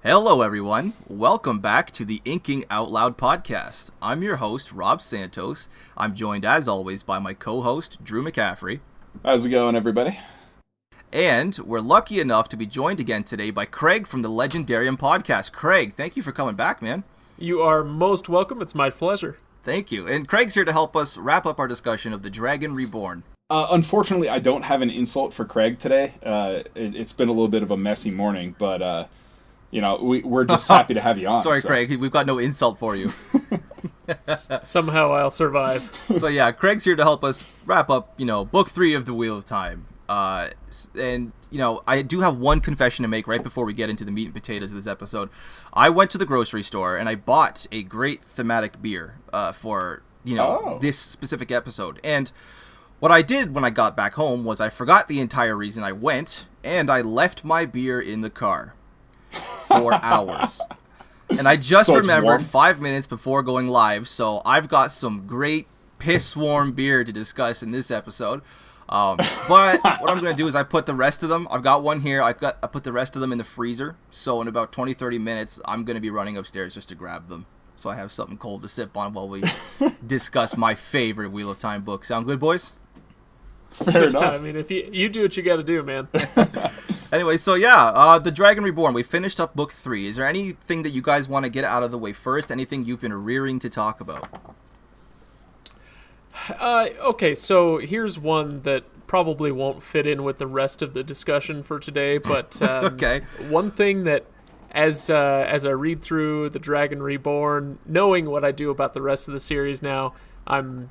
Hello, everyone. Welcome back to the Inking Out Loud podcast. I'm your host, Rob Santos. I'm joined, as always, by my co-host, Drew McCaffrey. How's it going, everybody? And we're lucky enough to be joined again today by Craig from the Legendarium podcast. Craig, thank you for coming back, man. You are most welcome. It's my pleasure. Thank you. And Craig's here to help us wrap up our discussion of the Dragon Reborn. Unfortunately, I don't have an insult for Craig today. It's been a little bit of a messy morning, but we're just happy to have you on. Sorry, so. Craig, we've got no insult for you. Somehow I'll survive. So yeah, Craig's here to help us wrap up, book 3 of the Wheel of Time. And I do have one confession to make right before we get into the meat and potatoes of this episode. I went to the grocery store and I bought a great thematic beer for this specific episode. And what I did when I got back home was I forgot the entire reason I went, and I left my beer in the car for hours. And I just remembered 5 minutes before going live, so I've got some great piss-warm beer to discuss in this episode. But what I'm going to do is I put the rest of them, I've got one here, I put the rest of them in the freezer, so in about 20-30 minutes, I'm going to be running upstairs just to grab them. So I have something cold to sip on while we discuss my favorite Wheel of Time book. Sound good, boys? Fair enough. I mean, if you do what you got to do, man. Anyway, so yeah, the Dragon Reborn, we finished up book 3. Is there anything that you guys want to get out of the way first? Anything you've been rearing to talk about? Okay, so here's one that probably won't fit in with the rest of the discussion for today, but okay. One thing that as I read through the Dragon Reborn, knowing what I do about the rest of the series now, I'm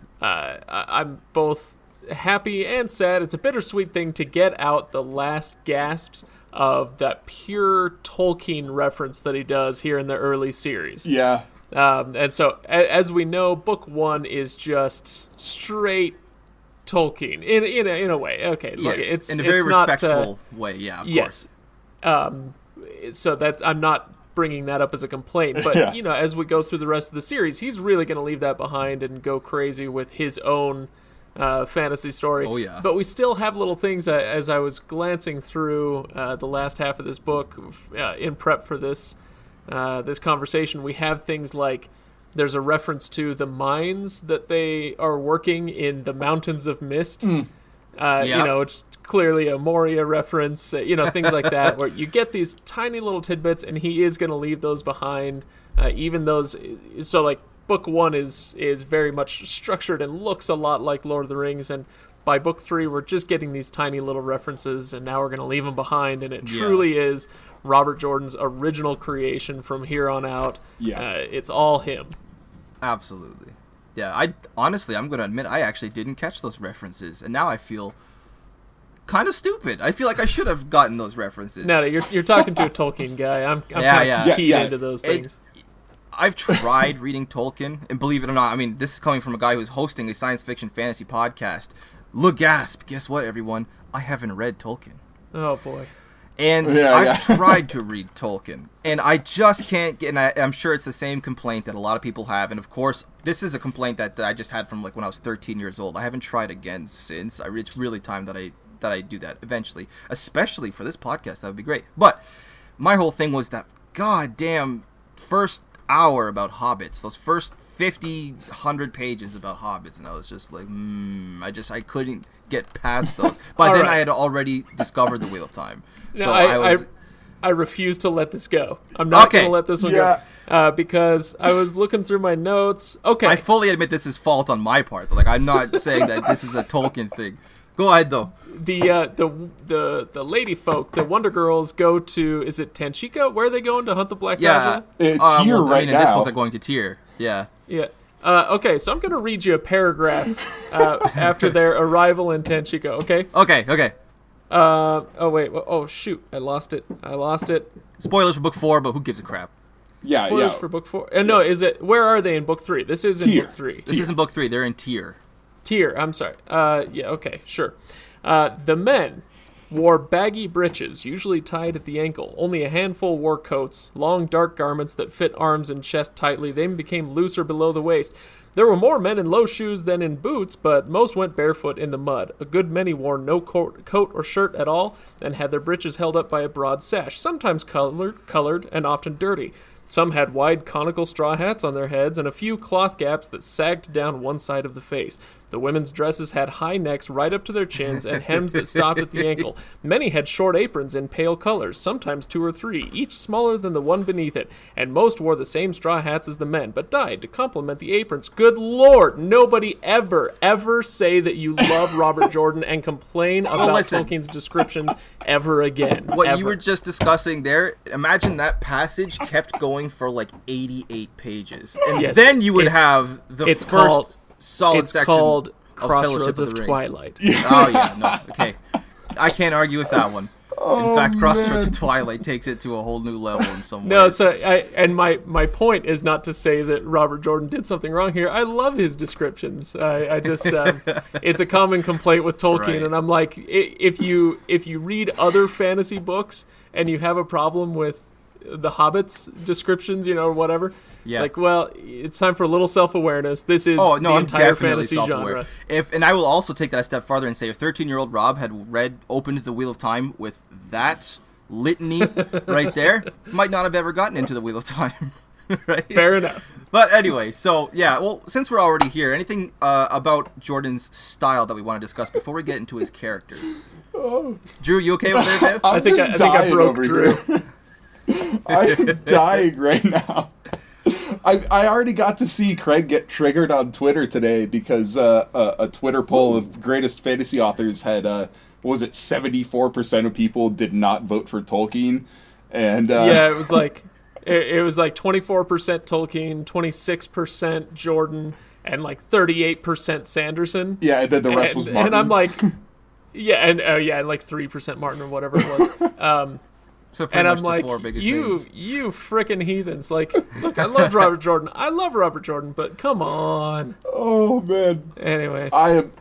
both happy and sad. It's a bittersweet thing to get out the last gasps of that pure Tolkien reference that he does here in the early series. Yeah. And so, as we know, book 1 is just straight Tolkien in a way. Okay, yes, look, it's in a very respectful way. Yeah, of yes. Course. So that's I'm not bringing that up as a complaint, but yeah. As we go through the rest of the series, he's really going to leave that behind and go crazy with his own fantasy story. Oh yeah. But we still have little things. As I was glancing through the last half of this book in prep for this conversation, we have things like there's a reference to the mines that they are working in the Mountains of Mist. It's clearly a Moria reference. Things like that, where you get these tiny little tidbits, and he is going to leave those behind. Even those, so like. Book 1 is very much structured and looks a lot like Lord of the Rings, and by book 3 we're just getting these tiny little references, and now we're going to leave them behind, and it truly is Robert Jordan's original creation from here on out. Yeah. It's all him. Absolutely. Yeah, I'm going to admit I actually didn't catch those references, and now I feel kind of stupid. I feel like I should have gotten those references. No, you're talking to a Tolkien guy. I'm kind of keyed into those things. I've tried reading Tolkien, and believe it or not, I mean, this is coming from a guy who's hosting a science fiction fantasy podcast. Look, gasp! Guess what, everyone? I haven't read Tolkien. Oh boy! And I've tried to read Tolkien, and I just can't get. And I'm sure it's the same complaint that a lot of people have. And of course, this is a complaint that I just had from like when I was 13 years old. I haven't tried again since. It's really time that I do that eventually, especially for this podcast. That would be great. But my whole thing was that goddamn first hour about hobbits, those first 100 pages about hobbits, and I was just like, I couldn't get past those. But then I had already discovered the Wheel of Time. No, So I refuse to let this go. I'm not going to let this one go. Because I was looking through my notes. Okay. I fully admit this is fault on my part. Like, I'm not saying that this is a Tolkien thing. Go ahead, though. The lady folk, the Wonder Girls, go to, is it Tanchica? Where are they going to hunt the Black Badger? Tyr right now. In this one, they're going to Tyr. Yeah. Yeah. Okay, so I'm going to read you a paragraph after their arrival in Tanchica, okay? Okay. Oh, wait. Oh, shoot. I lost it. Spoilers for book 4, but who gives a crap? Yeah, Spoilers for book 4. No, is it, where are they in book 3? This is in book 3. This isn't book 3. They're in Tyr. Tyr, I'm sorry. Yeah, okay, sure. The men wore baggy breeches, usually tied at the ankle. Only a handful wore coats, long dark garments that fit arms and chest tightly. They became looser below the waist. There were more men in low shoes than in boots, but most went barefoot in the mud. A good many wore no coat or shirt at all, and had their breeches held up by a broad sash, sometimes colored and often dirty. Some had wide conical straw hats on their heads and a few cloth gaps that sagged down one side of the face. The women's dresses had high necks right up to their chins and hems that stopped at the ankle. Many had short aprons in pale colors, sometimes 2 or 3, each smaller than the one beneath it, and most wore the same straw hats as the men, but dyed to complement the aprons. Good Lord, nobody ever say that you love Robert Jordan and complain about Tolkien's descriptions ever again. What ever. You were just discussing there, imagine that passage kept going for like 88 pages. And Yes, then you would have the first solid it's section called of Crossroads Fellowship of the Ring. Twilight. Oh, yeah, no, okay. I can't argue with that one. In fact, Crossroads man. of Twilight takes it to a whole new level in some way. No, so my point is not to say that Robert Jordan did something wrong here. I love his descriptions. I just it's a common complaint with Tolkien, Right. and I'm like, if you read other fantasy books and you have a problem with the Hobbit's descriptions, or whatever, Yeah. it's like, well, it's time for a little self-awareness. This is Oh, no, the I'm entire definitely fantasy self-aware. genre. And I will also take that a step farther and say if 13-year-old Rob had opened the Wheel of Time with that litany right there, might not have ever gotten into the Wheel of Time. Right? Fair enough. But anyway, so yeah, well, since we're already here, anything about Jordan's style that we want to discuss before we get into his characters? Drew, you okay over there, man? I'm I think just I dying broke over Drew. here. I'm dying right now. I already got to see Craig get triggered on Twitter today because a Twitter poll of greatest fantasy authors had, what was it, 74% of people did not vote for Tolkien. And Yeah, it was like 24% Tolkien, 26% Jordan, and like 38% Sanderson. yeah, and then the rest was Martin. And I'm like, yeah, and like 3% Martin or whatever it was. So pretty And much I'm the like, four biggest you names. frickin' heathens! Like, look, I love Robert Jordan. I love Robert Jordan, but come on. Oh man, Anyway, I'm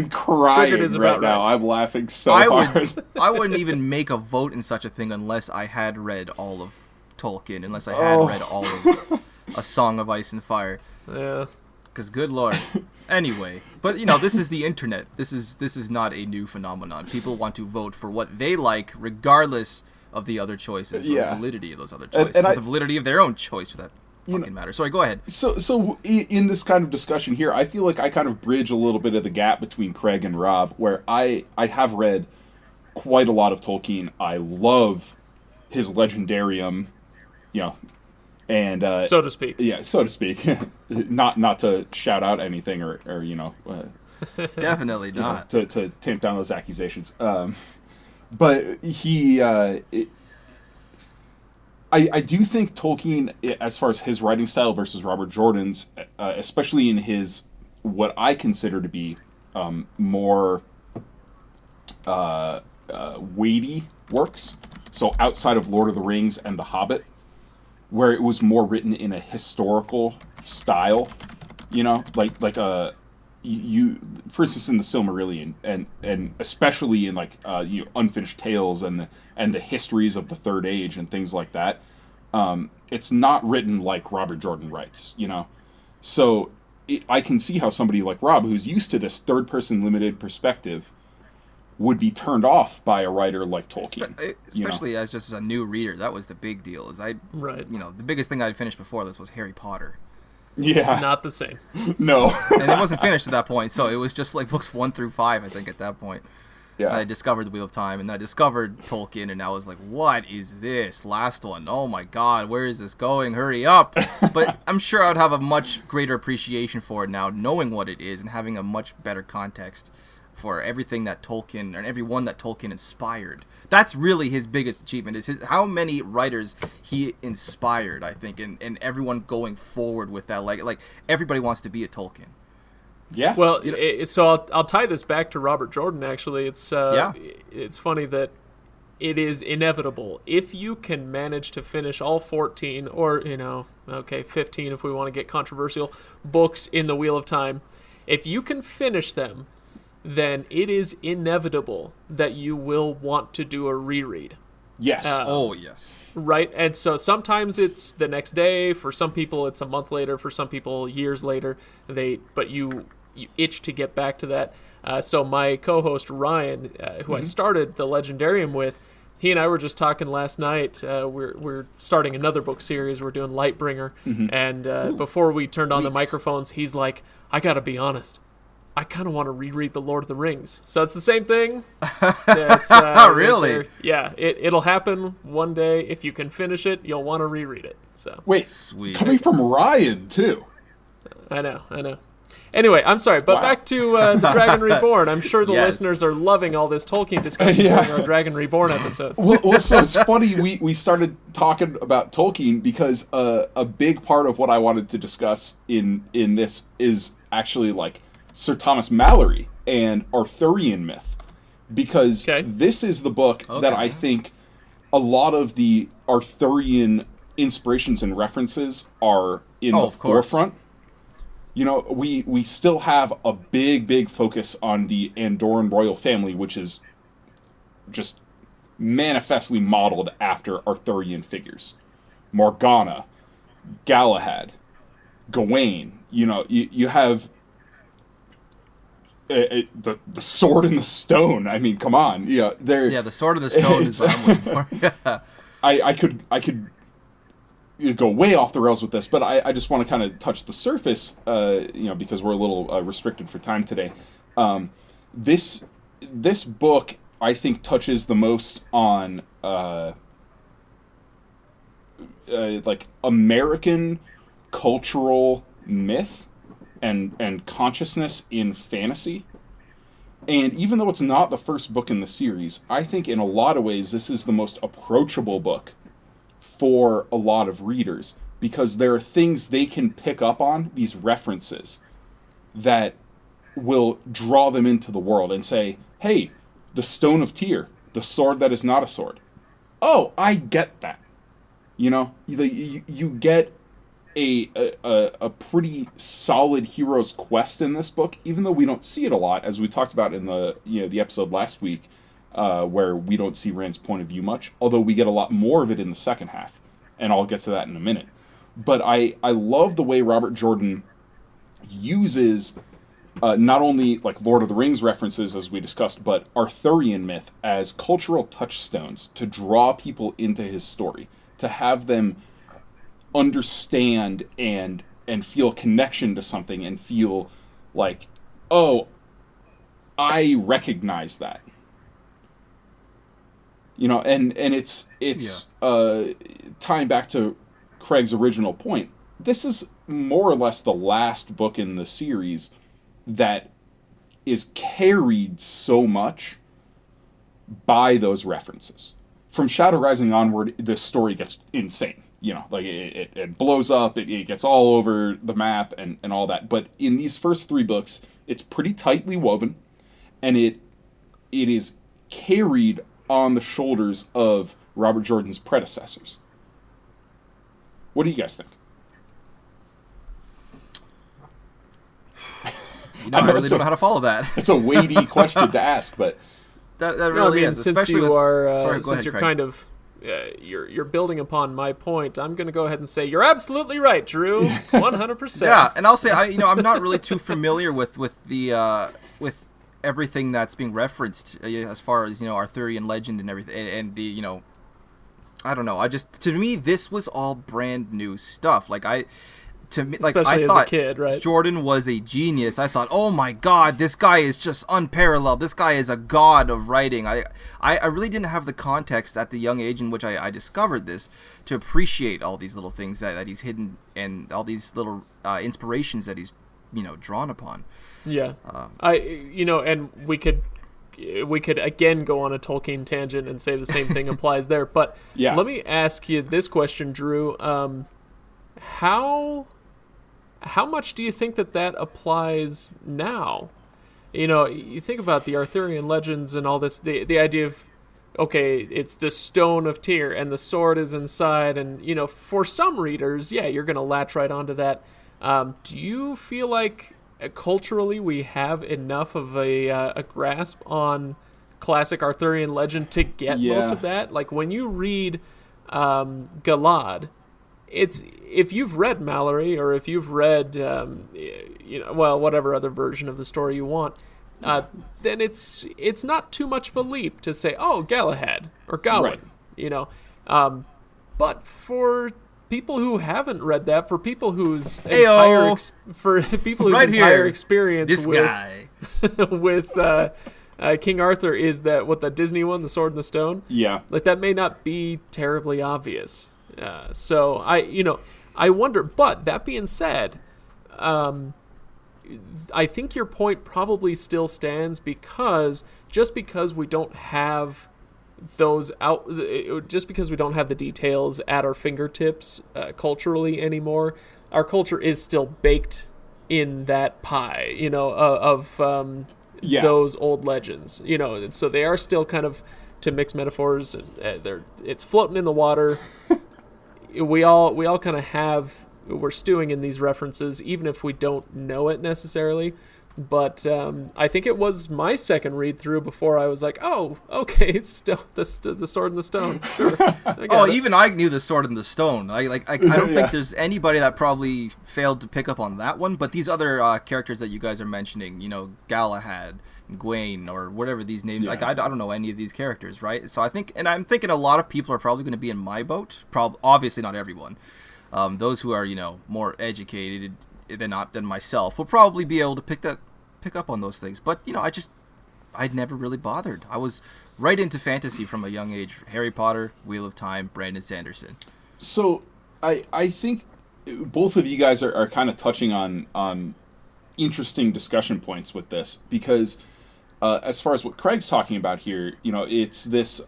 crying Triggered is right about now. right. I'm laughing so hard. I wouldn't even make a vote in such a thing unless I had read all of Tolkien, unless I had read all of A Song of Ice and Fire. yeah. Because good lord. Anyway, but this is the internet. This is not a new phenomenon. People want to vote for what they like, regardless of the other choices, or Yeah. the validity of those other choices, and or I- the validity of their own choice for that fucking matter. Sorry, go ahead. So in this kind of discussion here, I feel like I kind of bridge a little bit of the gap between Craig and Rob, where I have read quite a lot of Tolkien. I love his Legendarium, and So to speak. yeah, so to speak. not to shout out anything or Definitely not. to tamp down those accusations. But he, I do think Tolkien, as far as his writing style versus Robert Jordan's, especially in his what I consider to be more weighty works, so outside of Lord of the Rings and The Hobbit, where it was more written in a historical style, like you for instance in the Silmarillion and especially in like Unfinished Tales and the histories of the Third Age and things like that. It's not written like Robert Jordan writes, so I can see how somebody like Rob, who's used to this third person limited perspective, would be turned off by a writer like Tolkien. Especially as just a new reader, that was the big deal. Right. The biggest thing I'd finished before this was Harry Potter. Yeah. Not the same. No. And it wasn't finished at that point, so it was just like books 1 through 5, I think, at that point. Yeah. I discovered the Wheel of Time, and then I discovered Tolkien, and I was like, what is this? Last one. Oh my god, where is this going? Hurry up. But I'm sure I'd have a much greater appreciation for it now, knowing what it is and having a much better context for everything that Tolkien, and everyone that Tolkien inspired. That's really his biggest achievement, is how many writers he inspired, I think, and everyone going forward with that. Like everybody wants to be a Tolkien. Yeah. Well, so I'll tie this back to Robert Jordan, actually. It's funny that it is inevitable. If you can manage to finish all 14, or, 15 if we want to get controversial, books in the Wheel of Time, if you can finish them, then it is inevitable that you will want to do a reread. Yes. Oh, yes. Right, and so sometimes it's the next day. For some people, it's a month later. For some people, years later. But you itch to get back to that. So my co-host Ryan, who I started the Legendarium with, he and I were just talking last night. We're starting another book series. We're doing Lightbringer, and before we turned on the microphones, he's like, "I gotta be honest, I kind of want to reread The Lord of the Rings." So it's the same thing. It's, Really? right, yeah, it'll happen one day. If you can finish it, you'll want to reread it. So Wait, Sweet. coming from Ryan too. I know. Anyway, I'm sorry, but back to the Dragon Reborn. I'm sure the listeners are loving all this Tolkien discussion during our Dragon Reborn episode. Well, so it's funny we started talking about Tolkien because a big part of what I wanted to discuss in this is actually like Sir Thomas Malory and Arthurian myth, because this is the book that I think a lot of the Arthurian inspirations and references are in the forefront. You know, we still have a big focus on the Andorran royal family, which is just manifestly modeled after Arthurian figures. Morgana, Galahad, Gawain, you know, you have the sword and the stone. I mean, come on. Yeah, the sword and the stone is what I'm looking for. I could go way off the rails with this, but I just want to kind of touch the surface, because we're a little restricted for time today. This book, I think, touches the most on like American cultural myth and consciousness in fantasy. And even though it's not the first book in the series, I think in a lot of ways this is the most approachable book for a lot of readers, because there are things they can pick up on, these references, that will draw them into the world and say, hey, the Stone of Tyr, the sword that is not a sword. Oh, I get that. You know, you get a pretty solid hero's quest in this book, even though we don't see it a lot, as we talked about in the episode last week, where we don't see Rand's point of view much, although we get a lot more of it in the second half, and I'll get to that in a minute. But I love the way Robert Jordan uses not only like Lord of the Rings references, as we discussed, but Arthurian myth as cultural touchstones to draw people into his story, to have them understand and feel a connection to something and feel like, oh, I recognize that. You know, and it's tying back to Craig's original point. This is more or less the last book in the series that is carried so much by those references. From Shadow Rising onward, this story gets insane. You know, like it blows up, it gets all over the map and all that. But in these first three books, it's pretty tightly woven, and it is carried on the shoulders of Robert Jordan's predecessors. What do you guys think? I really don't know how to follow that. It's a weighty question to ask, but that really is. Since Especially you are, sorry, go since ahead, you're Craig. kind of, you're building upon my point, I'm going to go ahead and say you're absolutely right, Drew, 100%. Yeah, and I'll say I'm not really too familiar with with everything that's being referenced as far as Arthurian legend and everything, and the I don't know. To me this was all brand new stuff. Especially I as thought a kid, right? Jordan was a genius. I thought, oh my God, this guy is just unparalleled. This guy is a god of writing. I really didn't have the context at the young age in which I discovered this to appreciate all these little things that he's hidden and all these little inspirations that he's drawn upon. Yeah, and we could again go on a Tolkien tangent and say the same thing applies there. But let me ask you this question, Drew. How much do you think that applies now? You think about the Arthurian legends and all this, the idea of, okay, it's the Stone of Tyr and the sword is inside, and for some readers, you're going to latch right onto that. Do you feel like culturally we have enough of a grasp on classic Arthurian legend to get most of that. Like when you read Galad, if you've read Mallory or if you've read whatever other version of the story you want, then it's not too much of a leap to say, oh, Galahad or Gawain, but for people who haven't read that, for people whose entire experience with King Arthur is that what the Disney one, The Sword and the Stone, like that may not be terribly obvious. So I wonder. But that being said, I think your point probably still stands because we don't have the details at our fingertips culturally anymore, our culture is still baked in that pie, of those old legends, and so they are still kind of, to mix metaphors, it's floating in the water. we all kind of we're stewing in these references, even if we don't know it necessarily. But I think it was my second read through before I was like, oh, okay, it's still the Sword and the Stone. Sure. Even I knew the Sword and the Stone. I don't think there's anybody that probably failed to pick up on that one. But these other characters that you guys are mentioning, Galahad, Gawain, or whatever these names, I don't know any of these characters, right? So I'm thinking a lot of people are probably going to be in my boat. Obviously not everyone. Those who are, more educated than myself will probably be able to pick up on those things. But, I'd never really bothered. I was right into fantasy from a young age. Harry Potter, Wheel of Time, Brandon Sanderson. So I think both of you guys are kind of touching on interesting discussion points with this, because as far as what Craig's talking about here, it's this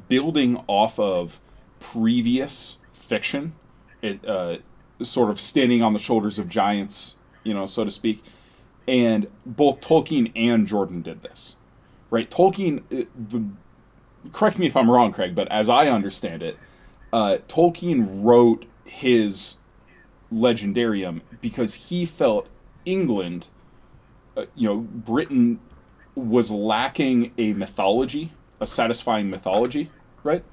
building off of previous fiction, sort of standing on the shoulders of giants, so to speak. And both Tolkien and Jordan did this, right? Tolkien, correct me if I'm wrong, Craig, but as I understand it, Tolkien wrote his Legendarium because he felt England, Britain was lacking a mythology, a satisfying mythology, right?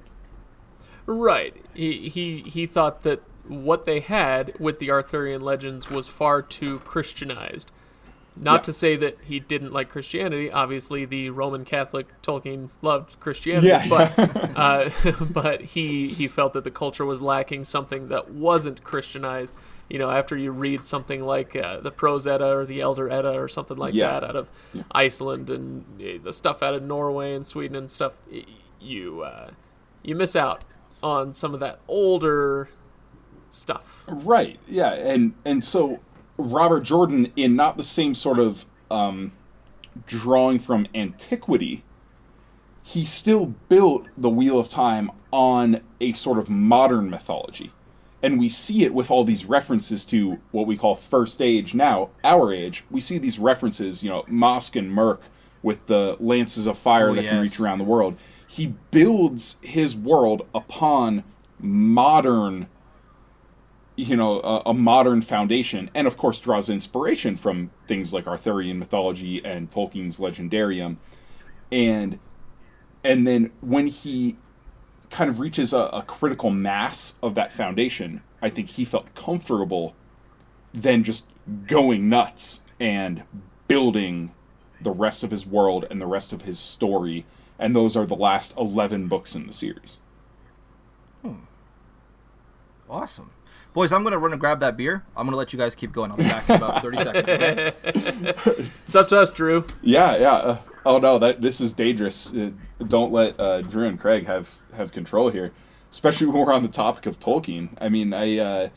Right. He thought that what they had with the Arthurian legends was far too Christianized. Not to say that he didn't like Christianity. Obviously, the Roman Catholic Tolkien loved Christianity, but he felt that the culture was lacking something that wasn't Christianized. After you read something like the Prose Edda or the Elder Edda or something like that out of Iceland, and the stuff out of Norway and Sweden and stuff, you miss out on some of that older stuff. Right. Yeah. And so Robert Jordan, in not the same sort of drawing from antiquity, he still built the Wheel of Time on a sort of modern mythology. And we see it with all these references to what we call First Age now, our age. We see these references, Mosk and Merc with the lances of fire that can reach around the world. He builds his world upon modern, a modern foundation, and of course draws inspiration from things like Arthurian mythology and Tolkien's Legendarium. And then when he kind of reaches a critical mass of that foundation, I think he felt comfortable then just going nuts and building the rest of his world and the rest of his story. And those are the last 11 books in the series. Awesome. Boys, I'm going to run and grab that beer. I'm going to let you guys keep going. I'll be back in about 30 seconds, okay? It's up to us, Drew. Yeah. Oh, no, this is dangerous. Don't let Drew and Craig have control here, especially when we're on the topic of Tolkien. I mean, the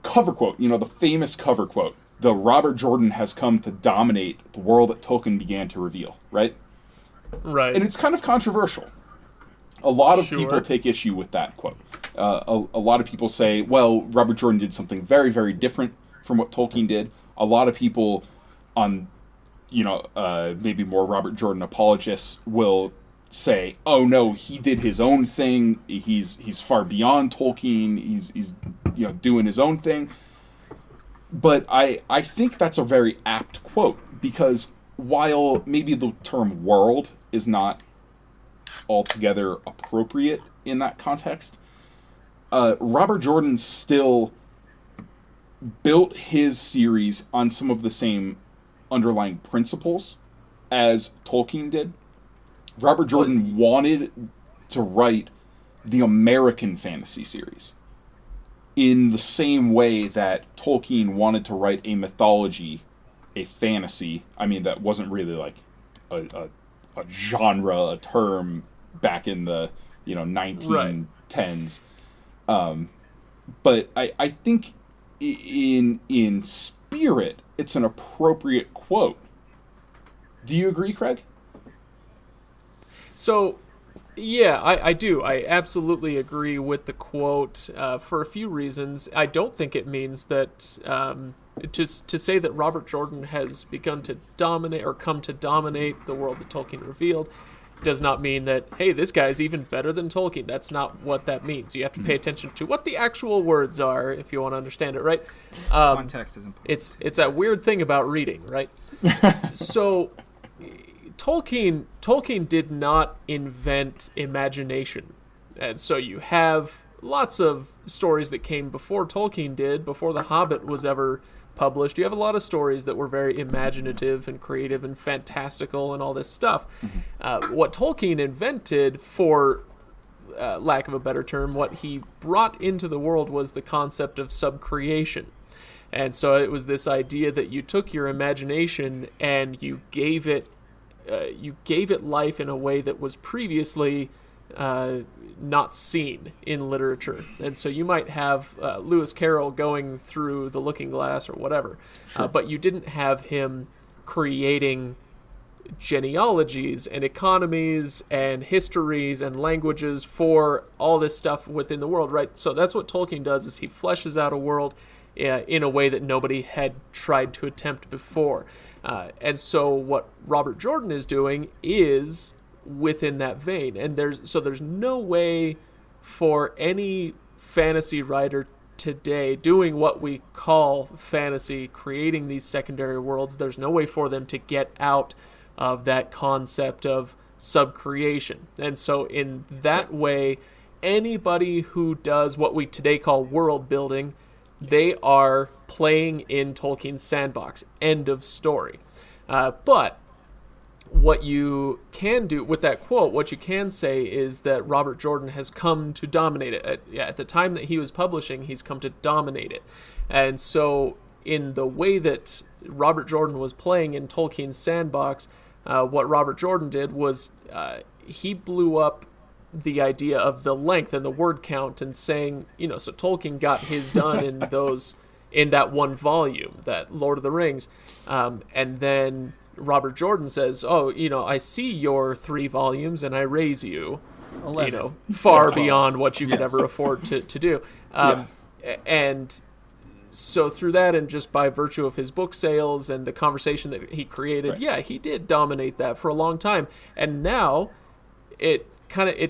cover quote, the famous cover quote, the Robert Jordan has come to dominate the world that Tolkien began to reveal, right? Right. And it's kind of controversial. A lot of people take issue with that quote. A lot of people say, well, Robert Jordan did something very, very different from what Tolkien did. A lot of people on, maybe more Robert Jordan apologists will say, oh no, he did his own thing. He's far beyond Tolkien. He's doing his own thing. But I think that's a very apt quote, because while maybe the term world is not altogether appropriate in that context, Robert Jordan still built his series on some of the same underlying principles as Tolkien did. Robert Jordan wanted to write the American fantasy series in the same way that Tolkien wanted to write a mythology, a fantasy. I mean, that wasn't really like a genre, a term back in the 1910s. But I think in spirit, it's an appropriate quote. Do you agree, Craig? So, yeah, I do. I absolutely agree with the quote for a few reasons. I don't think it means that to say that Robert Jordan has begun to dominate or come to dominate the world that Tolkien revealed does not mean that, hey, this guy's even better than Tolkien. That's not what that means. You have to pay attention to what the actual words are if you want to understand it, right? Context is important. It's that weird thing about reading, right? So Tolkien did not invent imagination. And so you have lots of stories that came before Tolkien did, before The Hobbit was ever published. You have a lot of stories that were very imaginative and creative and fantastical and all this stuff. What Tolkien invented, for lack of a better term, what he brought into the world was the concept of subcreation. And so it was this idea that you took your imagination and you gave it life in a way that was previously not seen in literature. And so you might have Lewis Carroll going through The Looking Glass or whatever, but you didn't have him creating genealogies and economies and histories and languages for all this stuff within the world, right? So that's what Tolkien does, is he fleshes out a world in a way that nobody had tried to attempt before. And so what Robert Jordan is doing is within that vein. And there's no way for any fantasy writer today doing what we call fantasy, creating these secondary worlds, there's no way for them to get out of that concept of subcreation. And so in that way, anybody who does what we today call world building, they are playing in Tolkien's sandbox. End of story. But what you can do with that quote, what you can say is that Robert Jordan has come to dominate it. At the time that he was publishing, he's come to dominate it. And so in the way that Robert Jordan was playing in Tolkien's sandbox, what Robert Jordan did was he blew up the idea of the length and the word count, and saying, so Tolkien got his done in that one volume, that Lord of the Rings, and then Robert Jordan says, I see your 3 volumes and I raise you, 11. Far beyond what you could ever afford to do. And so through that, and just by virtue of his book sales and the conversation that he created, he did dominate that for a long time. And now it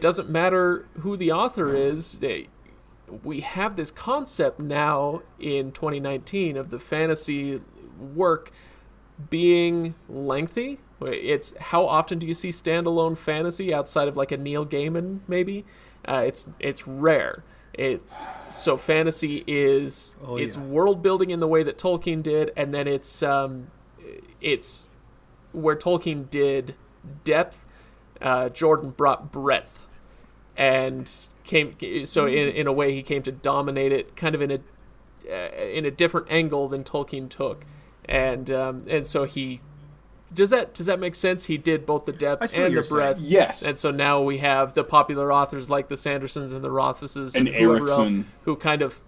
doesn't matter who the author is. We have this concept now in 2019 of the fantasy work being lengthy. It's how often do you see standalone fantasy outside of like a Neil Gaiman maybe? It's rare. So fantasy is world building in the way that Tolkien did, and then it's where Tolkien did depth. Jordan brought breadth, and in a way he came to dominate it, kind of in a different angle than Tolkien took. And so he does that make sense? He did both the depth and the breadth. Yes. And so now we have the popular authors like the Sandersons and the Rothfuses and whoever else who kind of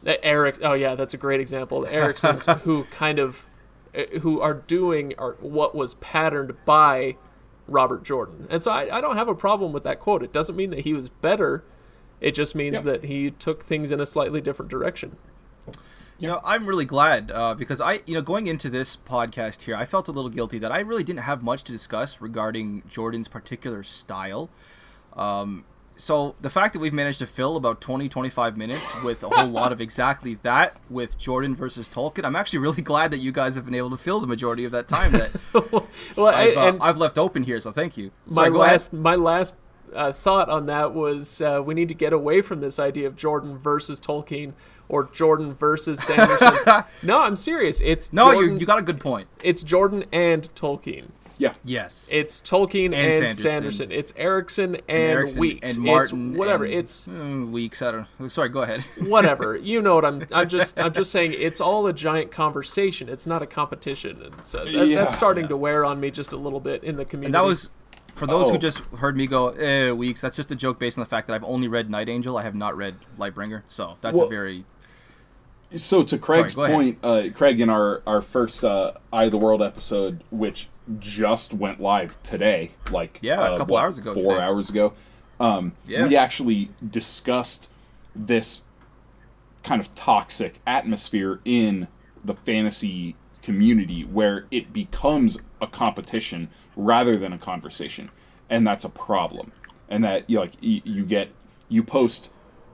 Eric. Oh yeah, that's a great example. The Ericsons who are doing what was patterned by Robert Jordan. And so I don't have a problem with that quote. It doesn't mean that he was better. It just means that he took things in a slightly different direction. I'm really glad because going into this podcast here, I felt a little guilty that I really didn't have much to discuss regarding Jordan's particular style. So the fact that we've managed to fill about 20-25 minutes with a whole lot of exactly that with Jordan versus Tolkien, I'm actually really glad that you guys have been able to fill the majority of that time that I've left open here, so thank you. Sorry, my last thought on that was we need to get away from this idea of Jordan versus Tolkien or Jordan versus Sanderson. No, I'm serious. You got a good point. It's Jordan and Tolkien. Yeah. Yes. It's Tolkien and Sanderson. It's Erickson and Weeks. And Martin. It's whatever. And, it's Weeks. I don't know. Sorry, go ahead. Whatever. You know what I'm just saying it's all a giant conversation. It's not a competition. And so that's starting to wear on me just a little bit in the community. And that was for those who just heard me go, Weeks, that's just a joke based on the fact that I've only read Night Angel. I have not read Lightbringer. So that's a very... So to Craig's point, Craig, in our first Eye of the World episode, which just went live today, a couple hours ago, 4 hours ago, we actually discussed this kind of toxic atmosphere in the fantasy community where it becomes a competition rather than a conversation, and that's a problem. And that you post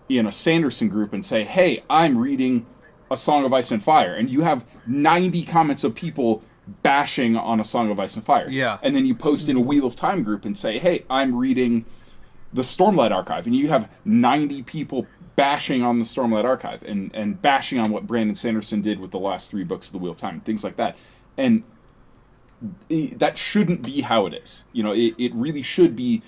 in a Sanderson group and say, "Hey, I'm reading A Song of Ice and Fire," and you have 90 comments of people bashing on A Song of Ice and Fire. Yeah. And then you post in a Wheel of Time group and say, "Hey, I'm reading the Stormlight Archive," and you have 90 people bashing on the Stormlight Archive and bashing on what Brandon Sanderson did with the last 3 books of the Wheel of Time, things like that. And that shouldn't be how it is. It really should be,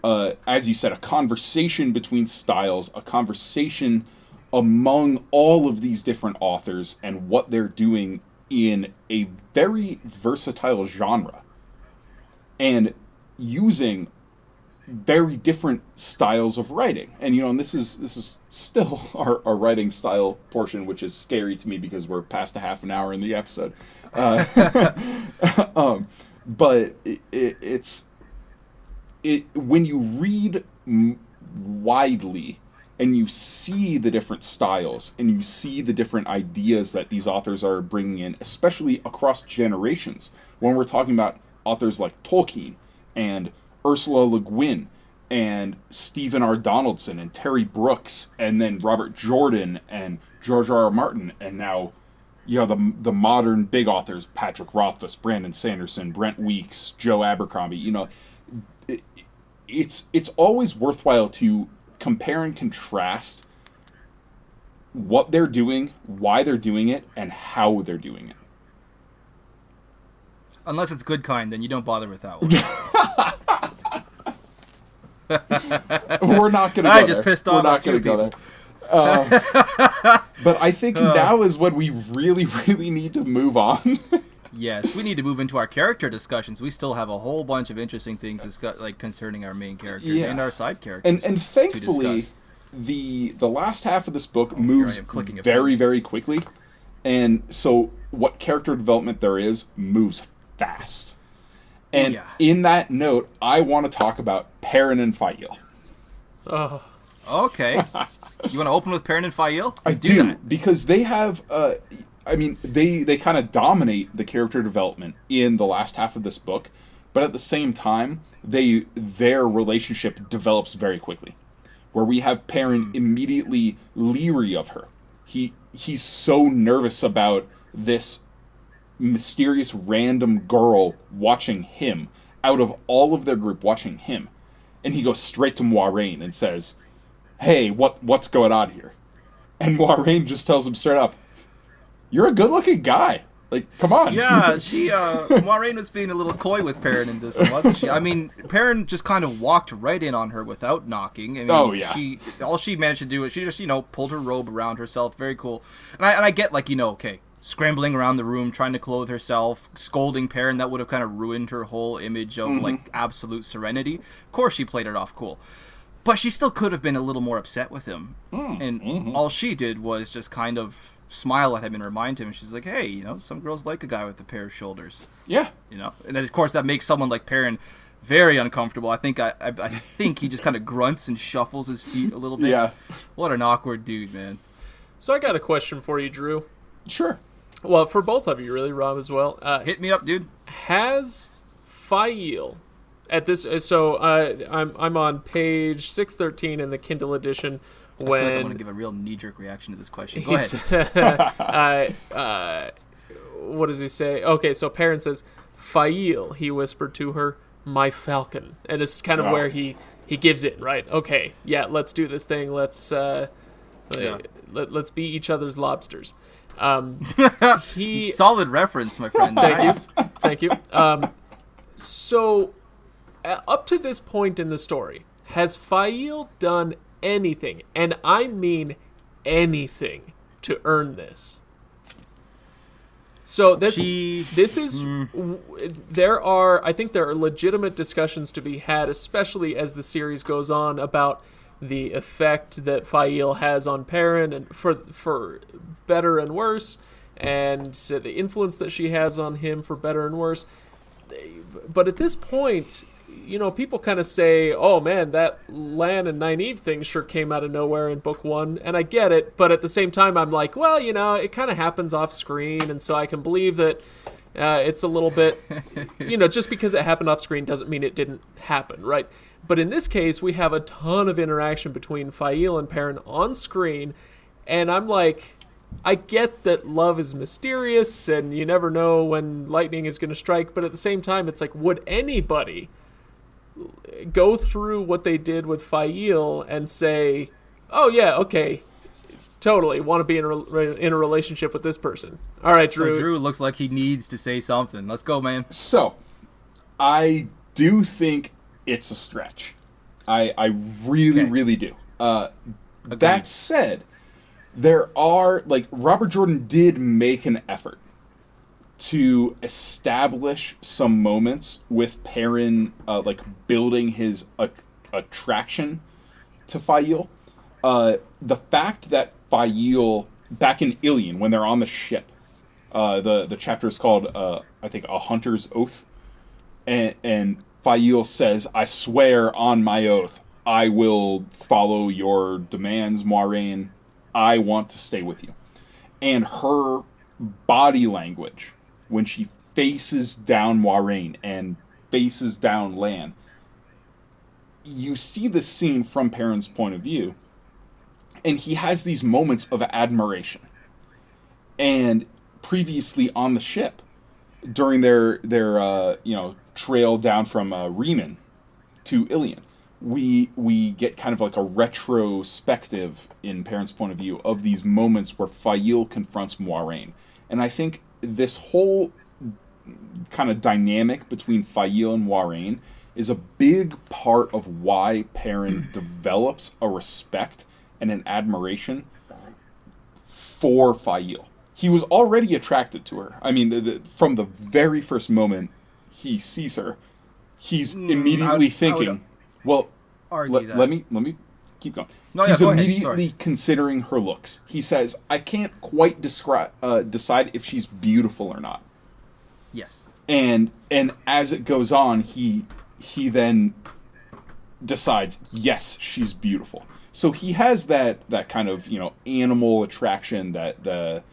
as you said, a conversation between styles, a conversation among all of these different authors and what they're doing in a very versatile genre, and using very different styles of writing. And this is still our writing style portion, which is scary to me because we're past a half an hour in the episode. But it's when you read widely and you see the different styles and you see the different ideas that these authors are bringing in, especially across generations, when we're talking about authors like Tolkien and Ursula Le Guin and Stephen R. Donaldson and Terry Brooks, and then Robert Jordan and George R. R. Martin, and now the modern big authors, Patrick Rothfuss, Brandon Sanderson, Brent Weeks, Joe Abercrombie. It's always worthwhile to compare and contrast what they're doing, why they're doing it, and how they're doing it. Unless it's good kind, then you don't bother with that one. We're not going to go there. I just pissed off a few people. But I think now is when we really, really need to move on. Yes, we need to move into our character discussions. We still have a whole bunch of interesting things concerning our main characters and our side characters. And thankfully, the last half of this book moves very, very quickly. And so what character development there is moves fast. And in that note, I want to talk about Perrin and Fael. Oh. Okay. You want to open with Perrin and Fael? I do, because they have... they kind of dominate the character development in the last half of this book, but at the same time, their relationship develops very quickly. Where we have Perrin immediately leery of her. He's so nervous about this mysterious random girl watching him, out of all of their group watching him. And he goes straight to Moiraine and says, "Hey, what's going on here?" And Moiraine just tells him straight up, "You're a good-looking guy. Like, come on." Yeah, Moiraine was being a little coy with Perrin in this one, wasn't she? I mean, Perrin just kind of walked right in on her without knocking. I mean, all she managed to do is she just, pulled her robe around herself. Very cool. And I get, scrambling around the room, trying to clothe herself, scolding Perrin. That would have kind of ruined her whole image of, absolute serenity. Of course she played it off cool. But she still could have been a little more upset with him. All she did was just kind of smile at him and remind him. She's like, "Hey, some girls like a guy with a pair of shoulders." Yeah. And then, of course, that makes someone like Perrin very uncomfortable. I think he just kind of grunts and shuffles his feet a little bit. Yeah. What an awkward dude, man. So I got a question for you, Drew. Sure. Well, for both of you, really, Rob, as well. Hit me up, dude. Has Fael at this, so I'm on page 613 in the Kindle edition. I feel like I want to give a real knee-jerk reaction to this question. Go ahead. What does he say? Okay, so Perrin says, "Fail," he whispered to her, "my falcon," and this is kind of where he gives it, right? Okay, yeah, let's do this thing. Let's be each other's lobsters. Solid reference, my friend. Thank you. So, up to this point in the story, has Fael done anything, and I mean anything, to earn this? So I think there are legitimate discussions to be had, especially as the series goes on, about the effect that Fael has on Perrin, and for better and worse, and the influence that she has on him for better and worse. But at this point, people kind of say, oh man, that Lan and Nynaeve thing sure came out of nowhere in book 1, and I get it, but at the same time I'm like, well, it kind of happens off screen, and so I can believe that it's a little bit, just because it happened off screen doesn't mean it didn't happen, right? But in this case, we have a ton of interaction between Fael and Perrin on screen, and I'm like, I get that love is mysterious, and you never know when lightning is going to strike, but at the same time, it's like, would anybody go through what they did with Fael and say, oh yeah, okay, totally want to be in a relationship with this person? All right, Drew. So Drew looks like he needs to say something. Let's go, man. So, I do think it's a stretch. I really do. That said, there are, Robert Jordan did make an effort to establish some moments with Perrin, building his attraction to Fael. The fact that Fael, back in Ilion, when they're on the ship, the chapter is called, I think, A Hunter's Oath, and Fael says, I swear on my oath, I will follow your demands, Moiraine. I want to stay with you. And her body language, when she faces down Moiraine and faces down Lan, you see the scene from Perrin's point of view, and he has these moments of admiration. And previously on the ship, during their trail down from Riemann to Ilion, we get kind of like a retrospective, in Perrin's point of view, of these moments where Fael confronts Moiraine. And I think this whole kind of dynamic between Fael and Moiraine is a big part of why Perrin develops a respect and an admiration for Fael. He was already attracted to her. I mean, from the very first moment he sees her, he's immediately thinking, well, let me keep going. No, he's go immediately ahead. considering her looks. He says, I can't quite decide if she's beautiful or not. Yes. And as it goes on, he then decides, yes, she's beautiful. So he has that kind of, animal attraction, that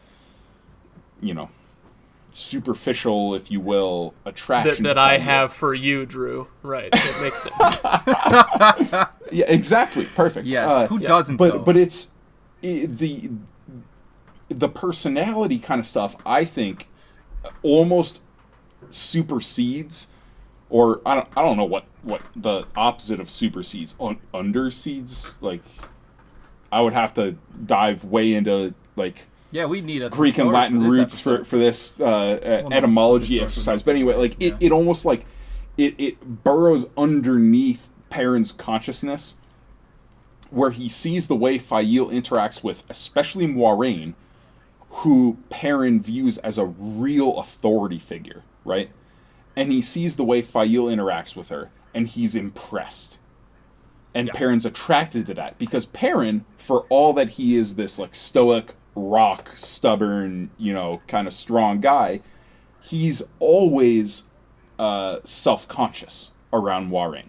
superficial, if you will, attraction that I have for you, Drew. Right. That makes sense. Yeah, exactly. Perfect. Yes. Who doesn't? But it's the personality kind of stuff, I think, almost supersedes, or I don't know what the opposite of supersedes, underseeds. Like, I would have to dive way into yeah, we need a Greek and Latin roots for this etymology exercise. But anyway, it almost it burrows underneath Perrin's consciousness, where he sees the way Fael interacts with, especially Moiraine, who Perrin views as a real authority figure, right? And he sees the way Fael interacts with her, and he's impressed. And Perrin's attracted to that, because Perrin, for all that he is this stoic, rock, stubborn, kind of strong guy, he's always self-conscious around Moiraine.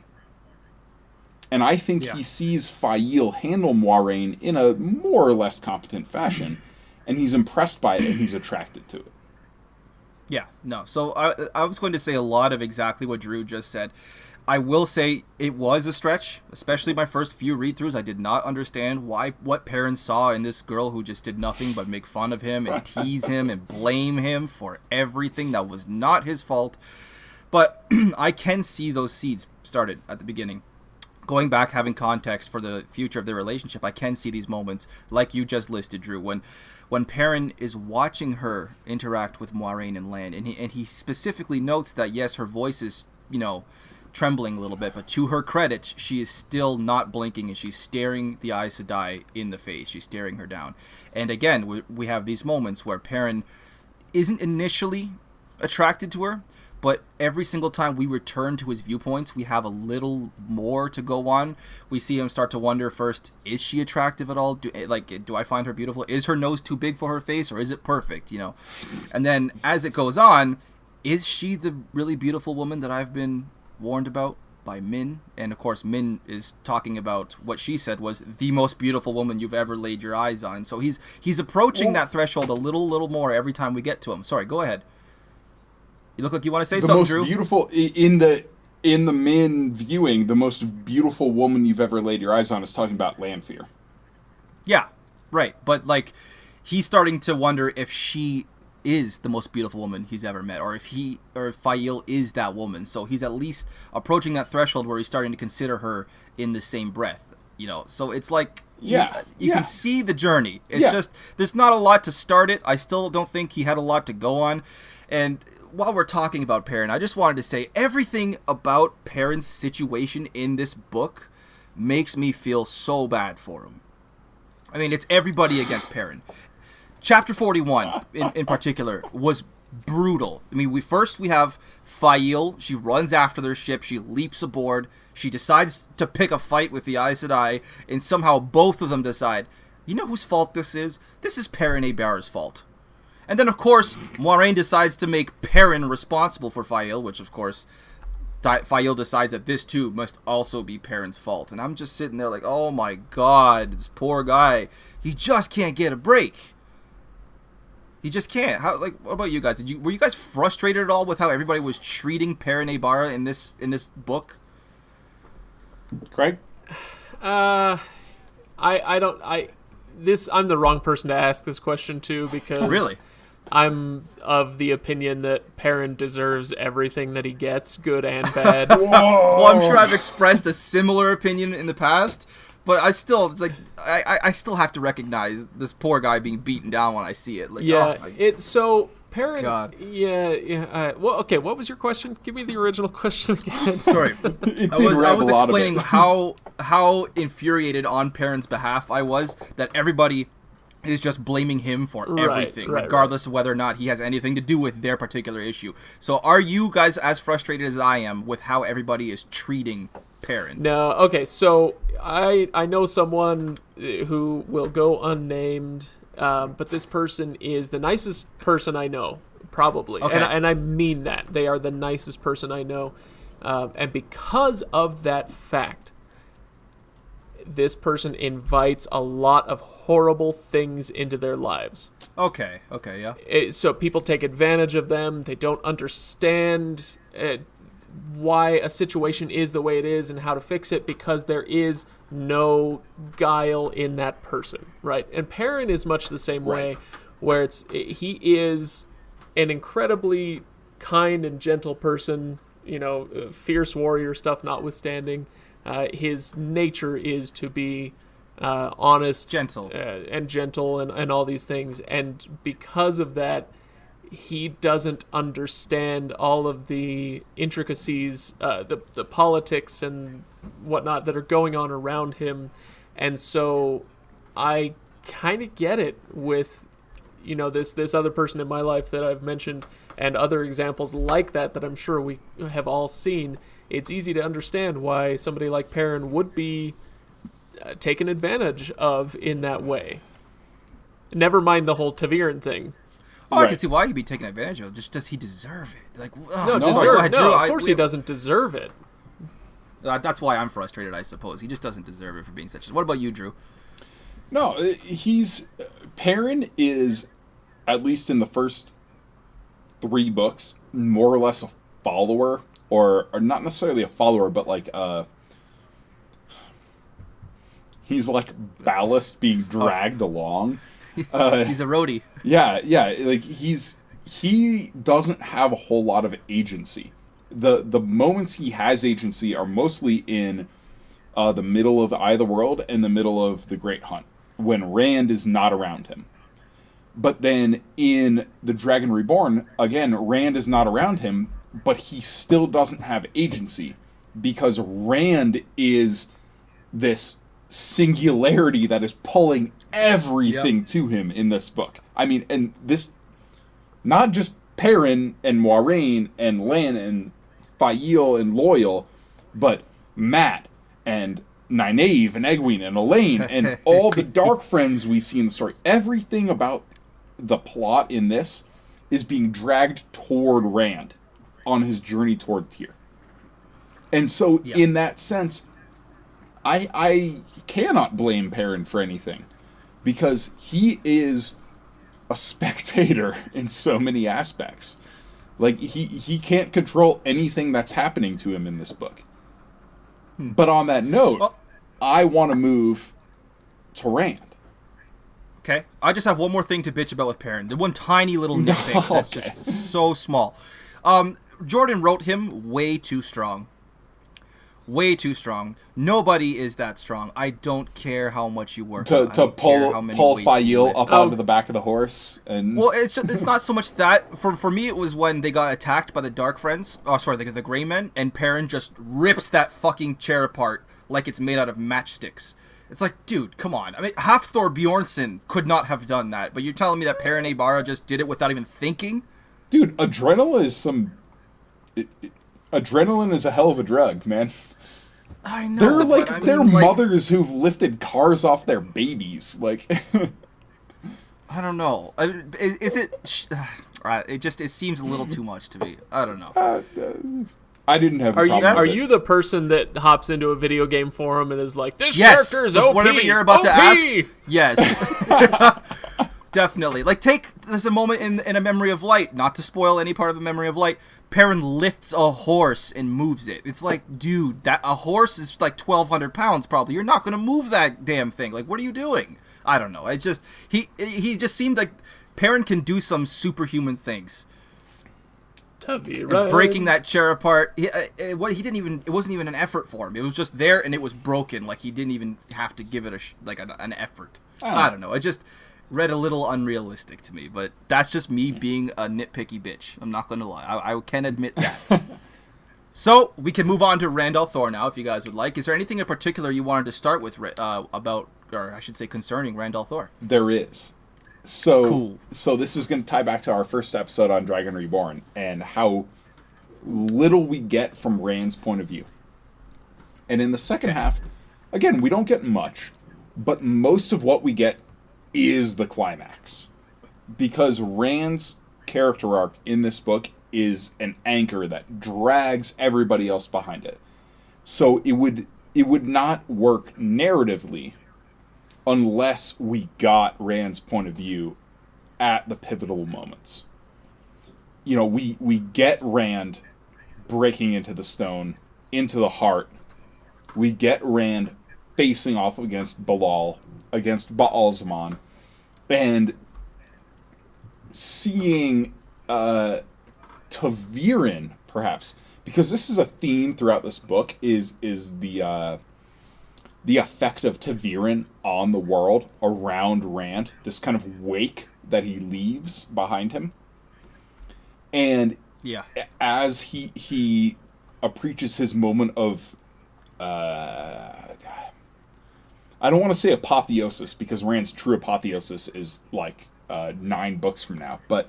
And I think he sees Fael handle Moiraine in a more or less competent fashion, and he's impressed by it, and he's attracted to it. Yeah, no. So I was going to say a lot of exactly what Drew just said. I will say it was a stretch, especially my first few read-throughs. I did not understand what Perrin saw in this girl who just did nothing but make fun of him and tease him and blame him for everything that was not his fault. But I can see those seeds started at the beginning. Going back, having context for the future of their relationship, I can see these moments like you just listed, Drew, when Perrin is watching her interact with Moiraine and Lan, and he specifically notes that, yes, her voice is, trembling a little bit, but to her credit, she is still not blinking, and she's staring the Aes Sedai in the face. She's staring her down. And again, we have these moments where Perrin isn't initially attracted to her, but every single time we return to his viewpoints, we have a little more to go on. We see him start to wonder first, is she attractive at all? Do I find her beautiful? Is her nose too big for her face, or is it perfect? And then as it goes on, is she the really beautiful woman that I've been warned about by Min? And of course, Min is talking about what she said was the most beautiful woman you've ever laid your eyes on. So he's approaching that threshold a little more every time we get to him. Sorry, go ahead. You look like you want to say something, Drew. The most beautiful in the Min viewing, the most beautiful woman you've ever laid your eyes on is talking about Lanfear. Yeah, right. But he's starting to wonder if she is the most beautiful woman he's ever met, or if Fael is that woman. So he's at least approaching that threshold where he's starting to consider her in the same breath. So it's like you can see the journey. It's just there's not a lot to start it. I still don't think he had a lot to go on. And while we're talking about Perrin, I just wanted to say everything about Perrin's situation in this book makes me feel so bad for him. I mean, it's everybody against Perrin. Chapter 41, in particular, was brutal. I mean, we have Fael. She runs after their ship. She leaps aboard. She decides to pick a fight with the Aes Sedai, and somehow both of them decide, you know whose fault this is? This is Perrin Abar's fault. And then, of course, Moiraine decides to make Perrin responsible for Fael, which, of course, Fael decides that this, too, must also be Perrin's fault. And I'm just sitting there like, oh my god, this poor guy. He just can't get a break. He just can't. What about you guys? Were you guys frustrated at all with how everybody was treating Perrin Abar in this book? Craig? I'm the wrong person to ask this question to, because really? I'm of the opinion that Perrin deserves everything that he gets, good and bad. Well, I'm sure I've expressed a similar opinion in the past, but I still have to recognize this poor guy being beaten down when I see it. Perrin. God. Yeah. Well, okay. What was your question? Give me the original question again. Sorry, I was explaining how infuriated on Perrin's behalf I was that everybody is just blaming him for everything, regardless of whether or not he has anything to do with their particular issue. So, are you guys as frustrated as I am with how everybody is treating Perrin? No. Okay. So I know someone who will go unnamed. But this person is the nicest person I know, probably. Okay. And I mean that. They are the nicest person I know. And because of that fact, this person invites a lot of horrible things into their lives. Okay, yeah. So people take advantage of them. They don't understand why a situation is the way it is and how to fix it, because there is no guile in that person, right? And Perrin is much the same way, where he is an incredibly kind and gentle person, fierce warrior stuff notwithstanding. His nature is to be honest, gentle, and all these things. And because of that, he doesn't understand all of the intricacies, the politics and whatnot that are going on around him. And so I kind of get it with, this other person in my life that I've mentioned, and other examples like that I'm sure we have all seen. It's easy to understand why somebody like Perrin would be taken advantage of in that way. Never mind the whole Taviran thing. Oh, I can see why he'd be taken advantage of. Just does he deserve it? Of course he doesn't deserve it. That's why I'm frustrated, I suppose. He just doesn't deserve it for being such. What about you, Drew? No, Perrin is, at least in the first 3 books, more or less a follower or not necessarily a follower, but like he's like ballast being dragged along. He's a roadie. Yeah, like he doesn't have a whole lot of agency. The moments he has agency are mostly in the middle of Eye of the World and the middle of the Great Hunt, when Rand is not around him. But then in the Dragon Reborn, again, Rand is not around him, but he still doesn't have agency, because Rand is this singularity that is pulling everything to him in this book. I mean, and this, not just Perrin and Moiraine and Lan and Fael and Loyal, but Matt and Nynaeve and Egwene and Elaine and all the dark friends we see in the story. Everything about the plot in this is being dragged toward Rand on his journey toward Tyr. And so, in that sense, I cannot blame Perrin for anything, because he is a spectator in so many aspects. Like, he can't control anything that's happening to him in this book. But on that note, I want to move to Rand. Okay, I just have one more thing to bitch about with Perrin. The one tiny little nitpick that's just so small. Jordan wrote him way too strong. Way too strong. Nobody is that strong. I don't care how much you work. To pull Fael up onto the back of the horse. And well, it's not so much that. For me, it was when they got attacked by the Dark Friends. Oh, sorry, the Grey Men, and Perrin just rips that fucking chair apart like it's made out of matchsticks. It's like, dude, come on. I mean, Hafthor Bjornsson could not have done that, but you're telling me that Perrin Aybara just did it without even thinking? Dude, adrenaline is a hell of a drug, man. I know. They're mothers who've lifted cars off their babies. Like, I don't know. Is it? It seems a little too much to me. I don't know. I didn't have. Are you the person that hops into a video game forum and is like, "This character is OP"? Whatever you're about to ask. Yes. Definitely. Like, there's a moment in A Memory of Light, not to spoil any part of A Memory of Light, Perrin lifts a horse and moves it. It's like, dude, a horse is like 1,200 pounds probably. You're not going to move that damn thing. Like, what are you doing? I don't know. He just seemed like Perrin can do some superhuman things. Breaking that chair apart, it wasn't even an effort for him. It was just there and it was broken. Like, he didn't even have to give it an effort. I don't know. It just read a little unrealistic to me, but that's just me being a nitpicky bitch. I'm not gonna lie. I can admit that. So we can move on to Rand al'Thor now, if you guys would like. Is there anything in particular you wanted to start with about, or I should say, concerning Rand al'Thor? There is. So cool. So this is going to tie back to our first episode on Dragon Reborn and how little we get from Rand's point of view. And in the second half, again, we don't get much, but most of what we get is the climax. Because Rand's character arc in this book is an anchor that drags everybody else behind it. So it would not work narratively unless we got Rand's point of view at the pivotal moments. You know, we get Rand breaking into the stone, into the heart. We get Rand facing off against against Baal-Zaman, and seeing Ta'Veren, perhaps, because this is a theme throughout this book, is the effect of Ta'Veren on the world around Rand, this kind of wake that he leaves behind him. And as he preaches his moment of I don't want to say apotheosis, because Rand's true apotheosis is like 9 books from now, but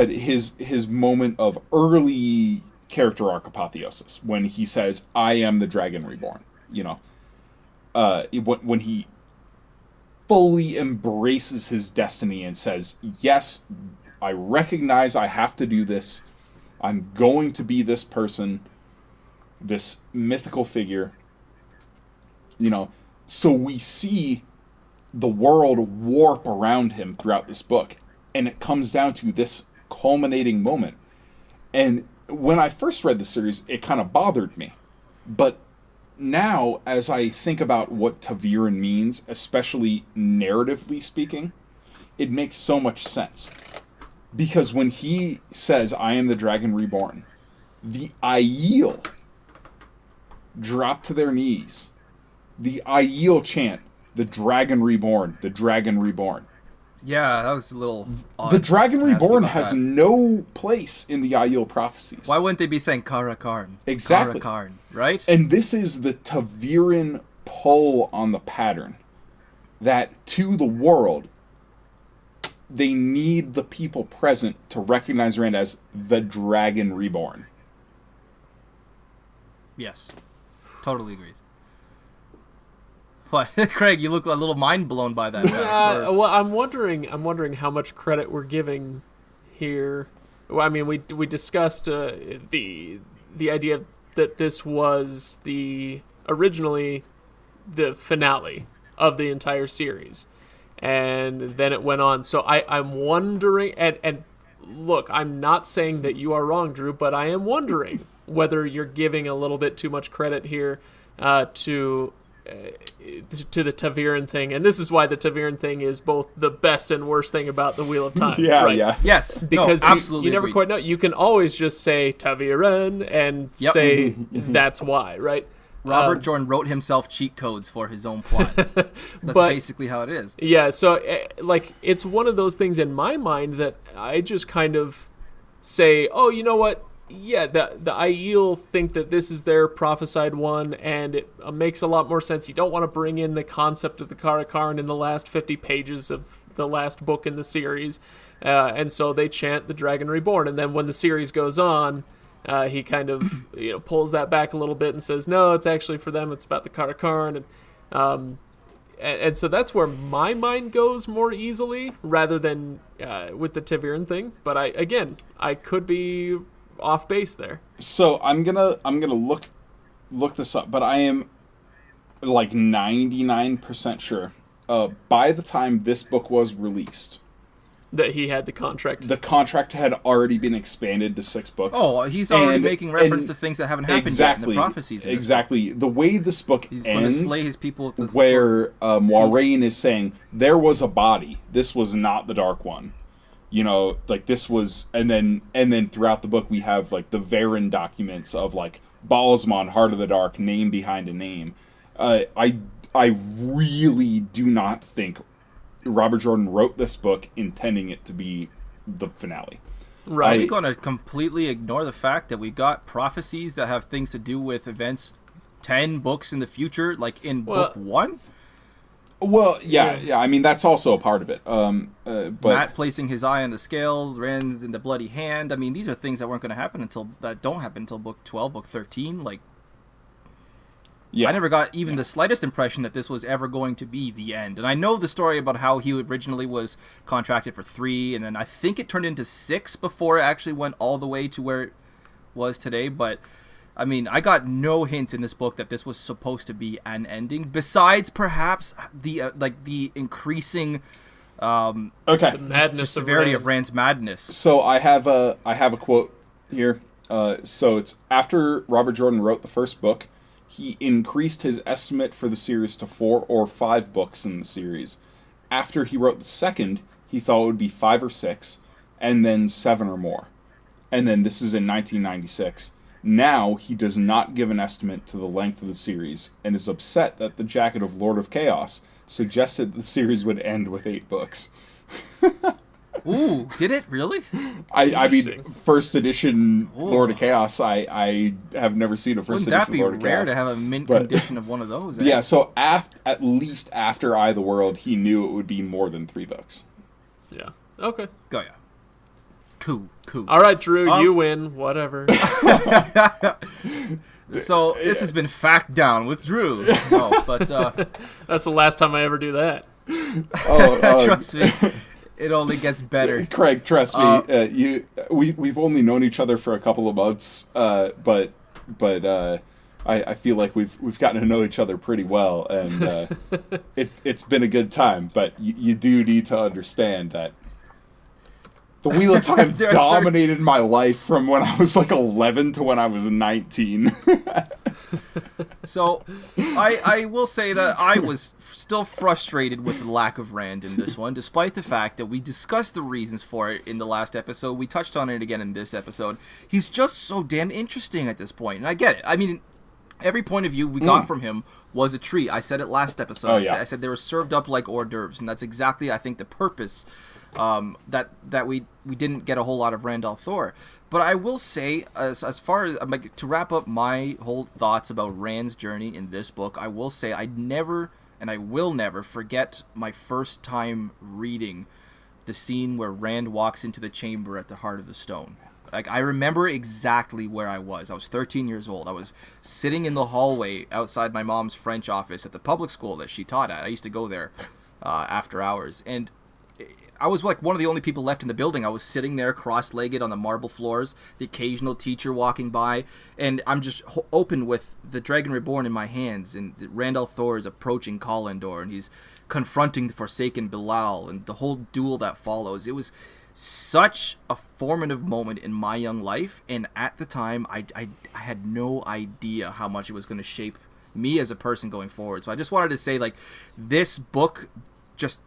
his moment of early character arc apotheosis, when he says, "I am the Dragon Reborn," you know, when he fully embraces his destiny and says, "Yes, I recognize I have to do this. I'm going to be this person, this mythical figure," you know. So we see the world warp around him throughout this book, and it comes down to this culminating moment. And when I first read the series, it kind of bothered me. But now, as I think about what Taviran means, especially narratively speaking, it makes so much sense. Because when he says, I am the Dragon Reborn, the Aiel drop to their knees. The Aiel chant, the Dragon Reborn, the Dragon Reborn. Yeah, that was a little odd. The Dragon Reborn has that. no place in the Aiel prophecies. Why wouldn't they be saying Kara Karn? Exactly. Kara Karn, right? And this is the Taviran pull on the pattern. That to the world, they need the people present to recognize Rand as the Dragon Reborn. Yes. Totally agreed. What, Craig? You look a little mind blown by that. Well, I'm wondering how much credit we're giving here. Well, I mean, we discussed the idea that this was originally the finale of the entire series, and then it went on. So I'm wondering, and look, I'm not saying that you are wrong, Drew, but I am wondering whether you're giving a little bit too much credit here to the Taviran thing, and this is why the Taviran thing is both the best and worst thing about the Wheel of Time. Yeah, right? yeah. Yes, Because absolutely you never agreed. quite know. You can always just say Taviran and say that's why, right? Robert Jordan wrote himself cheat codes for his own plot. That's basically how it is. Yeah, so it's one of those things in my mind that I just kind of say, oh, you know what? Yeah, the Aiel think that this is their prophesied one, and it makes a lot more sense. You don't want to bring in the concept of the Kara Karn in the last 50 pages of the last book in the series, and so they chant the Dragon Reborn. And then when the series goes on, he kind of pulls that back a little bit and says, no, it's actually for them. It's about the Kara Karn, and so that's where my mind goes more easily rather than with the Taviran thing. But I could be off base there. So I'm gonna look this up, but I am like 99% sure. By the time this book was released, that he had the contract. The contract had already been expanded to 6 books. Oh, he's already making reference to things that haven't happened yet in the prophecies. Exactly. The way this book he's ends, going to slay his people with where Moiraine is saying, there was a body. This was not the Dark One. Like this was, and then throughout the book we have like the Varen documents of like Balismon, Heart of the Dark, name behind a name. I really do not think Robert Jordan wrote this book intending it to be the finale. Right. Are we going to completely ignore the fact that we got prophecies that have things to do with events 10 books in the future, like in book 1? Well, yeah. I mean, that's also a part of it. But Matt placing his eye on the scale, Ren's in the bloody hand. I mean, these are things that weren't going to happen that don't happen until book 12, book 13. Like, yeah. I never got even the slightest impression that this was ever going to be the end. And I know the story about how he originally was contracted for 3, and then I think it turned into 6 before it actually went all the way to where it was today. But I mean, I got no hints in this book that this was supposed to be an ending, besides perhaps the increasing the madness just severity of Rand's madness. So I have a quote here. So it's after Robert Jordan wrote the first book, he increased his estimate for the series to 4 or 5 books in the series. After he wrote the second, he thought it would be 5 or 6, and then 7 or more. And then this is in 1996. Now he does not give an estimate to the length of the series, and is upset that the Jacket of Lord of Chaos suggested the series would end with 8 books. Ooh, did it really? I mean, first edition Lord of Chaos. I have never seen a first edition Lord of Chaos. Wouldn't that be rare to have a mint condition of one of those? Eh? Yeah, so at least after Eye of the World, he knew it would be more than 3 books. Yeah. Okay. Go yeah. Cool. All right, Drew, you win. Whatever. So this has been Fact Down with Drew. No, but that's the last time I ever do that. Trust me. It only gets better. Craig, trust me. We've only known each other for a couple of months, but I feel like we've gotten to know each other pretty well, and it's been a good time. But you do need to understand that The Wheel of Time There are dominated my life from when I was like 11 to when I was 19. So, I will say that I was still frustrated with the lack of Rand in this one, despite the fact that we discussed the reasons for it in the last episode. We touched on it again in this episode. He's just so damn interesting at this point, and I get it. I mean, every point of view we got from him was a treat. I said it last episode. Oh, yeah. I said they were served up like hors d'oeuvres, and that's exactly, I think, the purpose that we didn't get a whole lot of Rand al'Thor. But I will say, as far as like, to wrap up my whole thoughts about Rand's journey in this book, I will say I never and I will never forget my first time reading the scene where Rand walks into the chamber at the Heart of the Stone. Like, I remember exactly where I was. I was 13 years old. I was sitting in the hallway outside my mom's French office at the public school that she taught at. I used to go there after hours. And I was like one of the only people left in the building. I was sitting there cross-legged on the marble floors, the occasional teacher walking by, and I'm just open with the Dragon Reborn in my hands, and Rand al'Thor is approaching Kalendor, and he's confronting the Forsaken Bilal, and the whole duel that follows. It was such a formative moment in my young life, and at the time, I had no idea how much it was going to shape me as a person going forward. So I just wanted to say, like, this book just...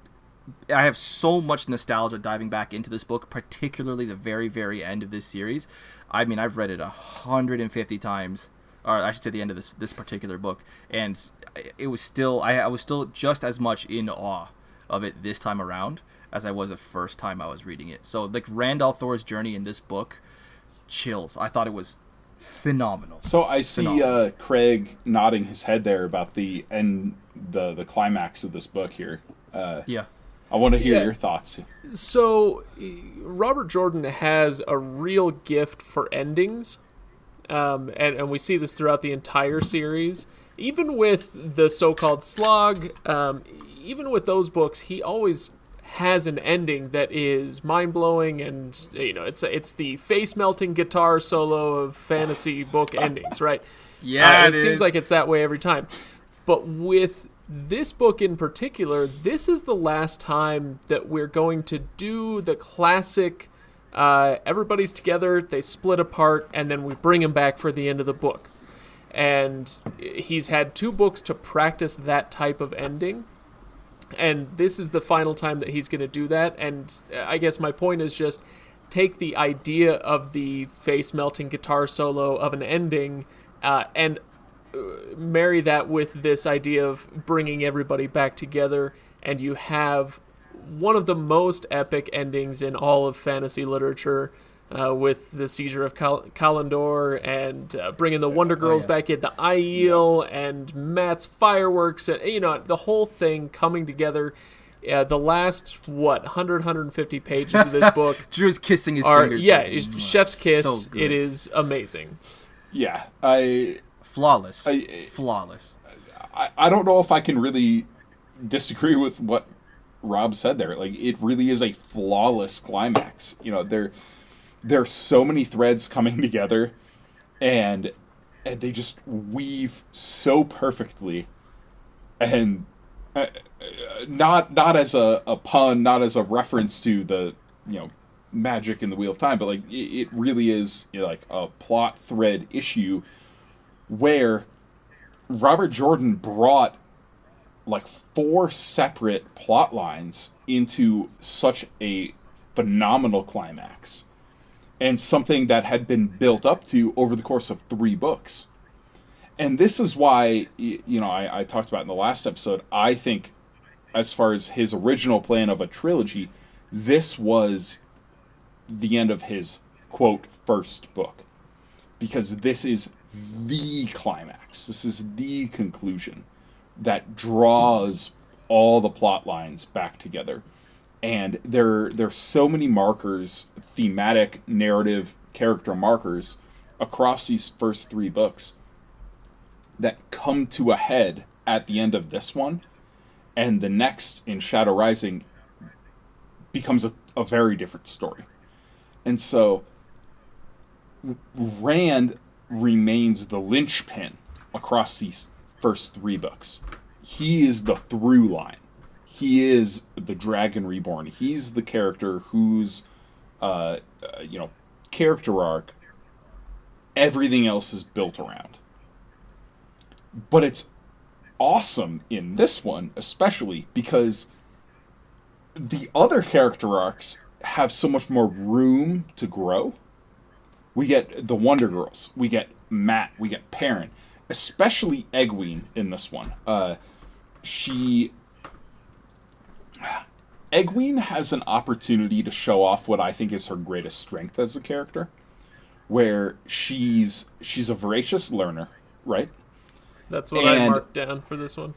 I have so much nostalgia diving back into this book, particularly the very, very end of this series. I mean, I've read it 150 times, or I should say the end of this particular book, and it was still, I was still just as much in awe of it this time around as I was the first time I was reading it. So, like, Rand al'Thor's journey in this book, chills. I thought it was phenomenal. So I see Craig nodding his head there about the end, the climax of this book here. Yeah. I want to hear your thoughts. So, Robert Jordan has a real gift for endings, and we see this throughout the entire series. Even with the so-called slog, even with those books, he always has an ending that is mind-blowing, and it's the face-melting guitar solo of fantasy book endings, right? Yeah, it seems like it's that way every time. But with this book in particular, this is the last time that we're going to do the classic everybody's together, they split apart, and then we bring him back for the end of the book. And he's had 2 books to practice that type of ending, and this is the final time that he's going to do that. And I guess my point is just take the idea of the face-melting guitar solo of an ending and marry that with this idea of bringing everybody back together, and you have one of the most epic endings in all of fantasy literature, with the seizure of Kalendor, and bringing the Wonder Girls back in, the Aiel, and Matt's fireworks, and the whole thing coming together. The last 150 pages of this book Drew's kissing his fingers. Yeah, chef's kiss. So good. It is amazing. Yeah, Flawless. Flawless. I don't know if I can really disagree with what Rob said there. Like, it really is a flawless climax. There are so many threads coming together, and they just weave so perfectly, and not as a pun, not as a reference to the magic in the Wheel of Time, but like it really is like a plot thread issue where Robert Jordan brought like 4 separate plot lines into such a phenomenal climax, and something that had been built up to over the course of 3 books. And this is why, I talked about in the last episode, I think as far as his original plan of a trilogy, this was the end of his, quote, first book. Because this is the climax. This is the conclusion that draws all the plot lines back together. And there's so many markers, thematic, narrative, character markers across these first 3 books that come to a head at the end of this one, and the next, in Shadow Rising, becomes a very different story. And so Rand remains the linchpin across these first 3 books. He is the through line. He is the Dragon Reborn. He's the character whose character arc, everything else is built around. But it's awesome in this one, especially because the other character arcs have so much more room to grow. We get the Wonder Girls, we get Matt, we get Perrin, especially Egwene in this one. Egwene has an opportunity to show off what I think is her greatest strength as a character, where she's a voracious learner, right? That's what I marked down for this one.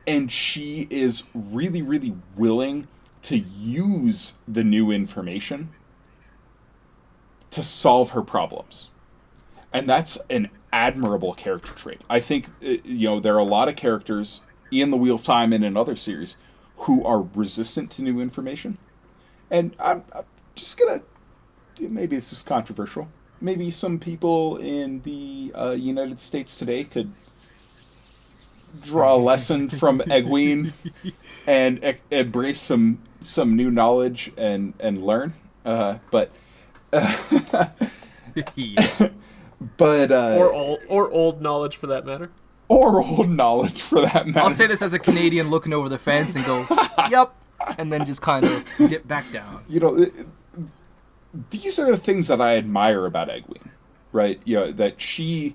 And she is really, really willing to use the new information to solve her problems. And that's an admirable character trait. I think, there are a lot of characters in The Wheel of Time and in other series who are resistant to new information. And I'm just going to, maybe this is controversial, maybe some people in the United States today could draw a lesson from Egwene and embrace some new knowledge and learn. But or old knowledge for that matter. Or old knowledge for that matter. I'll say this as a Canadian looking over the fence and go, yep, and then just kind of dip back down. These are the things that I admire about Egwene, right? That she,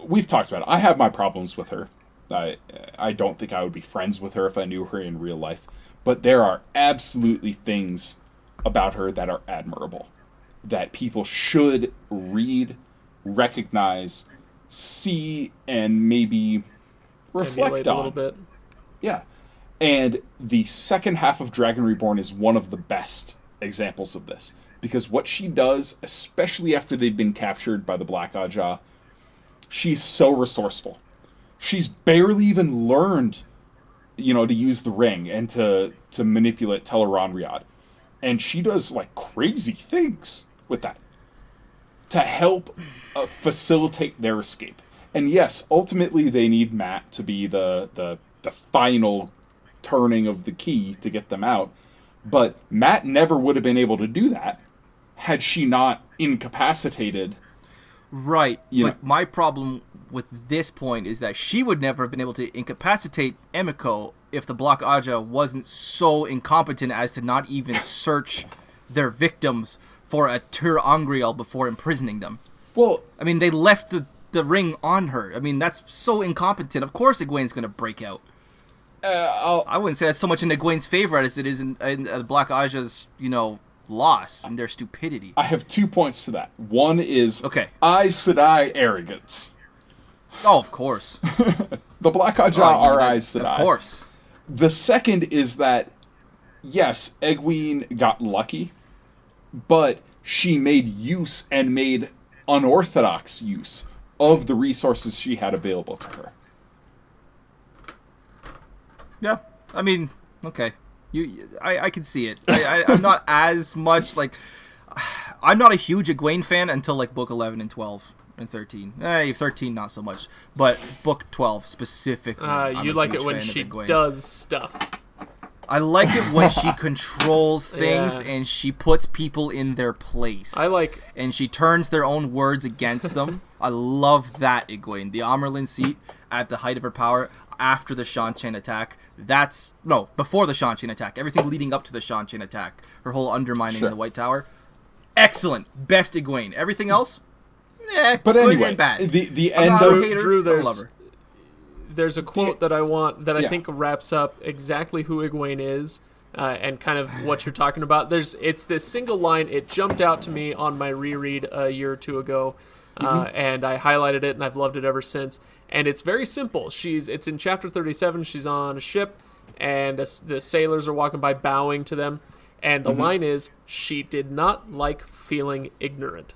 we've talked about it. I have my problems with her. I don't think I would be friends with her if I knew her in real life. But there are absolutely things about her that are admirable, that people should read, recognize, see, and maybe reflect on a little bit. Yeah. And the second half of Dragon Reborn is one of the best examples of this, because what she does, especially after they've been captured by the Black Ajah, she's so resourceful. She's barely even learned, to use the ring and to manipulate Teleronriad. And she does, crazy things with that to help facilitate their escape. And yes, ultimately they need Matt to be the final turning of the key to get them out. But Matt never would have been able to do that had she not incapacitated. Right. But my problem with this point is that she would never have been able to incapacitate Emiko if the Black Ajah wasn't so incompetent as to not even search their victims for a Tur Angriel before imprisoning them. Well, I mean, they left the ring on her. I mean, that's so incompetent. Of course Egwene's going to break out. I wouldn't say that's so much in Egwene's favor as it is in the Black Ajah's, loss and their stupidity. I have 2 points to that. One is Aes Sedai arrogance. Oh, of course. The Black Ajah are Aes Sedai. Of course. The second is that, yes, Egwene got lucky, but she made use and made unorthodox use of the resources she had available to her. Yeah, I mean, okay. I can see it. I'm not as much, I'm not a huge Egwene fan until, book 11 and 12 and 13. 13, not so much. But book 12, specifically, you like it when she does stuff. I like it when she controls things and she puts people in their place. And she turns their own words against them. I love that Egwene. The Amerlin seat at the height of her power after the Shan-Chen attack. Before the Shan-Chen attack. Everything leading up to the Shan-Chen attack. Her whole undermining the White Tower. Excellent. Best Egwene. Everything else? But anyway, and bad. The end of Drew, there's a quote that I want that I think wraps up exactly who Egwene is and kind of what you're talking about. It's this single line. It jumped out to me on my reread a year or two ago, and I highlighted it, and I've loved it ever since. And it's very simple. It's in chapter 37. She's on a ship, and the sailors are walking by bowing to them. And the line is, she did not like feeling ignorant.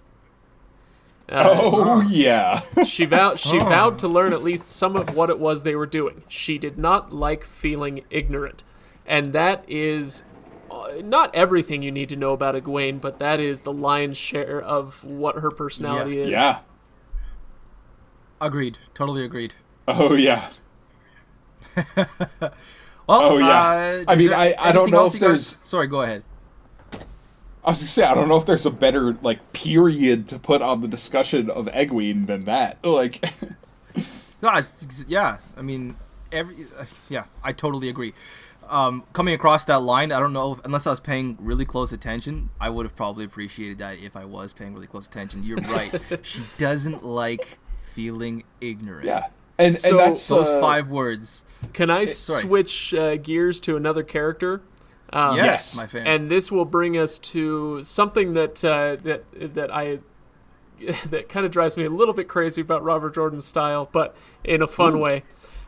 She vowed to learn at least some of what it was they were doing. She did not like feeling ignorant. And that is not everything you need to know about Egwene, but that is the lion's share of what her personality is. Yeah. Agreed. Totally agreed. Oh, yeah. Well, Oh, yeah. I is mean, there I don't anything know else if you guys- there's... Sorry, go ahead. I was gonna say, I don't know if there's a better, like, period to put on the discussion of Egwene than that. Like... No, yeah. I mean, yeah, I totally agree. Coming across that line, I don't know, unless I was paying really close attention, I would have probably appreciated that if I was paying really close attention. You're right. She doesn't like feeling ignorant. Yeah. So- And that's... Those 5 words. Can I sorry. switch gears to another character? Yes, yes. my fan. And this will bring us to something that that kind of drives me a little bit crazy about Robert Jordan's style, but in a fun way.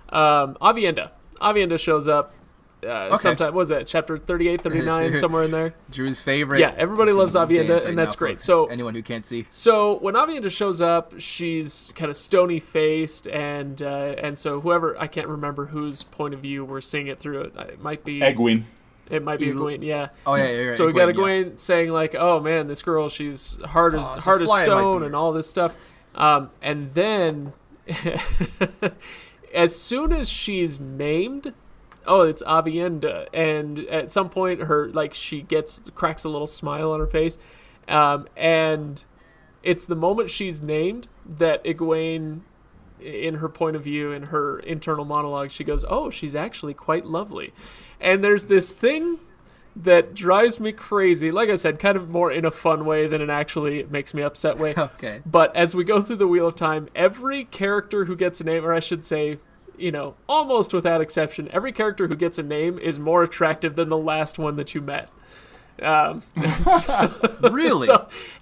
Avienda. Avienda shows up sometime. What was that? Chapter 38, 39, somewhere in there. Drew's favorite. Yeah, everybody loves Avienda, Dance right and that's now for great. So anyone who can't see. So when Avienda shows up, she's kind of stony faced, and so whoever, I can't remember whose point of view we're seeing it through. It might be Egwene. It might be Egwene, yeah. Oh yeah, you're right. So we got Egwene, Egwene saying like, "Oh man, this girl, she's hard as it's a fly in my stone," beard. and all this stuff. And then, as soon as she's named, oh, it's Avienda, and at some point, she cracks a little smile on her face, and it's the moment she's named that Egwene, in her point of view, in her internal monologue, she goes, "Oh, she's actually quite lovely." And there's this thing that drives me crazy. Like I said, kind of more in a fun way than it actually makes me upset way. Okay. But as we go through the Wheel of Time, every character who gets a name, or I should say, almost without exception, every character who gets a name is more attractive than the last one that you met. Really?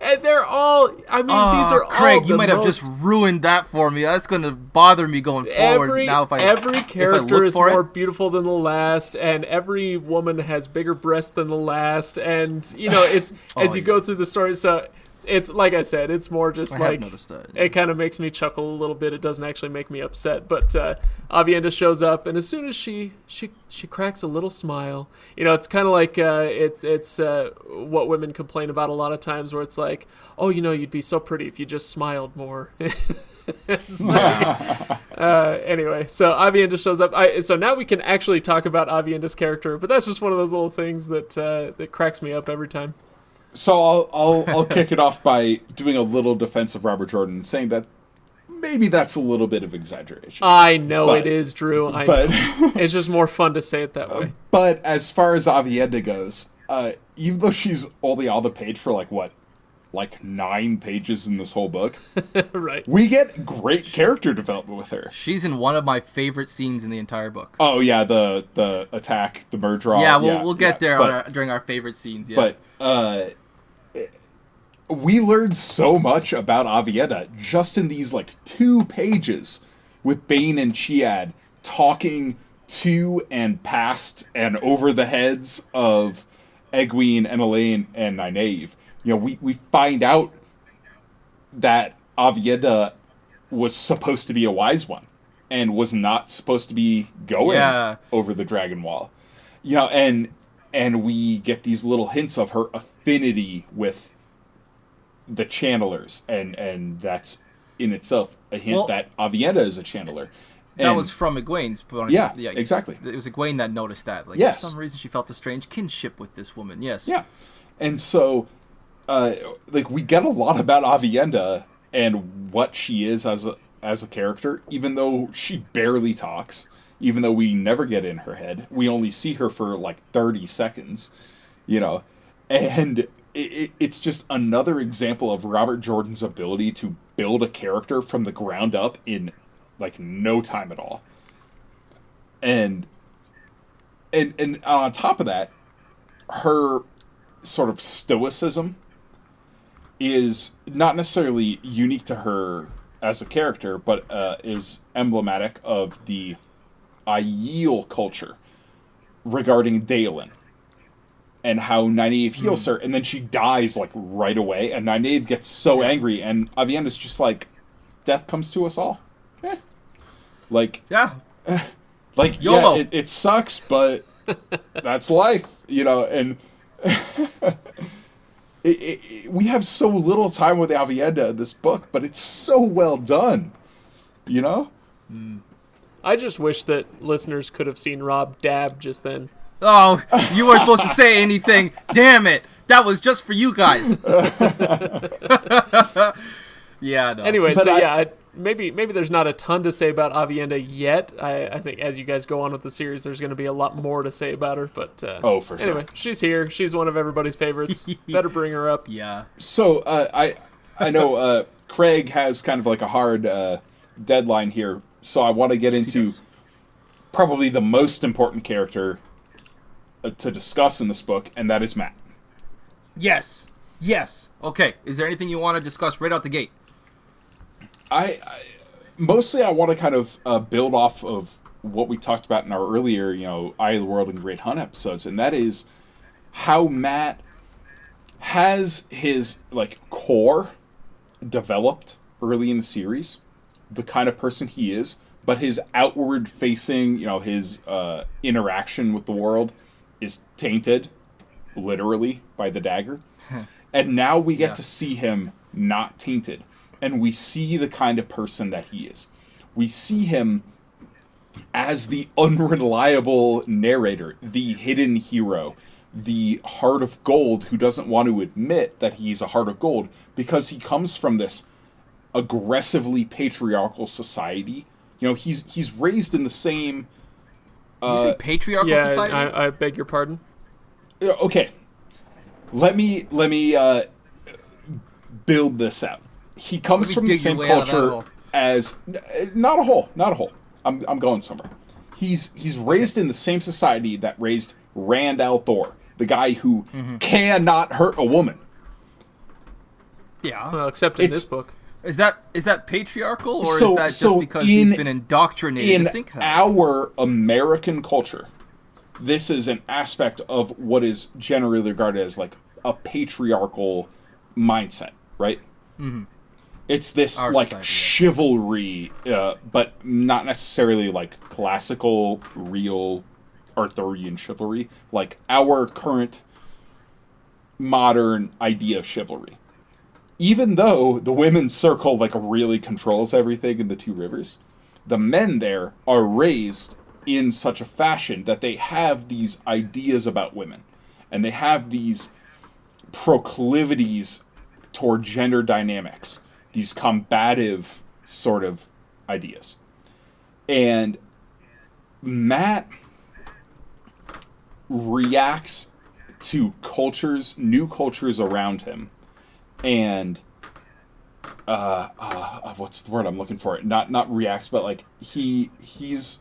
And they're all, I mean, these are Craig, all you might have just ruined that for me. That's going to bother me going forward. Every character is more it. beautiful than the last, and every woman has bigger breasts than the last, and it's as you go through the story. So it's like I said, it's more just I like have noticed that. it kind of makes me chuckle a little bit. It doesn't actually make me upset, but Avienda shows up, and as soon as she cracks a little smile, it's kind of like it's what women complain about a lot of times, where it's like, oh, you'd be so pretty if you just smiled more. It's like, anyway, so Avienda shows up. So now we can actually talk about Avienda's character, but that's just one of those little things that cracks me up every time. So I'll kick it off by doing a little defense of Robert Jordan and saying that maybe that's a little bit of exaggeration. I know it is, Drew. I but know. It's just more fun to say it that way. But as far as Avienda goes, even though she's only on the page for like 9 pages in this whole book, Right. we get great character development with her. She's in one of my favorite scenes in the entire book. Oh yeah, the attack, the murder. Yeah, we'll get there during our favorite scenes. Yeah. But we learned so much about Avienda just in these 2 pages with Bane and Chiad talking to and past and over the heads of Egwene and Elaine and Nynaeve. We find out that Avienda was supposed to be a wise one and was not supposed to be going over the Dragon Wall. And we get these little hints of her affinity with the channelers, and that's in itself a hint that Avienda is a channeler. That was from Egwene's point. Yeah, exactly. It was Egwene that noticed that. Yes. For some reason she felt a strange kinship with this woman. Yes. Yeah. And so, we get a lot about Avienda and what she is as a character, even though she barely talks, even though we never get in her head. We only see her for 30 seconds, and it's just another example of Robert Jordan's ability to build a character from the ground up in no time at all. And on top of that, her sort of stoicism is not necessarily unique to her as a character, but is emblematic of the Aiel culture regarding Daelin and how Nynaeve heals her, and then she dies right away, and Nynaeve gets so angry, and Avienda's just death comes to us all. YOLO. It sucks, but that's life, and we have so little time with Avienda in this book, but it's so well done, I just wish that listeners could have seen Rob dab just then. Oh, you weren't supposed to say anything. Damn it. That was just for you guys. Yeah, no. Anyway, so maybe there's not a ton to say about Avienda yet. I think as you guys go on with the series, there's going to be a lot more to say about her. But for sure. Anyway, she's here. She's one of everybody's favorites. Better bring her up. Yeah. So I know Craig has kind of like a hard deadline here, so I want to get into probably the most important character to discuss in this book, and that is Matt. Yes. Okay. Is there anything you want to discuss right out the gate? I mostly I want to kind of build off of what we talked about in our earlier, Eye of the World and Great Hunt episodes, and that is how Matt has his core developed early in the series, the kind of person he is, but his outward facing, his interaction with the world is tainted, literally, by the dagger. And now we get to see him not tainted. And we see the kind of person that he is. We see him as the unreliable narrator, the hidden hero, the heart of gold who doesn't want to admit that he's a heart of gold because he comes from this aggressively patriarchal society. He's raised in the same... Did you say patriarchal society? I beg your pardon? Okay. Let me build this out. He comes from the same culture as... Not a hole. I'm going somewhere. He's raised in the same society that raised Rand al'Thor, the guy who cannot hurt a woman. Yeah. Well, except in this book. Is that patriarchal, or is that just because he's been indoctrinated to think that? In our American culture, this is an aspect of what is generally regarded as a patriarchal mindset, right? Mm-hmm. It's this chivalry, but not necessarily classical, real Arthurian chivalry, like our current modern idea of chivalry. Even though the women's circle really controls everything in the Two Rivers, the men there are raised in such a fashion that they have these ideas about women, and they have these proclivities toward gender dynamics, these combative sort of ideas. And Matt reacts to new cultures around him, and what's the word I'm looking for? Not reacts, but he's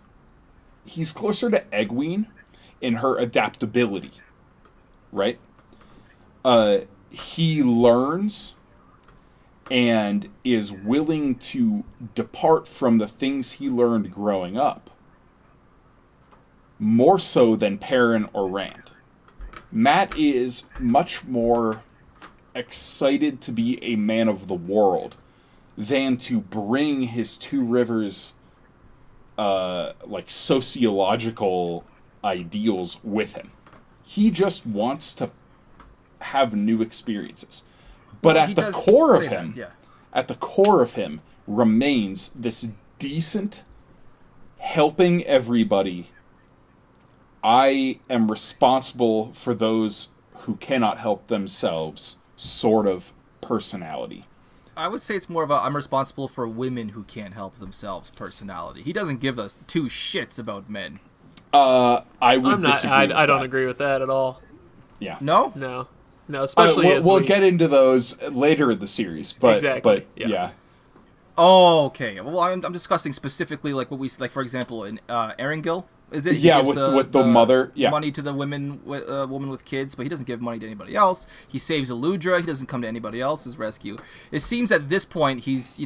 closer to Egwene in her adaptability, right? He learns and is willing to depart from the things he learned growing up, more so than Perrin or Rand. Matt is much more excited to be a man of the world than to bring his Two Rivers sociological ideals with him. He just wants to have new experiences. But at the core of him remains this decent, helping everybody. I am responsible for those who cannot help themselves sort of personality. I would say it's more of a I'm responsible for women who can't help themselves personality. He doesn't give us two shits about men. I would disagree. I don't agree with that at all. Yeah. No? No, especially we'll get into those later in the series, but exactly. Yeah. Oh, okay. Well, I'm discussing specifically what we for example in Erangel. Is it? Yeah, with the mother. Yeah. Money to the woman with kids, but he doesn't give money to anybody else. He saves Eludra. He doesn't come to anybody else's rescue. It seems at this point he's,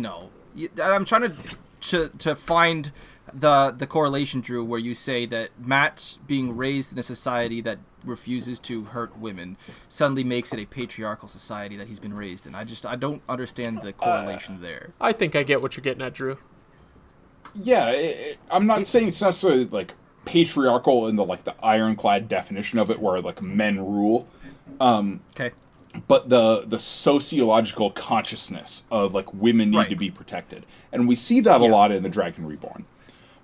I'm trying to find the correlation, Drew, where you say that Matt being raised in a society that refuses to hurt women suddenly makes it a patriarchal society that he's been raised in. I don't understand the correlation there. I think I get what you're getting at, Drew. Yeah, I'm not saying it's necessarily patriarchal in the ironclad definition of it, where men rule. Okay. But the sociological consciousness of women need to be protected, and we see that a lot in the Dragon Reborn.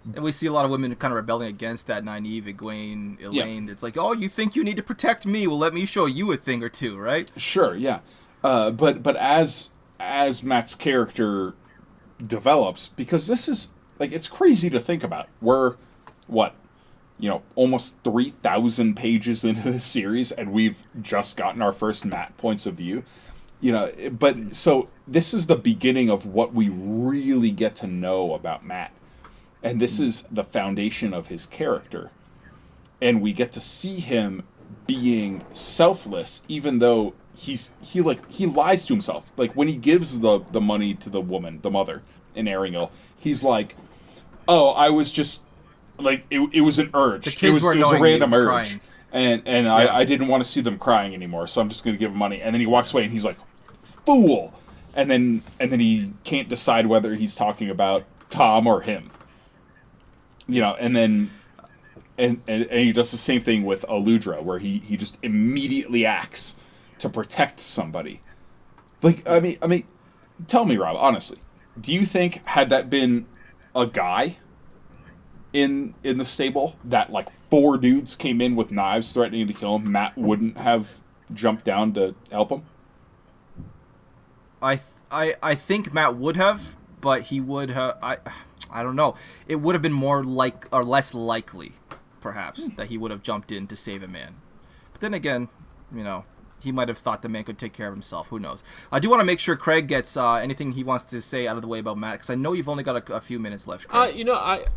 And we see a lot of women kind of rebelling against that naive Elaine. It's like, oh, you think you need to protect me? Well, let me show you a thing or two, right? Sure, yeah. But as Matt's character develops, because this is, like, it's crazy to think about. We're, what, almost 3,000 pages into the series, and we've just gotten our first Matt points of view. But so this is the beginning of what we really get to know about Matt. And this is the foundation of his character. And we get to see him being selfless, even though he lies to himself. Like, when he gives the money to the woman, the mother, in Eringil, he's like, oh, I was just, like, it was an urge. The kids it was a random urge. Crying. And I didn't want to see them crying anymore, so I'm just going to give him money. And then he walks away, and he's like, fool! And then he can't decide whether he's talking about Tom or him. And then and he does the same thing with Aludra, where he just immediately acts to protect somebody. Like, I mean, tell me, Rob, honestly, do you think, had that been a guy in the stable, that, like, 4 dudes came in with knives threatening to kill him, Matt wouldn't have jumped down to help him? I think Matt would have, but he would have. I don't know. It would have been more less likely, perhaps, that he would have jumped in to save a man. But then again, he might have thought the man could take care of himself. Who knows? I do want to make sure Craig gets anything he wants to say out of the way about Matt, because I know you've only got a few minutes left, Craig.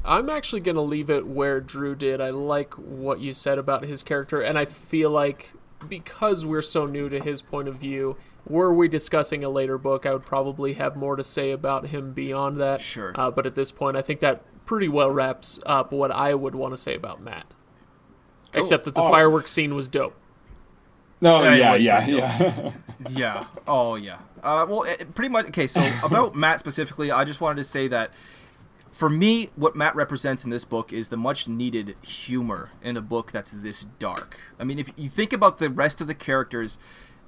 I'm actually going to leave it where Drew did. I like what you said about his character, and I feel like because we're so new to his point of view, were we discussing a later book, I would probably have more to say about him beyond that. Sure. But at this point, I think that pretty well wraps up what I would want to say about Matt. Cool. Except that the fireworks scene was dope. No, yeah. Yeah. Oh, yeah. Well, pretty much. Okay, so about Matt specifically, I just wanted to say that for me, what Matt represents in this book is the much-needed humor in a book that's this dark. I mean, if you think about the rest of the characters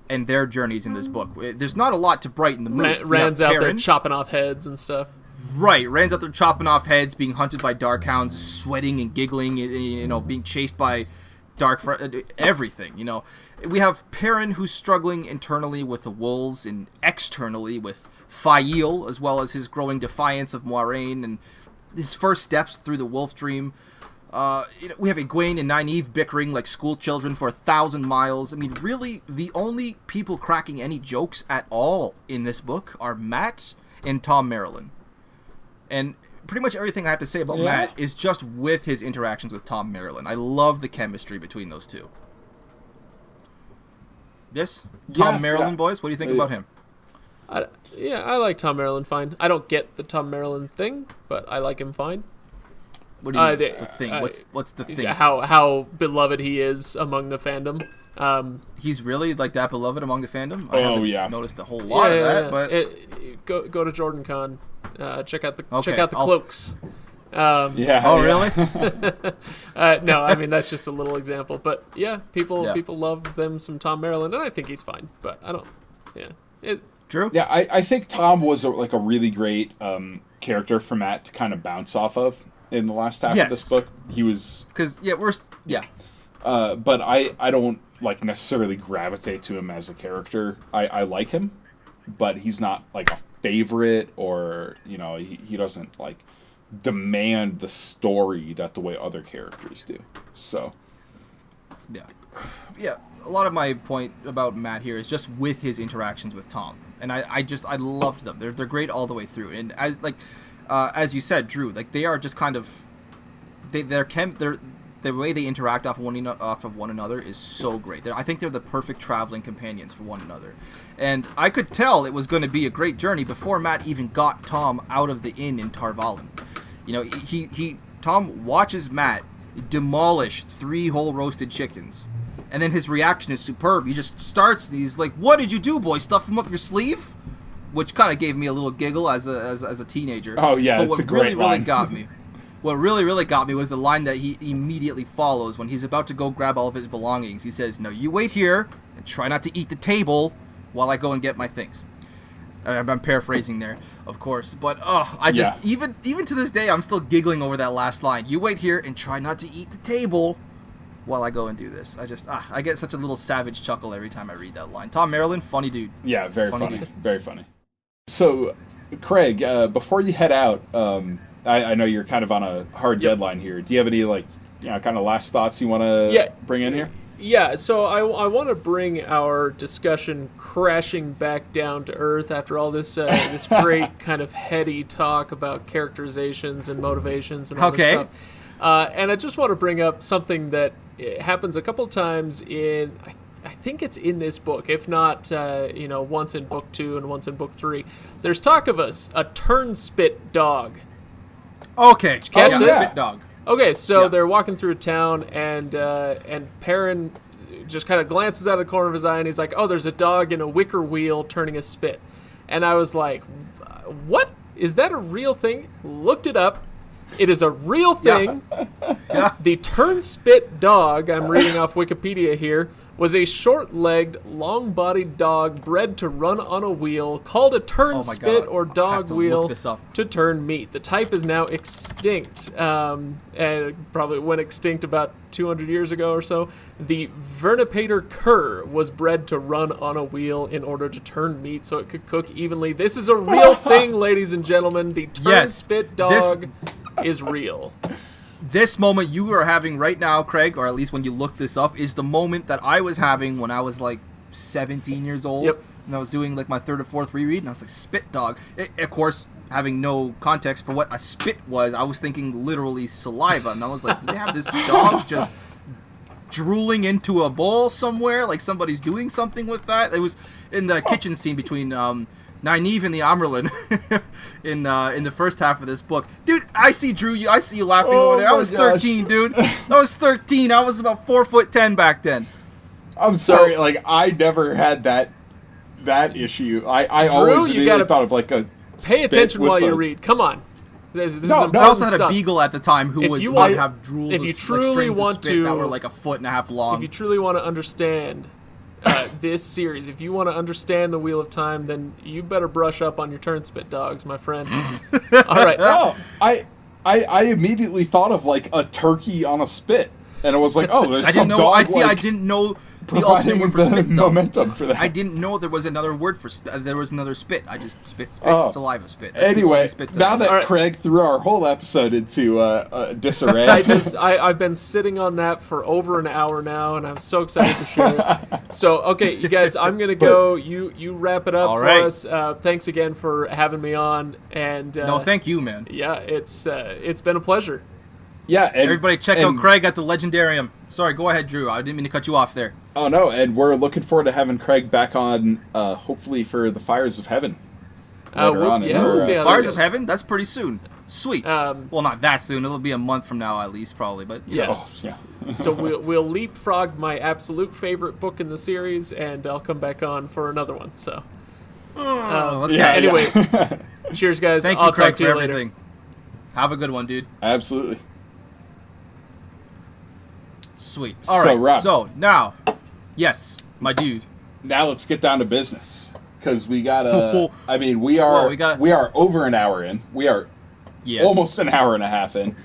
and their journeys in this book, there's not a lot to brighten the mood. Rand's out there chopping off heads and stuff. Right, Rand's out there chopping off heads, being hunted by darkhounds, sweating and giggling, being chased by everything. We have Perrin, who's struggling internally with the wolves and externally with Fael, as well as his growing defiance of Moiraine and his first steps through the wolf dream. We have Egwene and Nynaeve bickering like school children for 1,000 miles. I mean, really, the only people cracking any jokes at all in this book are Matt and Tom Merrilin. And pretty much everything I have to say about Matt is just with his interactions with Tom Merrilin. I love the chemistry between those two. Yes? Tom Merrilin, boys, what do you think about him? I like Tom Merrilin fine. I don't get the Tom Merrilin thing, but I like him fine. What do you mean, the thing? What's the thing? How beloved he is among the fandom. He's really like that beloved among the fandom? I haven't noticed a whole lot of that. But go to Jordan Con. Check out the cloaks. Oh, really? No, I mean, that's just a little example. But yeah, people love them some Tom Merrilin, and I think he's fine. But I don't. Yeah. True. Yeah, I think Tom was a really great character for Matt to kind of bounce off of in the last half of this book. He was... Because, but I don't, necessarily gravitate to him as a character. I like him, but he's not, a favorite or, he doesn't, demand the story that the way other characters do. So... Yeah, a lot of my point about Matt here is just with his interactions with Tom. And I loved them. They're great all the way through. And as you said, Drew, they are just kind of the way they interact off of one another is so great. I think they're the perfect traveling companions for one another. And I could tell it was going to be a great journey before Matt even got Tom out of the inn in Tarvalin. Tom watches Matt demolish 3 whole roasted chickens. And then his reaction is superb. He just starts these "What did you do, boy? Stuff him up your sleeve?" Which kind of gave me a little giggle as a teenager. Oh yeah, but it's a great line. What really got me was the line that he immediately follows when he's about to go grab all of his belongings. He says, "No, you wait here and try not to eat the table while I go and get my things." I'm paraphrasing there, of course. But I just even to this day, I'm still giggling over that last line. You wait here and try not to eat the table while I go and do this. I get such a little savage chuckle every time I read that line. Tom Maryland, funny dude. Yeah, very funny. Dude. Very funny. So, Craig, before you head out, I know you're kind of on a hard deadline here. Do you have any, kind of last thoughts you want to bring in here? Yeah, so I want to bring our discussion crashing back down to earth after all this this great kind of heady talk about characterizations and motivations and all this stuff. And I just want to bring up something that happens a couple times in, I think it's in this book, if not, once in book 2 and once in book 3. There's talk of a turnspit dog. Okay, Catch this? Spit dog. Okay, so they're walking through a town, and Perrin just kind of glances out of the corner of his eye, and he's like, "Oh, there's a dog in a wicker wheel turning a spit." And I was like, "What? Is that a real thing?" Looked it up. It is a real thing. Yeah. The turnspit dog, I'm reading off Wikipedia here, was a short-legged, long-bodied dog bred to run on a wheel, called a turnspit or dog wheel to turn meat. The type is now extinct, and probably went extinct about 200 years ago or so. The Vernipator cur was bred to run on a wheel in order to turn meat so it could cook evenly. This is a real thing, ladies and gentlemen. The turnspit dog is real. This moment you are having right now, Craig, or at least when you look this up, is the moment that I was having when I was 17 years old. Yep. And I was doing my third or fourth reread, and I was like, spit dog. Of course, having no context for what a spit was, I was thinking literally saliva. And I was like, do they have this dog just drooling into a bowl somewhere? Like somebody's doing something with that? It was in the kitchen scene between Nynaeve and the Amerlin in the first half of this book. Dude, I see you laughing over there. I was 13, dude. I was 13. I was about 4'10" back then. I'm sorry, I never had that issue. I Drew, always thought of a pay attention while you read. Come on. This is I also had stuff. a beagle at the time who would have drools if you truly strings want of spit that were a foot and a half long. If you truly want to understand this series, if you want to understand the Wheel of Time, then you better brush up on your turnspit dogs, my friend. All right. No, I immediately thought of a turkey on a spit, and it was like, oh, there's some dog. I didn't know the ultimate word for spit. Momentum for that. I didn't know there was another word for spit. There was another spit. I just spit, saliva, spit. That's anyway, now that right. Craig threw our whole episode into disarray, I've been sitting on that for over an hour now, and I'm so excited to share it. So, okay, you guys, I'm gonna go. You wrap it up for us. Thanks again for having me on. And no, thank you, man. Yeah, it's been a pleasure. Yeah, everybody check out Craig at the Legendarium. Sorry, go ahead, Drew. I didn't mean to cut you off there. Oh, no, and we're looking forward to having Craig back on, hopefully for the Fires of Heaven. We'll see how Fires of Heaven? That's pretty soon. Sweet. Well, not that soon. It'll be a month from now at least, probably. But you know. Oh, yeah. So we'll leapfrog my absolute favorite book in the series, and I'll come back on for another one. So. Okay. Anyway, cheers, guys. Thank I'll you, Craig, talk to you for later. everything. Have a good one, dude. Absolutely. Sweet. All right. Rob, so now, yes, my dude. Now let's get down to business, because we gotta. I mean, we are over an hour in. We are almost an hour and a half in,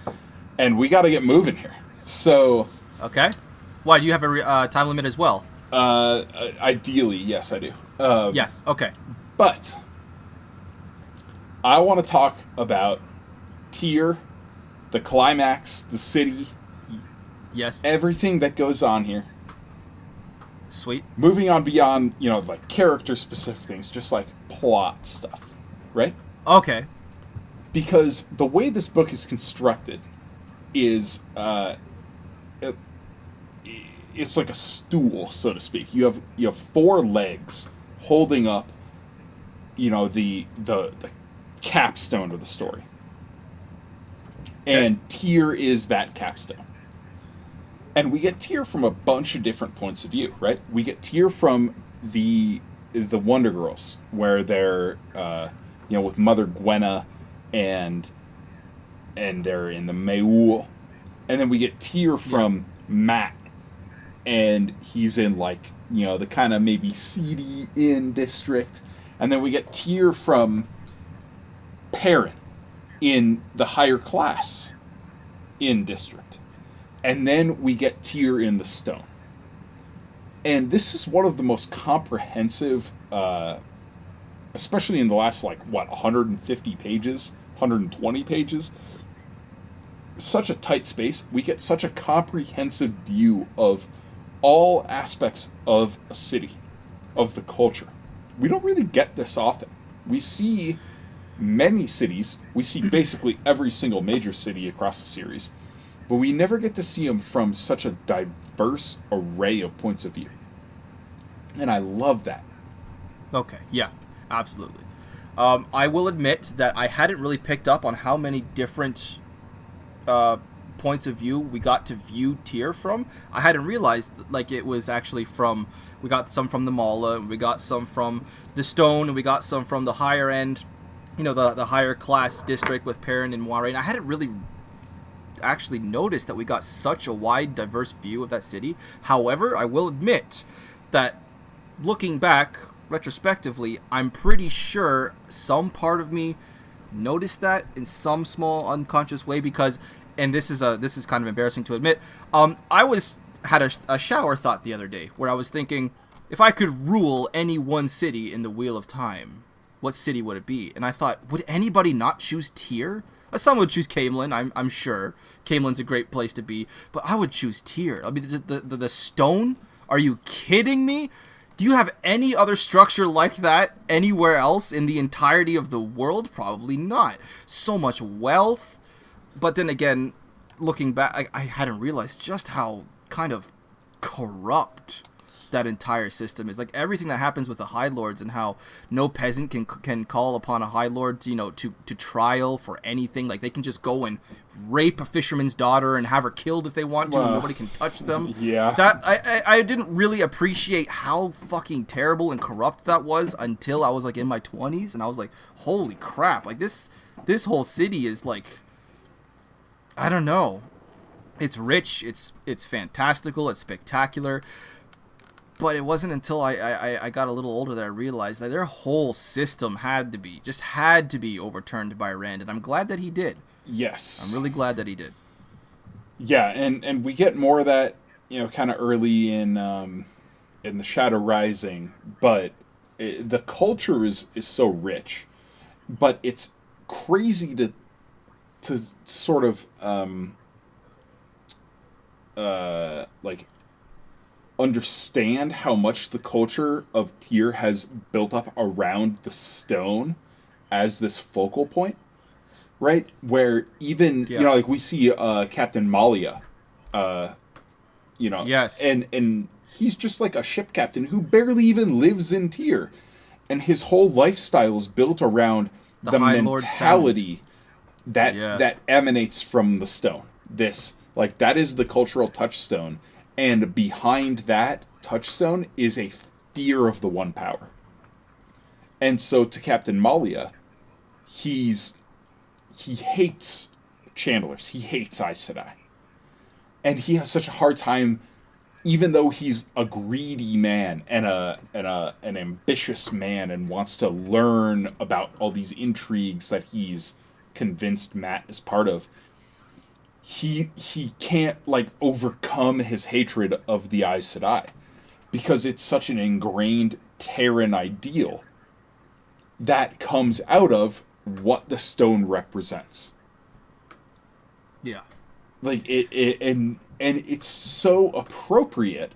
and we got to get moving here. So. Okay. Why do you have a time limit as well? Ideally, yes, I do. Yes. Okay. But I want to talk about Tyr, the climax, the city. Yes. Everything that goes on here. Sweet. Moving on beyond, character-specific things, just plot stuff, right? Okay. Because the way this book is constructed is, it's like a stool, so to speak. You have four legs holding up, the capstone of the story, and Tyr is that capstone. And we get Tyr from a bunch of different points of view, right? We get Tyr from the Wonder Girls, where they're, with Mother Gwenna, and they're in the Meul. And then we get Tyr from Matt, and he's in, the kind of maybe seedy inn district. And then we get Tyr from Perrin in the higher class in district. And then we get Tyr in the stone. And this is one of the most comprehensive, especially in the last, 150 pages, 120 pages. Such a tight space. We get such a comprehensive view of all aspects of a city, of the culture. We don't really get this often. We see many cities. We see basically every single major city across the series. But we never get to see them from such a diverse array of points of view. And I love that. Okay, yeah, absolutely. I will admit that I hadn't really picked up on how many different points of view we got to view Tyr from. I hadn't realized it was actually from, we got some from the Mala, we got some from the Stone, and we got some from the higher end, the higher class district with Perrin and Moiraine. I hadn't really actually noticed that we got such a wide, diverse view of that city. However, I will admit that looking back retrospectively, I'm pretty sure some part of me noticed that in some small unconscious way, because, and this is kind of embarrassing to admit, I had a shower thought the other day where I was thinking, if I could rule any one city in the Wheel of Time, what city would it be? And I thought, would anybody not choose Tyr? Some would choose Camelin, I'm sure. Camelin's a great place to be, but I would choose Tyr. I mean, the Stone? Are you kidding me? Do you have any other structure like that anywhere else in the entirety of the world? Probably not. So much wealth. But then again, looking back, I hadn't realized just how kind of corrupt that entire system is. Like, everything that happens with the High Lords, and how no peasant can call upon a High Lord to trial for anything. Like, they can just go and rape a fisherman's daughter and have her killed if they want to, and nobody can touch them. Yeah. That I didn't really appreciate how fucking terrible and corrupt that was until I was in my 20s, and I was like, holy crap. Like, this whole city is I don't know. It's rich, it's fantastical, it's spectacular. But it wasn't until I got a little older that I realized that their whole system had to be overturned by Rand, and I'm glad that he did. Yes. I'm really glad that he did. Yeah, and we get more of that, kind of early in the Shadow Rising, but the culture is so rich, but it's crazy to sort of understand how much the culture of Tyr has built up around the stone as this focal point, right? Where even, we see Captain Malia, Yes. And he's just like a ship captain who barely even lives in Tyr. And his whole lifestyle is built around the mentality that emanates from the stone. That is the cultural touchstone. And behind that touchstone is a fear of the One Power. And so to Captain Malia, he hates Chandlers. He hates Aes Sedai. And he has such a hard time, even though he's a greedy man and an ambitious man and wants to learn about all these intrigues that he's convinced Matt is part of. He can't overcome his hatred of the Aes Sedai because it's such an ingrained Terran ideal that comes out of what the stone represents. Yeah. And it's so appropriate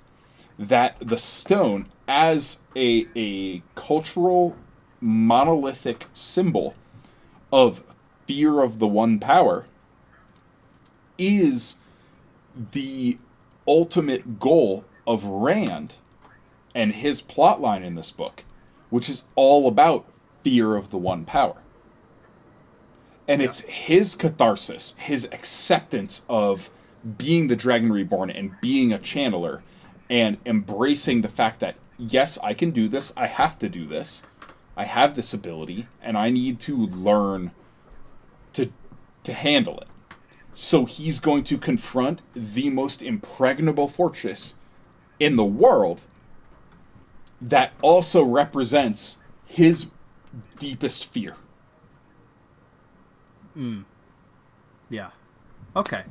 that the stone, as a cultural monolithic symbol of fear of the One Power, is the ultimate goal of Rand and his plotline in this book, which is all about fear of the One Power. And it's his catharsis, his acceptance of being the Dragon Reborn and being a channeler, and embracing the fact that, yes, I can do this, I have to do this, I have this ability, and I need to learn to handle it. So he's going to confront the most impregnable fortress in the world that also represents his deepest fear. Yeah. Okay.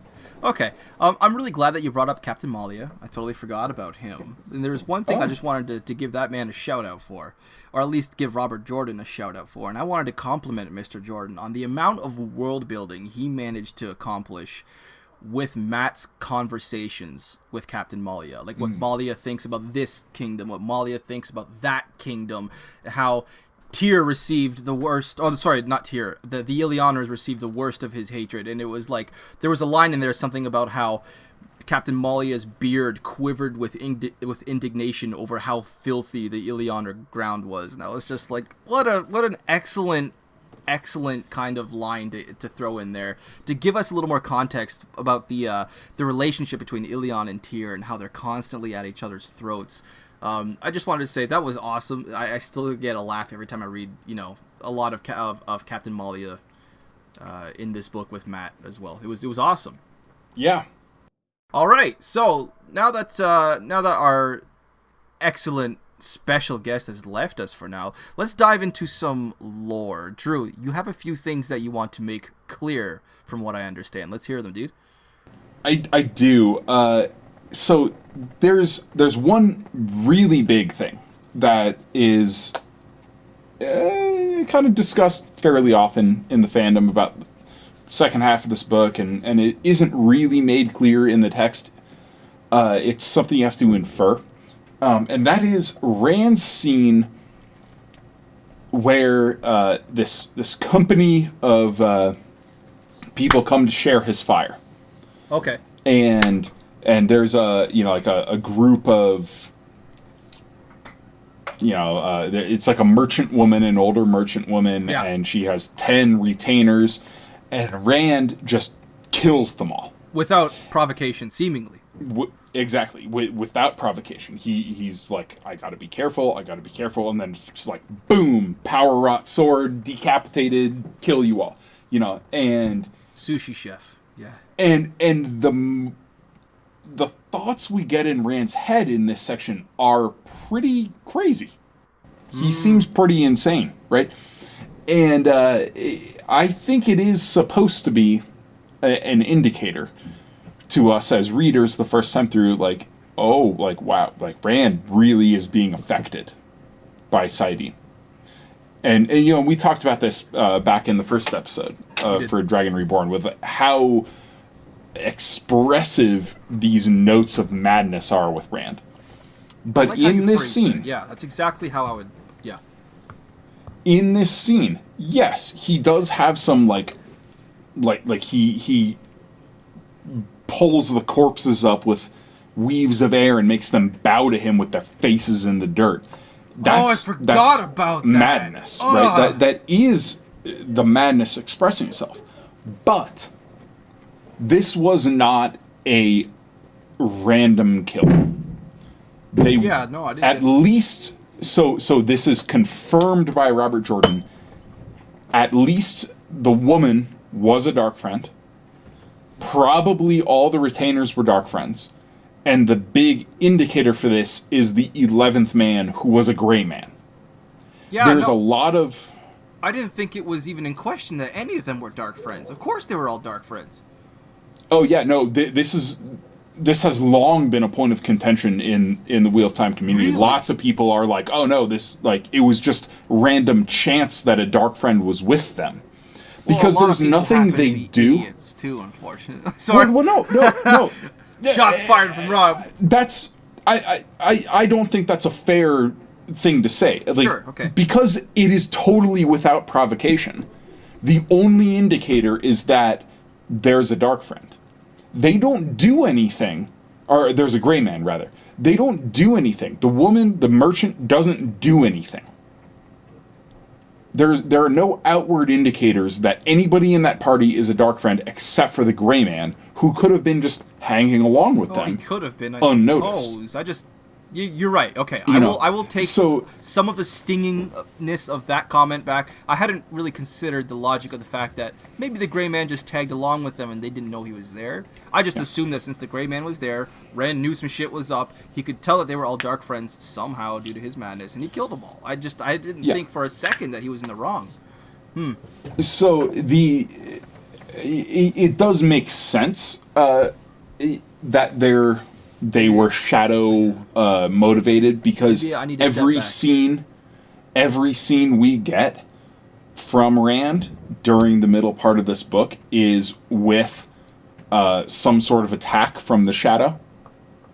I'm really glad that you brought up Captain Malia. I totally forgot about him. And there's one thing I just wanted to give that man a shout out for, or at least give Robert Jordan a shout out for. And I wanted to compliment Mr. Jordan on the amount of world building he managed to accomplish with Matt's conversations with Captain Malia. Like what Malia thinks about this kingdom, what Malia thinks about that kingdom, how Tyr received the worst, not Tyr, the Illianers received the worst of his hatred, and it was like, there was a line in there, something about how Captain Malia's beard quivered with indignation over how filthy the Illianer ground was, and I was just like, what an excellent kind of line to throw in there, to give us a little more context about the relationship between Illian and Tyr, and how they're constantly at each other's throats. I just wanted to say that was awesome. I still get a laugh every time I read, a lot of Captain Malia in this book with Matt as well. It was awesome. Yeah. All right. So now that our excellent special guest has left us for now, let's dive into some lore. Drew, you have a few things that you want to make clear from what I understand. Let's hear them, dude. I do. So there's one really big thing that is kind of discussed fairly often in the fandom about the second half of this book, and it isn't really made clear in the text. It's something you have to infer, and that is Rand's scene where this company of people come to share his fire. Okay. And there's a group of, it's like a merchant woman, an older merchant woman, yeah. And she has 10 retainers, and Rand just kills them all. Without provocation, seemingly. Exactly. Without provocation. He's like, I gotta be careful, and then it's just like, boom, power rot sword, decapitated, kill you all. And... Sushi chef, yeah. And the thoughts we get in Rand's head in this section are pretty crazy. He seems pretty insane, right? And I think it is supposed to be an indicator to us as readers the first time through, like, oh, like, wow, like, Rand really is being affected by Saidin. And we talked about this back in the first episode for Dragon Reborn, with how expressive these notes of madness are with Rand. But like in this scene... Yeah, that's exactly how I would... Yeah. In this scene, yes, he does have some, like he pulls the corpses up with weaves of air and makes them bow to him with their faces in the dirt. I forgot about that. Madness, right? That is the madness expressing itself. But this was not a random kill. I didn't. At least, so this is confirmed by Robert Jordan. At least the woman was a Dark Friend. Probably all the retainers were Dark Friends. And the big indicator for this is the 11th man, who was a Gray Man. Yeah, There's a lot of... I didn't think it was even in question that any of them were Dark Friends. Of course they were all Dark Friends. Oh, yeah, no, this has long been a point of contention in the Wheel of Time community. Really? Lots of people are like, oh, no, it was just random chance that a Dark Friend was with them. Because there's nothing they do. Idiots too, unfortunately. Sorry. Well, no. Shots fired from Rob. That's I don't think that's a fair thing to say. Like, sure, okay. Because it is totally without provocation. The only indicator is that there's a Dark Friend. They don't do anything, or there's a Gray Man rather. They don't do anything. The woman, the merchant, doesn't do anything. There are no outward indicators that anybody in that party is a Dark Friend except for the Gray Man, who could have been just hanging along with them. He could have been, I unnoticed. suppose. You're right. Okay, You know, I will take so- some of the stingingness of that comment back. I hadn't really considered the logic of the fact that maybe the Gray Man just tagged along with them and they didn't know he was there. I just assumed that since the Gray Man was there, Ren knew some shit was up. He could tell that they were all dark friends somehow due to his madness, and he killed them all. I didn't think for a second that he was in the wrong. So it does make sense that they were shadow motivated, because Maybe I need to step every scene we get from Rand during the middle part of this book is with some sort of attack from the shadow.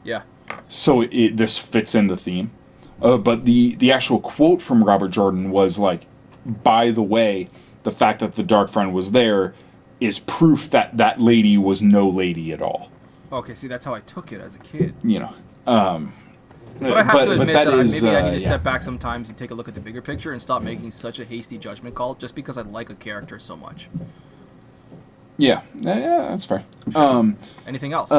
Yeah. So this fits in the theme. But the actual quote from Robert Jordan was like, by the way, the fact that the Dark Friend was there is proof that that lady was no lady at all. Okay, see, that's how I took it as a kid. You know. But I have to admit that maybe I need to yeah. step back sometimes and take a look at the bigger picture and stop making such a hasty judgment call just because I like a character so much. Yeah, that's fair. Anything else?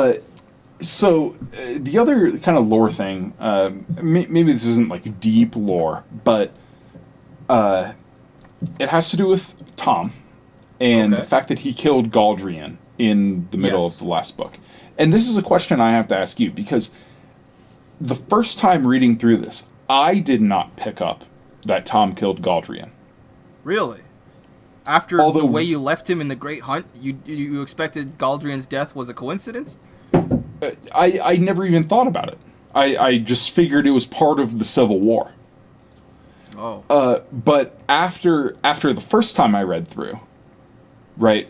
So the other kind of lore thing, maybe this isn't like deep lore, but it has to do with Tom and the fact that he killed Galdrian in the middle of the last book. And this is a question I have to ask you, because the first time reading through this, I did not pick up that Tom killed Galdrian. Really? After the way you left him in the Great Hunt, you expected Galdrian's death was a coincidence? I never even thought about it. I just figured it was part of the Civil War. Oh. But after the first time I read through, right,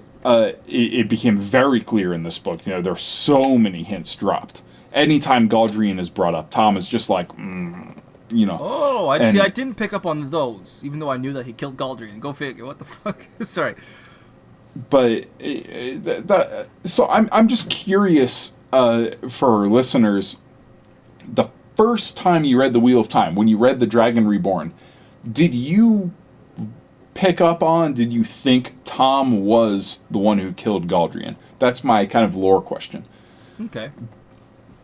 it became very clear in this book. You know, there are so many hints dropped. Anytime Galdrian is brought up, Tom is just like, you know. Oh, I didn't pick up on those, even though I knew that he killed Galdrian. Go figure. What the fuck? Sorry. But so I'm just curious for listeners. The first time you read The Wheel of Time, when you read The Dragon Reborn, did you pick up on? Did you think Tom was the one who killed Galdrian? That's my kind of lore question. Okay.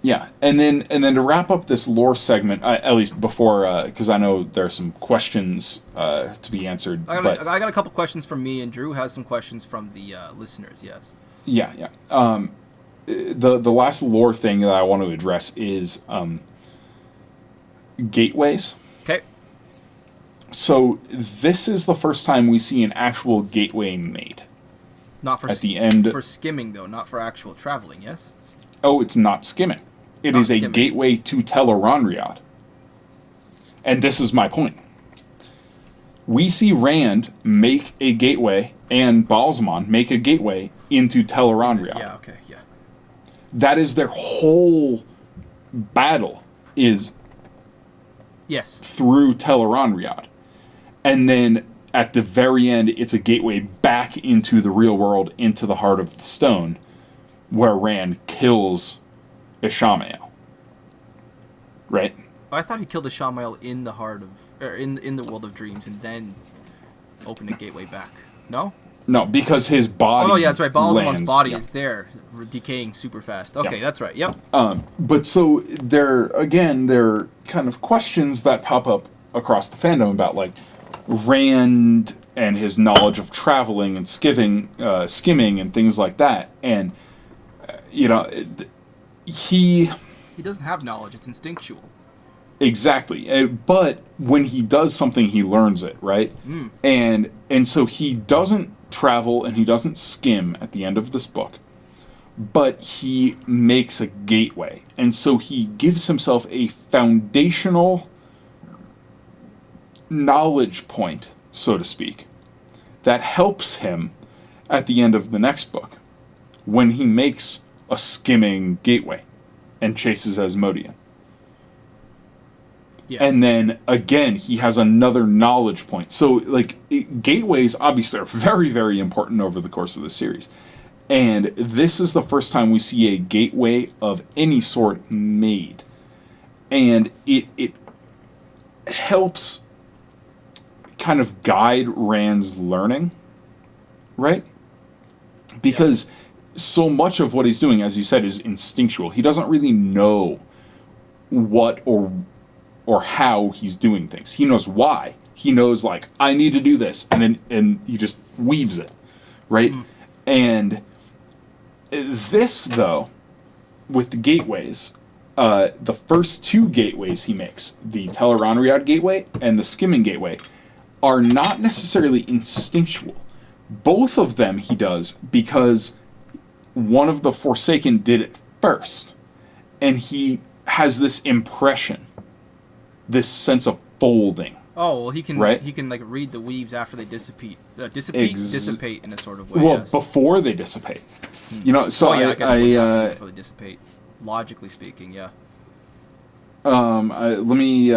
Yeah, and then to wrap up this lore segment, at least before, because I know there are some questions to be answered. I got a couple questions from me, and Drew has some questions from the listeners. Yes. Yeah. The last lore thing that I want to address is gateways. Okay. So this is the first time we see an actual gateway made. Not for at the end for skimming though, not for actual traveling. Yes. Oh, it's not skimming. It is a gateway to Tel'aran'rhiod. And this is my point. We see Rand make a gateway and Balsamon make a gateway into Tel'aran'rhiod. Yeah, okay, yeah. That is their whole battle, is through Tel'aran'rhiod. And then at the very end, it's a gateway back into the real world, into the Heart of the Stone, where Rand kills Ishamael. Right? I thought he killed Ishamael in the heart of, or in the world of dreams, and then opened a gateway back. No? No, because his body. Oh no, yeah, that's right. Balzamon's body yeah. is there, decaying super fast. Okay, that's right. Yep. But so there are kind of questions that pop up across the fandom about like Rand and his knowledge of traveling and skimming and things like that, and you know, he doesn't have knowledge; it's instinctual. Exactly, but when he does something, he learns it, right? And so he doesn't travel and he doesn't skim at the end of this book, but he makes a gateway, and so he gives himself a foundational knowledge point, so to speak, that helps him at the end of the next book when he makes a skimming gateway and chases Asmodean. Yes. And then, again, he has another knowledge point. So, like, gateways, obviously, are very, very important over the course of the series. And this is the first time we see a gateway of any sort made. And it helps kind of guide Rand's learning, right? Because so much of what he's doing, as you said, is instinctual. He doesn't really know what or how he's doing things. He knows why. He knows, like, I need to do this, and he just weaves it, right? And this, though, with the gateways, the first two gateways he makes, the Tel'aran'rhiod gateway and the Skimming gateway, are not necessarily instinctual. Both of them he does because one of the Forsaken did it first, and he has this impression, this sense of folding. Oh, well, he can like read the weaves after they dissipate in a sort of way. Well, yes. Before they dissipate, you know. So I guess it would have to be before they dissipate, logically speaking, yeah. Let me.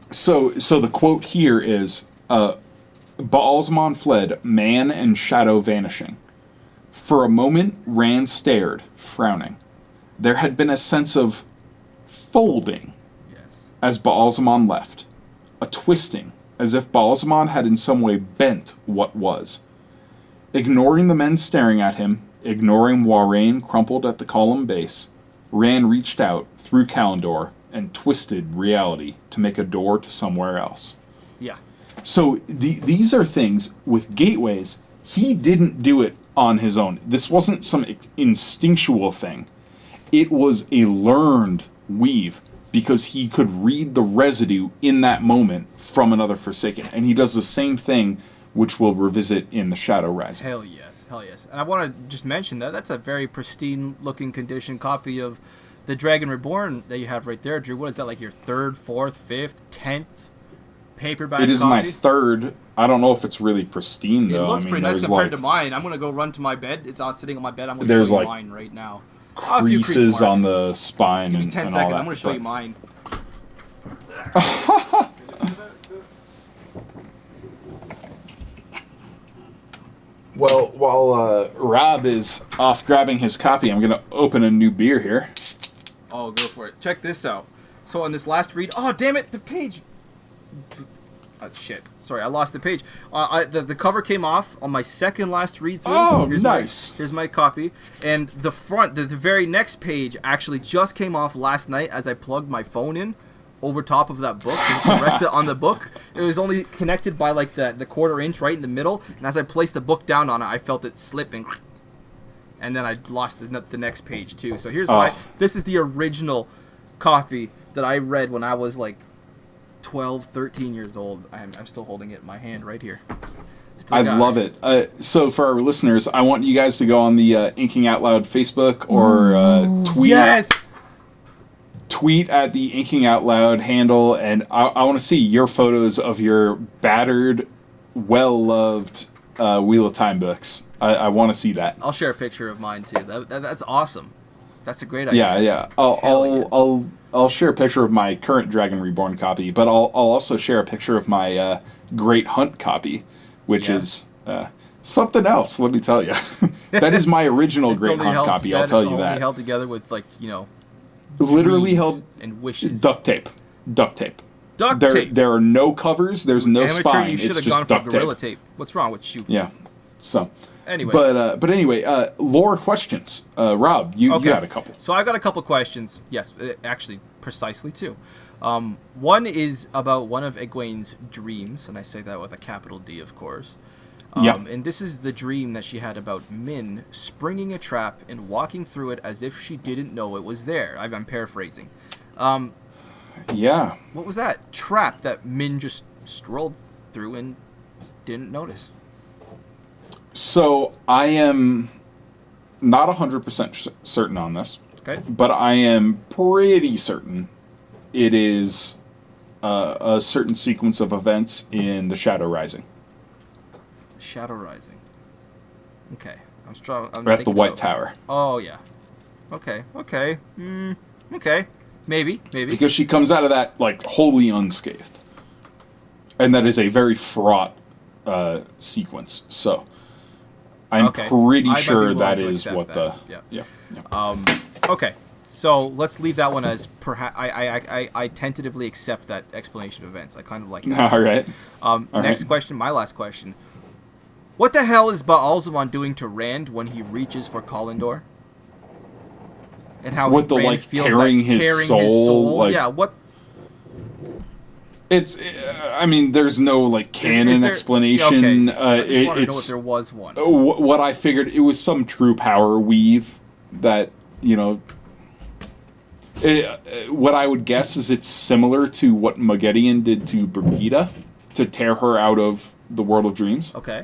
So the quote here is, Ba'alzamon fled, man and shadow vanishing. For a moment, Rand stared, frowning. There had been a sense of folding as Ba'alzamon left. A twisting, as if Ba'alzamon had in some way bent what was. Ignoring the men staring at him, ignoring Warrain crumpled at the column base, Rand reached out, through Kalimdor, and twisted reality to make a door to somewhere else. Yeah. So these are things with gateways. He didn't do it on his own. This wasn't some instinctual thing. It was a learned weave because he could read the residue in that moment from another Forsaken. And he does the same thing, which we'll revisit in the Shadow Rising. Hell yes. And I want to just mention that's a very pristine-looking condition copy of the Dragon Reborn that you have right there, Drew. What is that, like your 3rd, 4th, 5th, 10th paperback It is copy? my 3rd. I don't know if it's really pristine, though. It looks pretty nice compared to mine. I'm going to go run to my bed. It's sitting on my bed. I'm going to show you mine right now. Creases on the spine. Give me 10 seconds. I'm going to show you mine. Well, while Rob is off grabbing his copy, I'm going to open a new beer here. Oh, go for it. Check this out. So on this last read... Oh, damn it! The page... shit. Sorry, I lost the page. The cover came off on my second last read through. Oh, nice. Here's my copy. And the front, the very next page actually just came off last night as I plugged my phone in over top of that book to rest it on the book. It was only connected by like the 1/4 inch right in the middle. And as I placed the book down on it, I felt it slipping. And then I lost the next page too. So here's my... This is the original copy that I read when I was like 12, 13 years old. I'm still holding it in my hand right here. I love it. So for our listeners, I want you guys to go on the Inking Out Loud Facebook or tweet. Yes! Tweet at the Inking Out Loud handle, and I want to see your photos of your battered, well-loved Wheel of Time books. I want to see that. I'll share a picture of mine too. That's awesome. That's a great idea. Yeah. I'll share a picture of my current Dragon Reborn copy, but I'll also share a picture of my Great Hunt copy, which is something else. Let me tell you, that is my original Great Hunt copy. I'll tell you that. Held together with literally held and wishes. Duct tape. Tape. There are no covers. There's no Amateur, spine. You should it's have just gone duct for Gorilla tape. What's wrong with you? Yeah. So. Anyway. But anyway, lore questions. Rob, you got a couple. So I've got a couple questions. Yes, actually, precisely two. One is about one of Egwene's dreams, and I say that with a capital D, of course. And this is the dream that she had about Min springing a trap and walking through it as if she didn't know it was there. I'm paraphrasing. Yeah. What was that trap that Min just strolled through and didn't notice? So I am not 100% certain on this. Okay. But I am pretty certain it is a certain sequence of events in the Shadow Rising. Shadow Rising. Okay. I'm strong. We're at the White Tower. Oh, yeah. Okay. Okay. Okay. Maybe. Because she comes out of that, like, wholly unscathed. And that is a very fraught sequence. So, I'm pretty sure that is what the... Yeah. Okay. So, let's leave that one as perhaps... I tentatively accept that explanation of events. I kind of like that. All right. Next question, my last question. What the hell is Ba'alzamon doing to Rand when he reaches for Kalimdor? and how with the Rand like feels tearing, that his soul. Like, yeah, what? It's, I mean, there's no like canon is there, explanation. Okay. I just want to know if It's there was one. what I figured. It was some true power weave that, you know. What I would guess is it's similar to what Moghedien did to Brigida to tear her out of the world of dreams. Okay.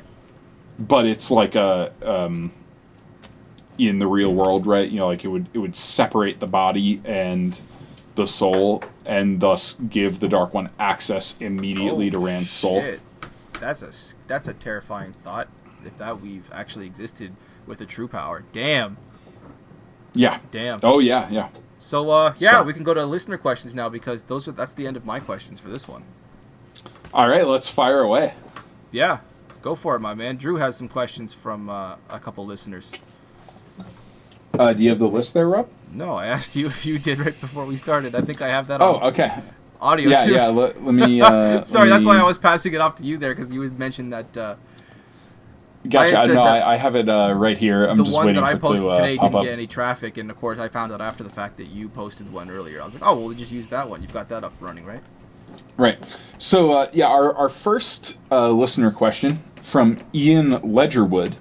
But it's like a in the real world, right? You know, like it would separate the body and the soul, and thus give the Dark One access immediately to Rand's soul. Shit. That's a terrifying thought. If that we've actually existed with a true power, damn. Yeah. Damn. Oh yeah, yeah. So we can go to listener questions now because that's the end of my questions for this one. All right, let's fire away. Yeah, go for it, my man. Drew has some questions from a couple listeners. Do you have the list there, Rob? No, I asked you if you did right before we started. I think I have that Oh, on okay. audio Yeah, too. yeah. Let me. Sorry, that's why I was passing it off to you there because you had mentioned that. Gotcha. I have it right here. I'm the just one waiting that I for it posted to today pop didn't up. get any traffic, and of course I found out after the fact that you posted one earlier. I was like, oh, well, just use that one. You've got that up running, right? Right. So, our first listener question from Ian Ledgerwood.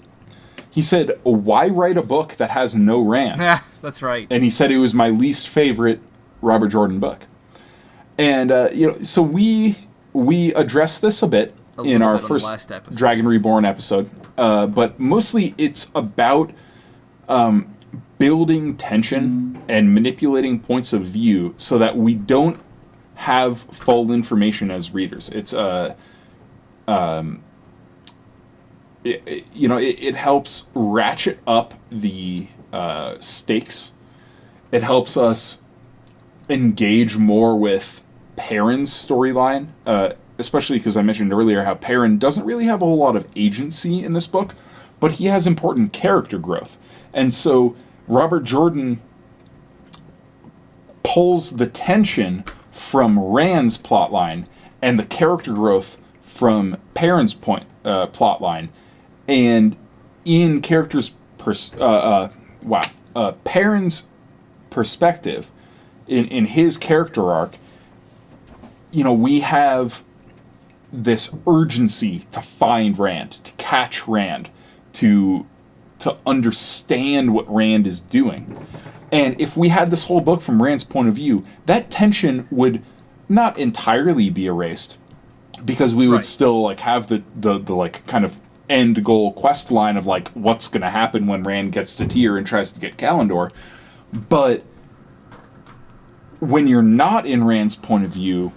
He said, "Why write a book that has no Rand?" Yeah, that's right. And he said it was my least favorite Robert Jordan book. And so we addressed this a bit in our first Dragon Reborn episode, but mostly it's about building tension and manipulating points of view so that we don't have full information as readers. It's it helps ratchet up the stakes. It helps us engage more with Perrin's storyline, especially because I mentioned earlier how Perrin doesn't really have a whole lot of agency in this book, but he has important character growth. And so Robert Jordan pulls the tension from Rand's plotline and the character growth from Perrin's plotline. And in characters' Perrin's perspective, in his character arc, we have this urgency to find Rand, to catch Rand, to understand what Rand is doing. And if we had this whole book from Rand's point of view, that tension would not entirely be erased, because we would still have the kind of end goal quest line of what's going to happen when Rand gets to Tyr and tries to get Kalandor. But when you're not in Rand's point of view,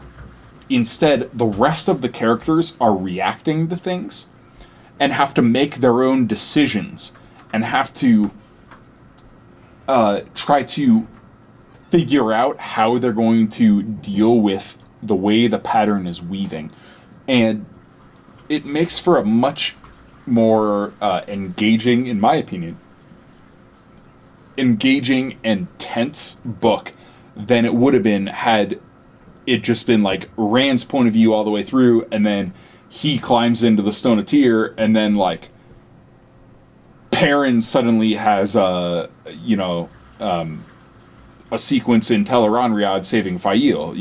instead the rest of the characters are reacting to things and have to make their own decisions and have to try to figure out how they're going to deal with the way the pattern is weaving. And it makes for a much more engaging, in my opinion, engaging and tense book than it would have been had it just been Rand's point of view all the way through, and then he climbs into the Stone of Tyr, and then Perrin suddenly has a sequence in Tel'aran'rhiod saving Fail.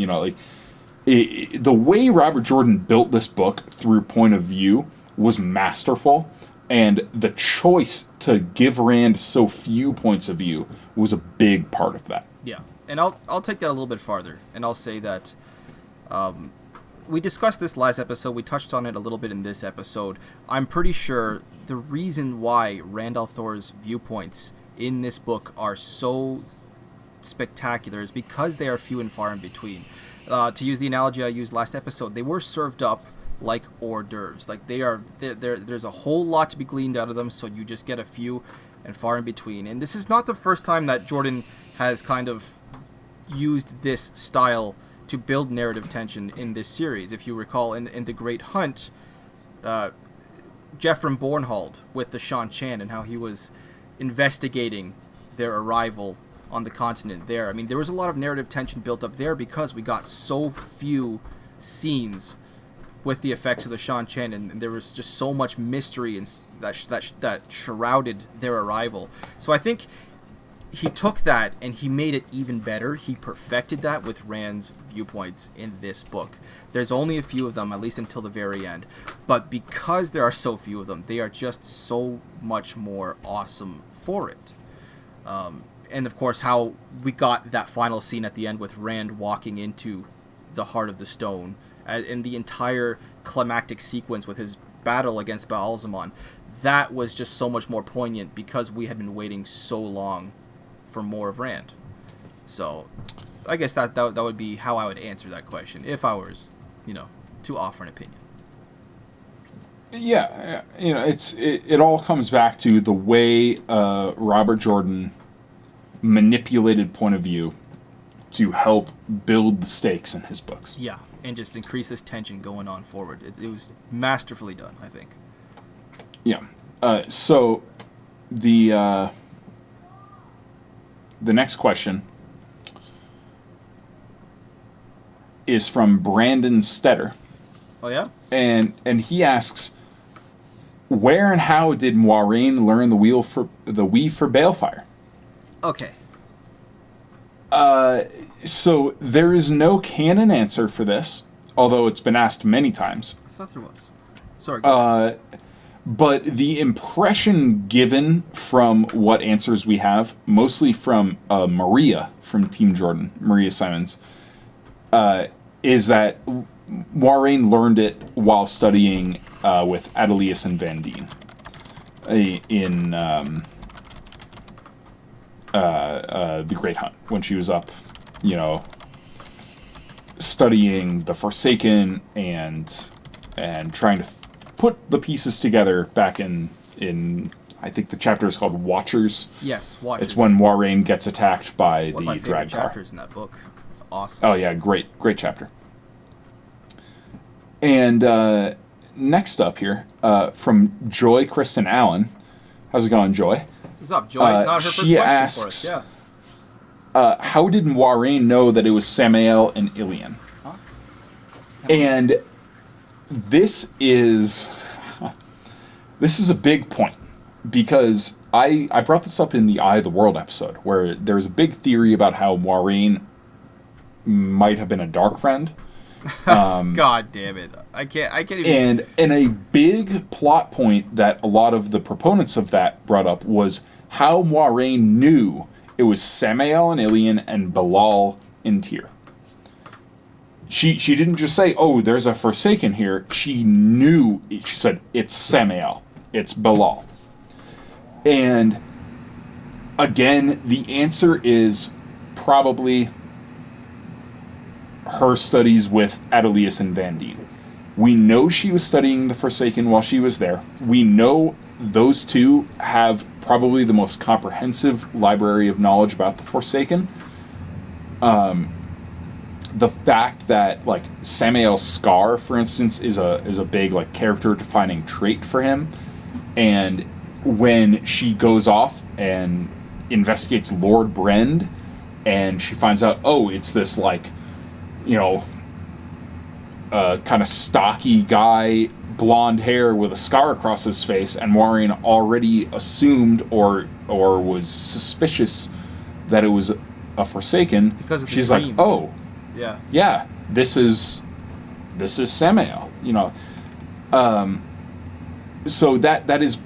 The way Robert Jordan built this book through point of view was masterful, and the choice to give Rand so few points of view was a big part of that. Yeah, and I'll take that a little bit farther, and I'll say that we discussed this last episode. We touched on it a little bit in this episode. I'm pretty sure the reason why Rand al'Thor's viewpoints in this book are so spectacular is because they are few and far in between. To use the analogy I used last episode, they were served up like hors d'oeuvres. There's a whole lot to be gleaned out of them, so you just get a few and far in between. And this is not the first time that Jordan has kind of used this style to build narrative tension in this series. If you recall, in The Great Hunt, Jeffrey Bornhold with the Shan Chan and how he was investigating their arrival on the continent there. I mean, there was a lot of narrative tension built up there because we got so few scenes with the effects of the Shan Chan, and there was just so much mystery and that shrouded their arrival. So I think he took that and he made it even better. He perfected that with Rand's viewpoints in this book. There's only a few of them, at least until the very end. But because there are so few of them, they are just so much more awesome for it. And of course, how we got that final scene at the end with Rand walking into the Heart of the Stone, and the entire climactic sequence with his battle against Baalzamon, that was just so much more poignant because we had been waiting so long for more of Rand. So I guess that would be how I would answer that question if I was, to offer an opinion. Yeah, it all comes back to the way Robert Jordan manipulated point of view to help build the stakes in his books. Yeah, and just increase this tension going on forward. It was masterfully done, I think. Yeah. So the next question is from Brandon Stetter. Oh yeah? And he asks, where and how did Moiraine learn the weave for balefire? Okay. So there is no canon answer for this, although it's been asked many times. I thought there was. Sorry. Go ahead. But the impression given from what answers we have, mostly from Maria from Team Jordan, Maria Simons, is that Moiraine learned it while studying with Adelius and Vandene in the Great Hunt, when she was up, studying the Forsaken and trying to put the pieces together back in I think the chapter is called Watchers. Yes, Watchers. It's when Moiraine gets attacked by One the of my favorite Dragcar. chapters in that book. It's awesome. Oh yeah, great chapter. And next up here, from Joy Kristen Allen. How's it going, Joy? What's up, Joy? Not her first she question asks, for us. Yeah. how did Moiraine know that it was Samael and Ilian? Huh? And this is a big point, because I brought this up in the Eye of the World episode, where there's a big theory about how Moiraine might have been a dark friend. God damn it. I can't even... And a big plot point that a lot of the proponents of that brought up was how Moiraine knew it was Samael and Ilian and Balal in Tyr. She didn't just say, oh, there's a Forsaken here. She knew. She said, it's Samael. It's Balal. And again, the answer is probably her studies with Adelius and Vandene. We know she was studying the Forsaken while she was there. We know those two have probably the most comprehensive library of knowledge about the Forsaken. The fact that, like, Samael's scar, for instance, is a big, like, character-defining trait for him. And when she goes off and investigates Lord Brend, and she finds out, oh, it's this, like, kind of stocky guy, blonde hair with a scar across his face, and Moiraine already assumed or was suspicious that it was a Forsaken. Because of the she's dreams. like, oh, yeah, this is Samael, so that is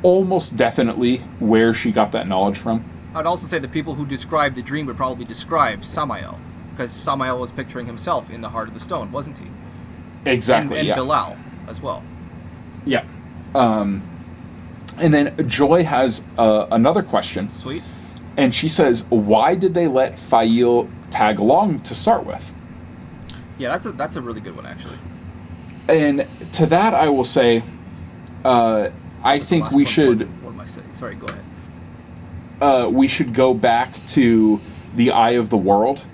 almost definitely where she got that knowledge from. I'd also say the people who described the dream would probably describe Samael, because Samael was picturing himself in the Heart of the Stone, wasn't he? Exactly, and yeah. Bilal as well. Yeah. And then Joy has another question. Sweet. And she says, why did they let Fail tag along to start with? Yeah, that's a really good one, actually. And to that I will say, I think we should... What am I saying? Sorry, go ahead. We should go back to the Eye of the World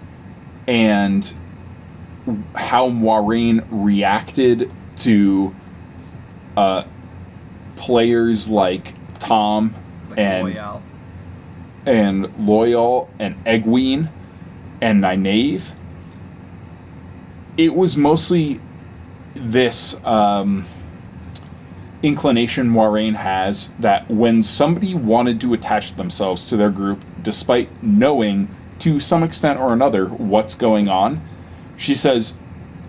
and how Moiraine reacted to players like Tom and Loyal and Egwene and Nynaeve. It was mostly this inclination Moiraine has that when somebody wanted to attach themselves to their group, despite knowing to some extent or another what's going on, she says,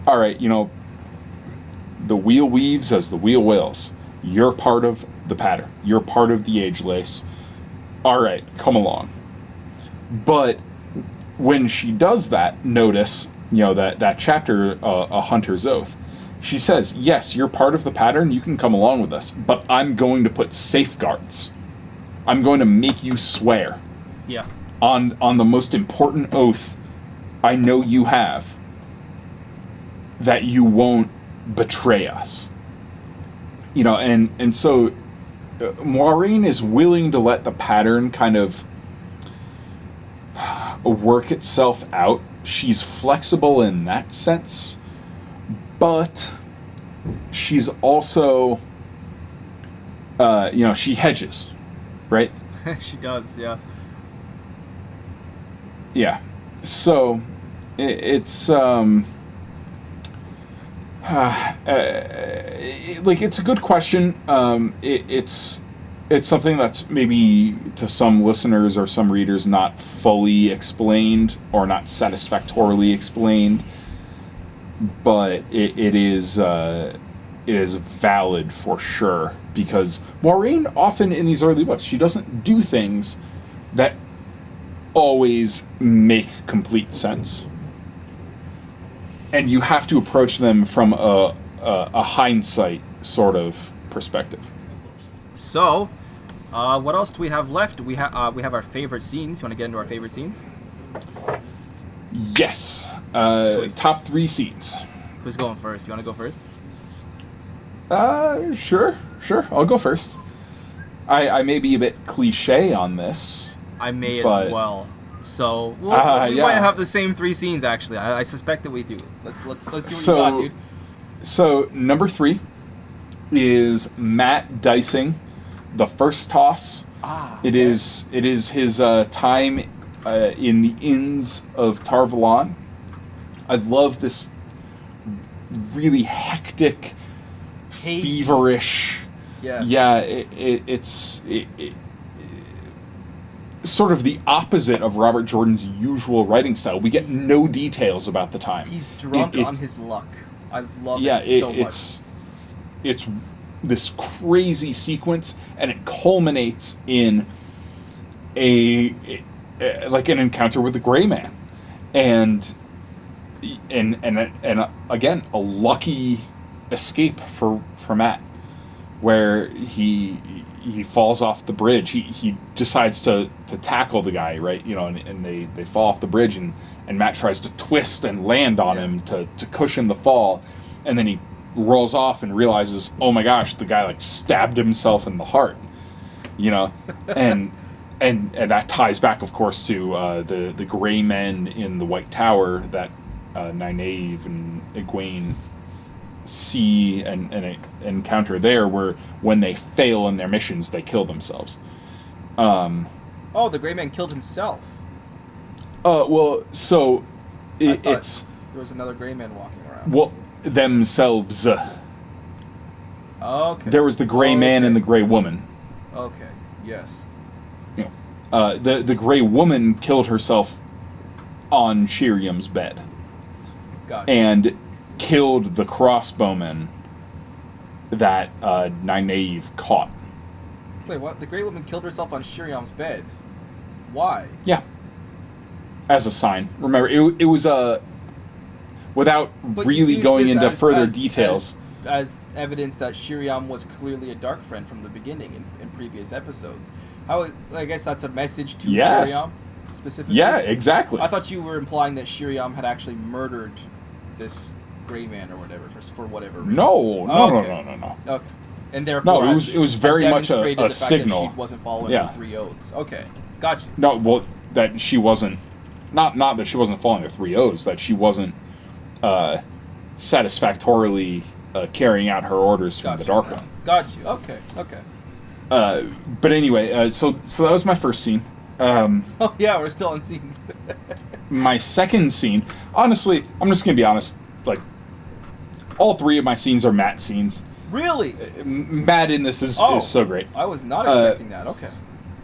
all right, the wheel weaves as the wheel wills. You're part of the pattern. You're part of the age lace. All right, come along. But when she does that, notice, that chapter, A Hunter's Oath, she says, yes, you're part of the pattern, you can come along with us, but I'm going to put safeguards. I'm going to make you swear. Yeah. On the most important oath I know you have, that you won't betray us. And so Moiraine is willing to let the pattern kind of work itself out. She's flexible in that sense, but she's also, she hedges, right? She does, yeah. Yeah. So it's it's a good question. It's something that's maybe to some listeners or some readers not fully explained or not satisfactorily explained, but it is valid for sure, because Moiraine often in these early books, she doesn't do things that always make complete sense, and you have to approach them from a hindsight sort of perspective. So, what else do we have left? We have our favorite scenes. You want to get into our favorite scenes? Yes. Top 3 scenes. Who's going first? You want to go first? Sure. I'll go first. I may be a bit cliche on this. I may as well. So we might have the same 3 scenes. Actually, I suspect that we do. Let's see what you got, dude. So number 3 is Matt dicing the first toss. It is his time in the inns of Tar Valon. I love this really hectic, feverish. Yes. Yeah, it's sort of the opposite of Robert Jordan's usual writing style. We get no details about the time. He's drunk on his luck. I love it so much. It's this crazy sequence, and it culminates in like an encounter with the Gray Man, and again a lucky escape for Matt, where he falls off the bridge. He decides to tackle the guy, right? And they fall off the bridge, and Matt tries to twist and land on him to cushion the fall, and then he rolls off and realizes, oh my gosh, the guy stabbed himself in the heart, and that ties back, of course, to the Gray Men in the White Tower that Nynaeve and Egwene see and encounter there, where when they fail in their missions, they kill themselves. The Gray Man killed himself. So it's there was another Gray Man walking around. Well, themselves. Okay. There was the Gray Man and the Gray Woman. Okay. Yes. The Gray Woman killed herself on Shiriam's bed. Gotcha. And killed the crossbowman that Nynaeve caught. Wait, what? The Grey Woman killed herself on Shiriam's bed. Why? Yeah. As a sign. Remember, it was without really going into further details. As evidence that Shiriam was clearly a dark friend from the beginning in previous episodes. I guess that's a message to Shiriam specifically? Yeah, exactly. I thought you were implying that Shiriam had actually murdered this Gray Man or whatever for whatever reason. No. Okay. And therefore, it was very much a signal. That she wasn't following the 3 oaths. Okay, gotcha. No, well, that she wasn't. Not that she wasn't following the 3 oaths. That she wasn't satisfactorily carrying out her orders from the Dark One. Got you. Okay. But anyway, so that was my first scene. Oh yeah, we're still on scenes. My second scene, honestly, I'm just gonna be honest. All 3 of my scenes are Matt scenes. Really? Matt in this is so great. I was not expecting that. Okay.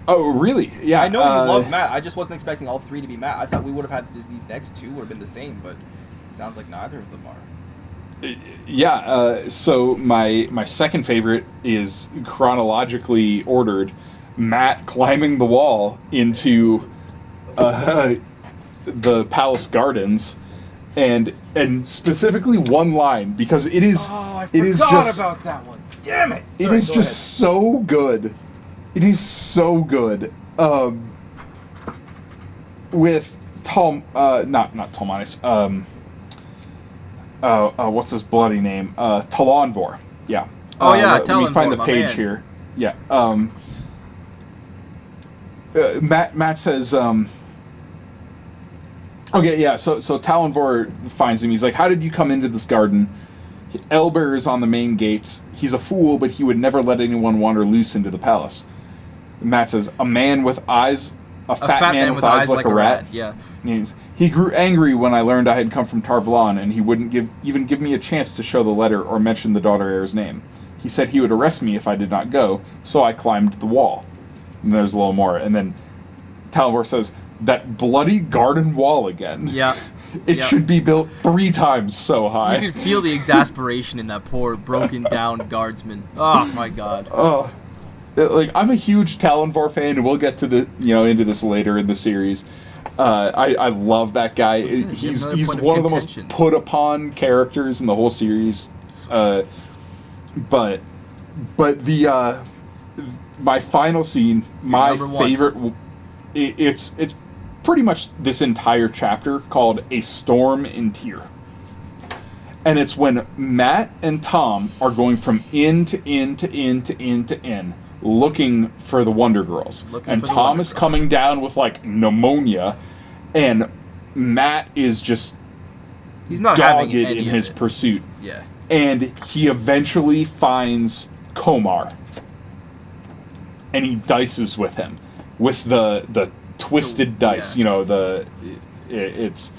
Oh, really? Yeah. I know you love Matt. I just wasn't expecting all three to be Matt. I thought we would have had these next two would have been the same, but it sounds like neither of them are. Yeah. So my second favorite is chronologically ordered. Matt climbing the wall into the palace gardens, and specifically one line, because it is just about that one. Damn it! Sorry, it is just so good. It is so good. With not Talmanis. What's his bloody name? Talanvor. Yeah. Oh yeah, Talanvor. We find the page man. here. Yeah. Matt says. Okay, yeah. So Talanvor finds him. He's like, "How did you come into this garden?" Elber is on the main gates. He's a fool, but he would never let anyone wander loose into the palace. Matt says, "A man with eyes, a fat man with eyes like a rat." Yeah. He grew angry when I learned I had come from Tarvalon, and he wouldn't even give me a chance to show the letter or mention the daughter heir's name. He said he would arrest me if I did not go, so I climbed the wall. And there's a little more, and then Talanvor says, "That bloody garden wall again." Yeah. It should be built 3 times so high. You could feel the exasperation in that poor, broken down guardsman. Oh my god. Like, I'm a huge Talanvor fan, and we'll get to into this later in the series. I love that guy. He's one of the most put upon characters in the whole series. But the my final scene, my favorite. It's pretty much this entire chapter, called A Storm in Tyr. And it's when Matt and Tom are going from inn to inn to inn to inn to inn, looking for the Wonder Girls. And Tom is coming down with, like, pneumonia, and Matt is just he's not dogged having in his pursuit. Yeah. And he eventually finds Komar. And he dices with him. With the twisted dice, it's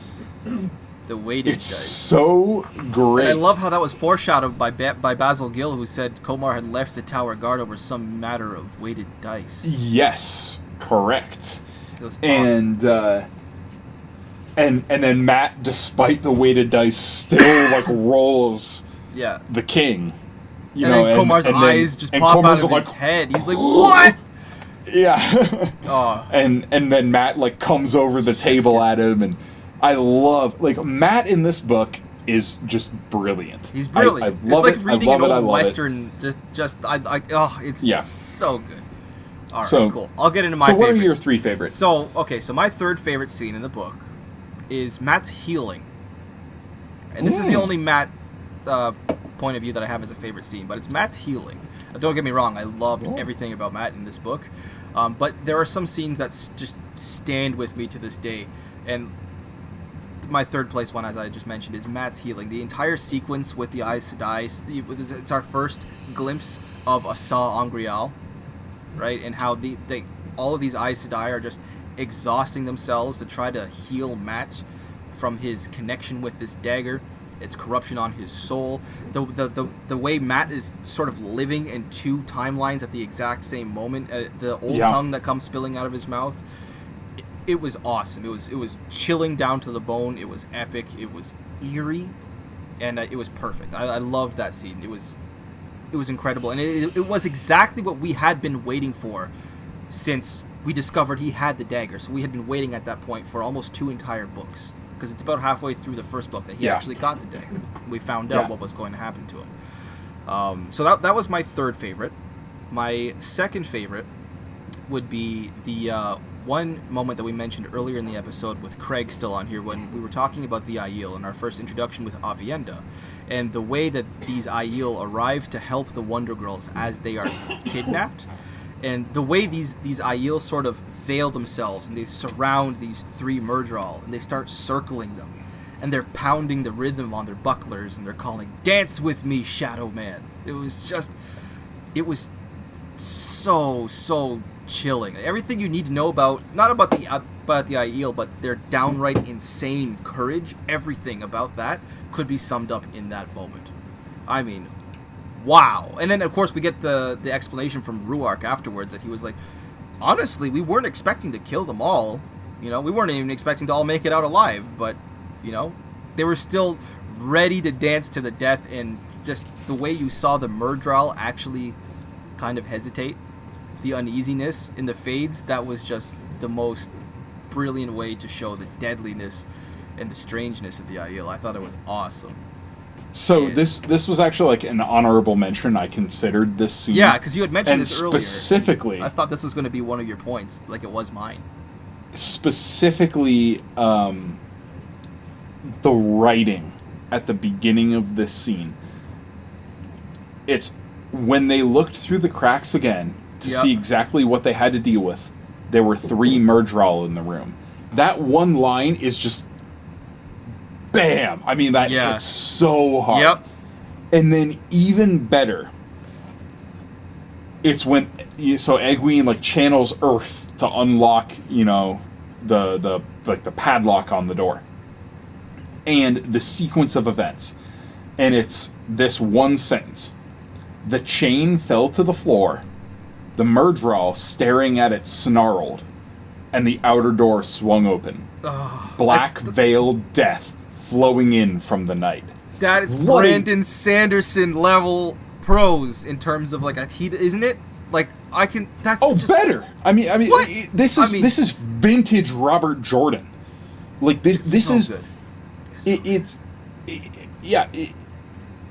the weighted it's dice. So great. And I love how that was foreshadowed by Basil Gill, who said Komar had left the Tower Guard over some matter of weighted dice. Yes, correct. It was awesome. And then Matt, despite the weighted dice, still like rolls the king. Then Komar's eyes just pop out of his head. He's like, "What?" Yeah. And then Matt like comes over the table at him, and I love Matt in this book is just brilliant. He's brilliant. I love it's like reading an old Western. It. It's so good. All right, cool. I'll get into my favorites. So what are your 3 favorites? So my third favorite scene in the book is Matt's healing. And this is the only Matt point of view that I have as a favorite scene, but it's Matt's healing. Don't get me wrong, I loved everything about Matt in this book, but there are some scenes that just stand with me to this day, and my third place one, as I just mentioned, is Matt's healing. The entire sequence with the Aes Sedai, it's our first glimpse of Asa Angreal, right, and how all of these Aes Sedai are just exhausting themselves to try to heal Matt from his connection with this dagger. Its corruption on his soul, the way Matt is sort of living in 2 timelines at the exact same moment, the old tongue that comes spilling out of his mouth. It was awesome. It was chilling down to the bone. It was epic. It was eerie, and it was perfect. I loved that scene. It was incredible, and it was exactly what we had been waiting for since we discovered he had the dagger. So we had been waiting at that point for almost 2 entire books. Because it's about halfway through the first book that he actually got the dagger. We found out what was going to happen to him. So that was my third favorite. My second favorite would be the one moment that we mentioned earlier in the episode with Craig still on here, when we were talking about the Aiel and our first introduction with Avienda, and the way that these Aiel arrive to help the Wonder Girls as they are kidnapped. And the way these Aiel sort of veil themselves, and they surround these 3 Murdral, and they start circling them, and they're pounding the rhythm on their bucklers, and they're calling, "Dance with me, Shadow Man." It was so chilling. Everything you need to know not about the Aiel, but their downright insane courage. Everything about that could be summed up in that moment. I mean, wow. And then, of course, we get the explanation from Ruark afterwards that he was like, honestly, we weren't expecting to kill them all. You know, we weren't even expecting to all make it out alive. But, you know, they were still ready to dance to the death. And just the way you saw the Myrddraal actually kind of hesitate, the uneasiness in the fades, that was just the most brilliant way to show the deadliness and the strangeness of the Aiel. I thought it was awesome. So this was actually like an honorable mention. I considered this scene. Yeah, because you had mentioned this earlier. Specifically, I thought this was going to be one of your points, like it was mine. Specifically, the writing at the beginning of this scene. It's when they looked through the cracks again to see exactly what they had to deal with. There were 3 Myrddraal in the room. That one line is just bam! I mean, that hits so hard. Yep. And then even better, it's when Egwene like channels Earth to unlock, you know, the padlock on the door, and the sequence of events, and it's this one sentence: the chain fell to the floor, the Myrddraal staring at it snarled, and the outer door swung open. Black veiled death flowing in from the night. That is Brandon Sanderson level prose in terms of like isn't it? Like I can. That's just better. I mean, this is vintage Robert Jordan. Like this is good.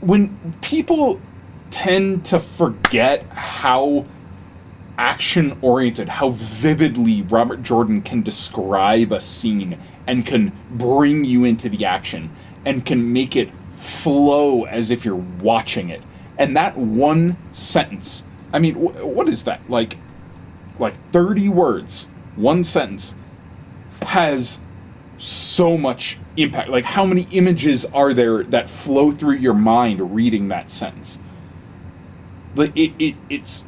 When people tend to forget how action oriented, how vividly Robert Jordan can describe a scene and can bring you into the action and can make it flow as if you're watching it. And that one sentence, I mean, what is that? Like 30 words, one sentence, has so much impact. Like, how many images are there that flow through your mind reading that sentence? Like, it's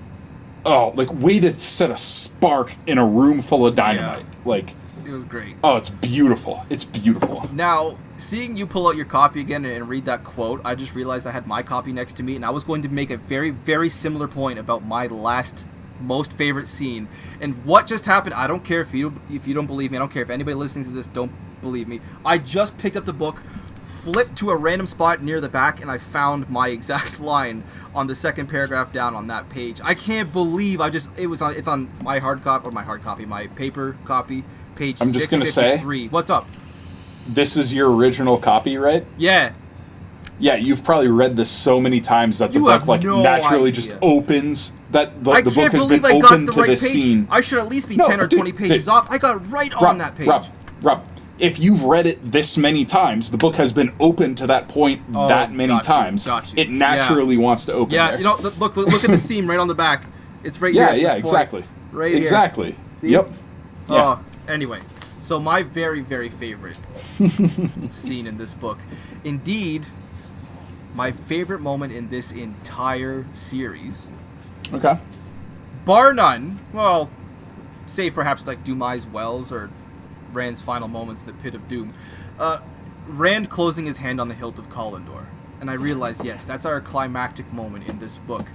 way to set a spark in a room full of dynamite. Yeah. Like, it was great. Oh, it's beautiful. It's beautiful. Now, seeing you pull out your copy again and read that quote, I just realized I had my copy next to me, and I was going to make a very, very similar point about my last most favorite scene. And what just happened, I don't care if you don't believe me, I don't care if anybody listening to this don't believe me. I just picked up the book, flipped to a random spot near the back, and I found my exact line on the second paragraph down on that page. I can't believe it's on my my paper copy, page 653. I'm just gonna say, what's up? This is your original copy, right? Yeah. Yeah, you've probably read this so many times that the book naturally just opens. That the book has been open to this scene. I should at least be 10 or 20 pages off. I got right on that page. Rob, if you've read it this many times, the book has been open to that point that many times. It naturally wants to open there. Yeah, you know, look at the seam right on the back. It's right here. Yeah, exactly. Right here. Exactly. See? Yep. Yeah. Anyway, so my very, very favorite scene in this book, indeed, my favorite moment in this entire series. Okay. Bar none, well, save perhaps like Dumai's Wells or Rand's final moments in the Pit of Doom. Rand closing his hand on the hilt of Kalendor. And I realized, yes, that's our climactic moment in this book.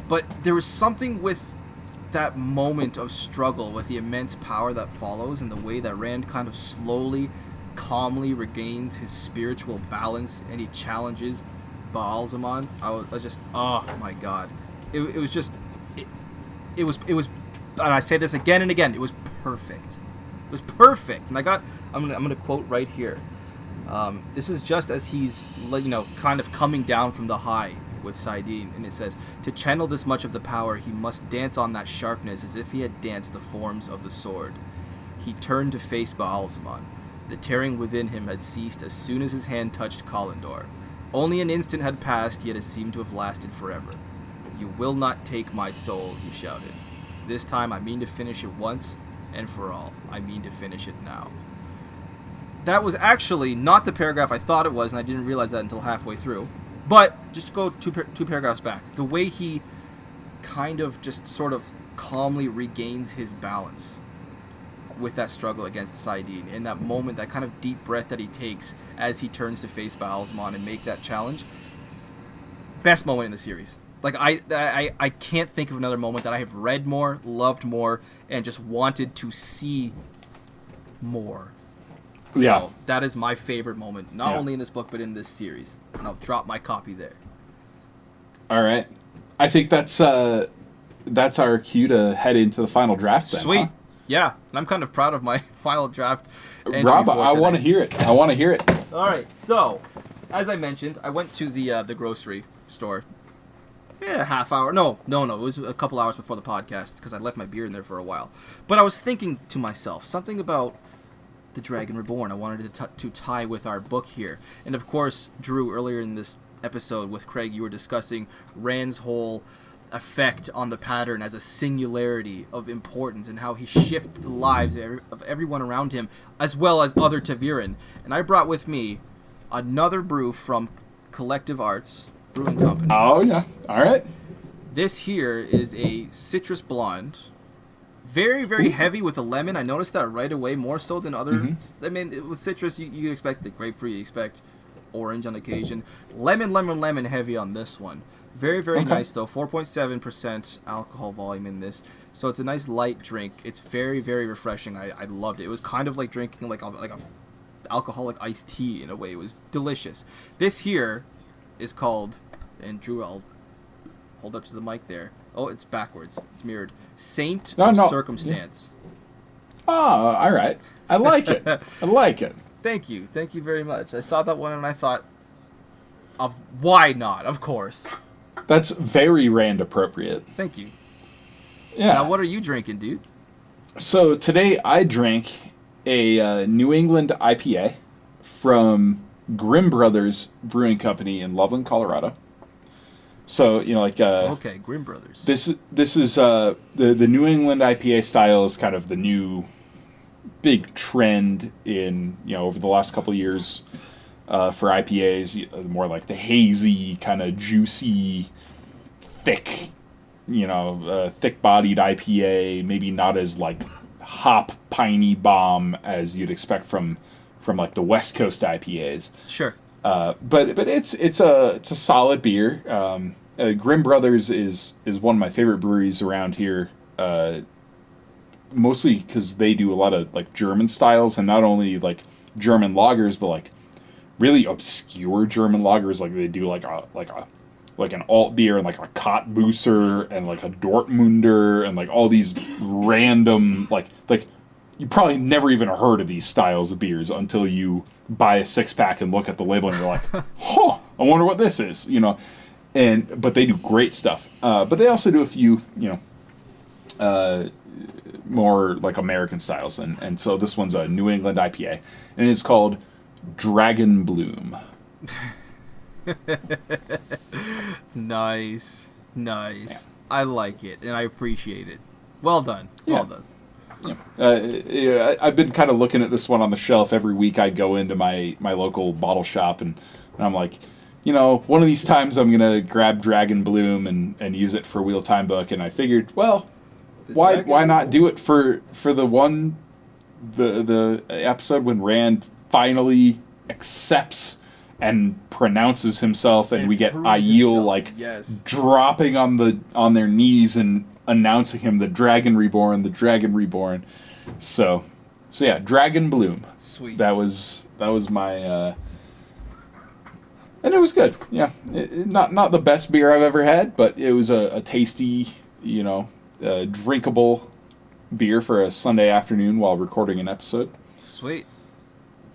But there was something with that moment of struggle with the immense power that follows and the way that Rand kind of slowly, calmly regains his spiritual balance and he challenges Baalzamon. I was just, oh my god. It was just, it was, and I say this again and again, it was perfect. It was perfect. And I'm gonna quote right here. This is just as he's, kind of coming down from the high with Saidin, and it says, to channel this much of the power, he must dance on that sharpness as if he had danced the forms of the sword. He turned to face Baalzamon. The tearing within him had ceased as soon as his hand touched Kalendor. Only an instant had passed, yet it seemed to have lasted forever. You will not take my soul, he shouted. This time I mean to finish it once and for all. I mean to finish it now. That was actually not the paragraph I thought it was, and I didn't realize that until halfway through. But just go two paragraphs back. The way he kind of just sort of calmly regains his balance with that struggle against Saidin, in that moment, that kind of deep breath that he takes as he turns to face Baalzamon and make that challenge. Best moment in the series. Like, I can't think of another moment that I have read more, loved more, and just wanted to see more. Yeah. So that is my favorite moment, not only in this book, but in this series. And I'll drop my copy there. All right. I think that's our cue to head into the final draft then. Sweet. Huh? Yeah. And I'm kind of proud of my final draft entry Rob, for I today. want to hear it. All right. So, as I mentioned, I went to the grocery store. Yeah, a half hour. No. It was a couple hours before the podcast because I left my beer in there for a while. But I was thinking to myself, something about the Dragon Reborn. I wanted to tie with our book here. And of course, Drew, earlier in this episode with Craig, you were discussing Rand's whole effect on the pattern as a singularity of importance and how he shifts the lives of everyone around him as well as other Taviran. And I brought with me another brew from Collective Arts Brewing Company. Oh, yeah. All right. This here is a citrus blonde. Very, very heavy with a lemon. I noticed that right away, more so than other. I mean, with citrus, you expect the grapefruit, you expect orange on occasion. Lemon heavy on this one. Very, very nice, though. 4.7% alcohol volume in this. So it's a nice light drink. It's very, very refreshing. I loved it. It was kind of like drinking like a alcoholic iced tea in a way. It was delicious. This here is called, and Drew, I'll hold up to the mic there. Oh, it's backwards. It's mirrored. Saint of Circumstance. Oh, all right. I like it. I like it. Thank you. Thank you very much. I saw that one and I thought, of why not? Of course. That's very Rand appropriate. Thank you. Yeah. Now, what are you drinking, dude? So today I drank a New England IPA from Grimm Brothers Brewing Company in Loveland, Colorado. So, okay, Grimm Brothers. This is the New England IPA style is kind of the new big trend in, over the last couple of years for IPAs, more like the hazy, kind of juicy, thick, thick-bodied IPA, maybe not as like hop piney bomb as you'd expect from like the West Coast IPAs. Sure. But it's a solid beer. Grimm Brothers is one of my favorite breweries around here. Mostly because they do a lot of like German styles, and not only like German lagers, but like really obscure German lagers. Like they do like an alt beer and like a Kottbusser and like a Dortmunder and like all these random like you probably never even heard of these styles of beers until you buy a 6-pack and look at the label and you're like, huh, I wonder what this is, but they do great stuff. But they also do a few, more like American styles. And so this one's a New England IPA and it's called Dragon Bloom. Nice. Yeah. I like it and I appreciate it. Well done. Yeah. Well done. Yeah. I've been kind of looking at this one on the shelf every week. I go into my local bottle shop and I'm like, one of these times I'm gonna grab Dragon Bloom and use it for Wheel Time Book. And I figured, well, why not do it for the episode when Rand finally accepts and pronounces himself, and we get Aiel dropping on their knees and announcing him the Dragon Reborn. So yeah, Dragon Bloom. Sweet. That was my and it was good. Yeah, not the best beer I've ever had, but it was a tasty, drinkable beer for a Sunday afternoon while recording an episode. Sweet.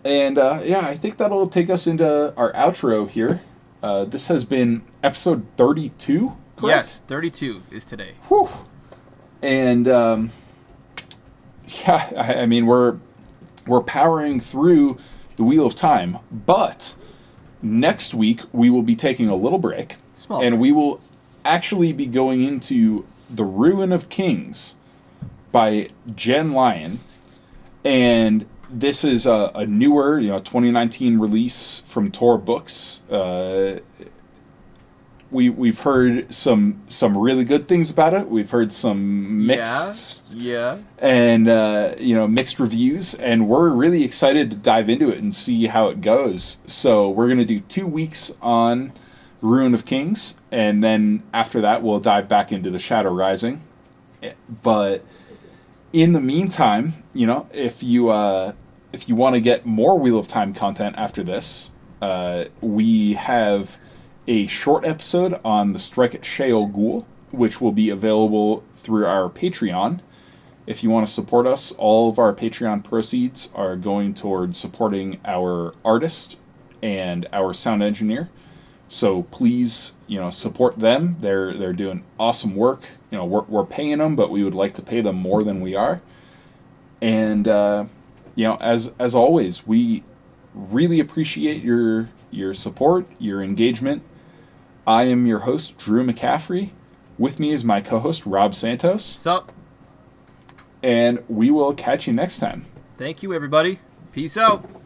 And I think that'll take us into our outro here. This has been episode 32. Correct? Yes, 32 is today. Whew. And I mean we're powering through the Wheel of Time, but next week we will be taking a little break, and we will actually be going into The Ruin of Kings by Jen Lyon, and this is a newer, 2019 release from Tor Books. We've heard some really good things about it. We've heard some mixed, and mixed reviews, and we're really excited to dive into it and see how it goes. So we're gonna do 2 weeks on Ruin of Kings, and then after that we'll dive back into the Shadow Rising. But in the meantime, if you want to get more Wheel of Time content after this, we have a short episode on the Strike at Sheol Ghoul, which will be available through our Patreon. If you want to support us, all of our Patreon proceeds are going towards supporting our artist and our sound engineer. So please, support them. They're doing awesome work. We're paying them, but we would like to pay them more than we are. And as always, we really appreciate your support, your engagement. I am your host, Drew McCaffrey. With me is my co-host, Rob Santos. Sup? And we will catch you next time. Thank you, everybody. Peace out.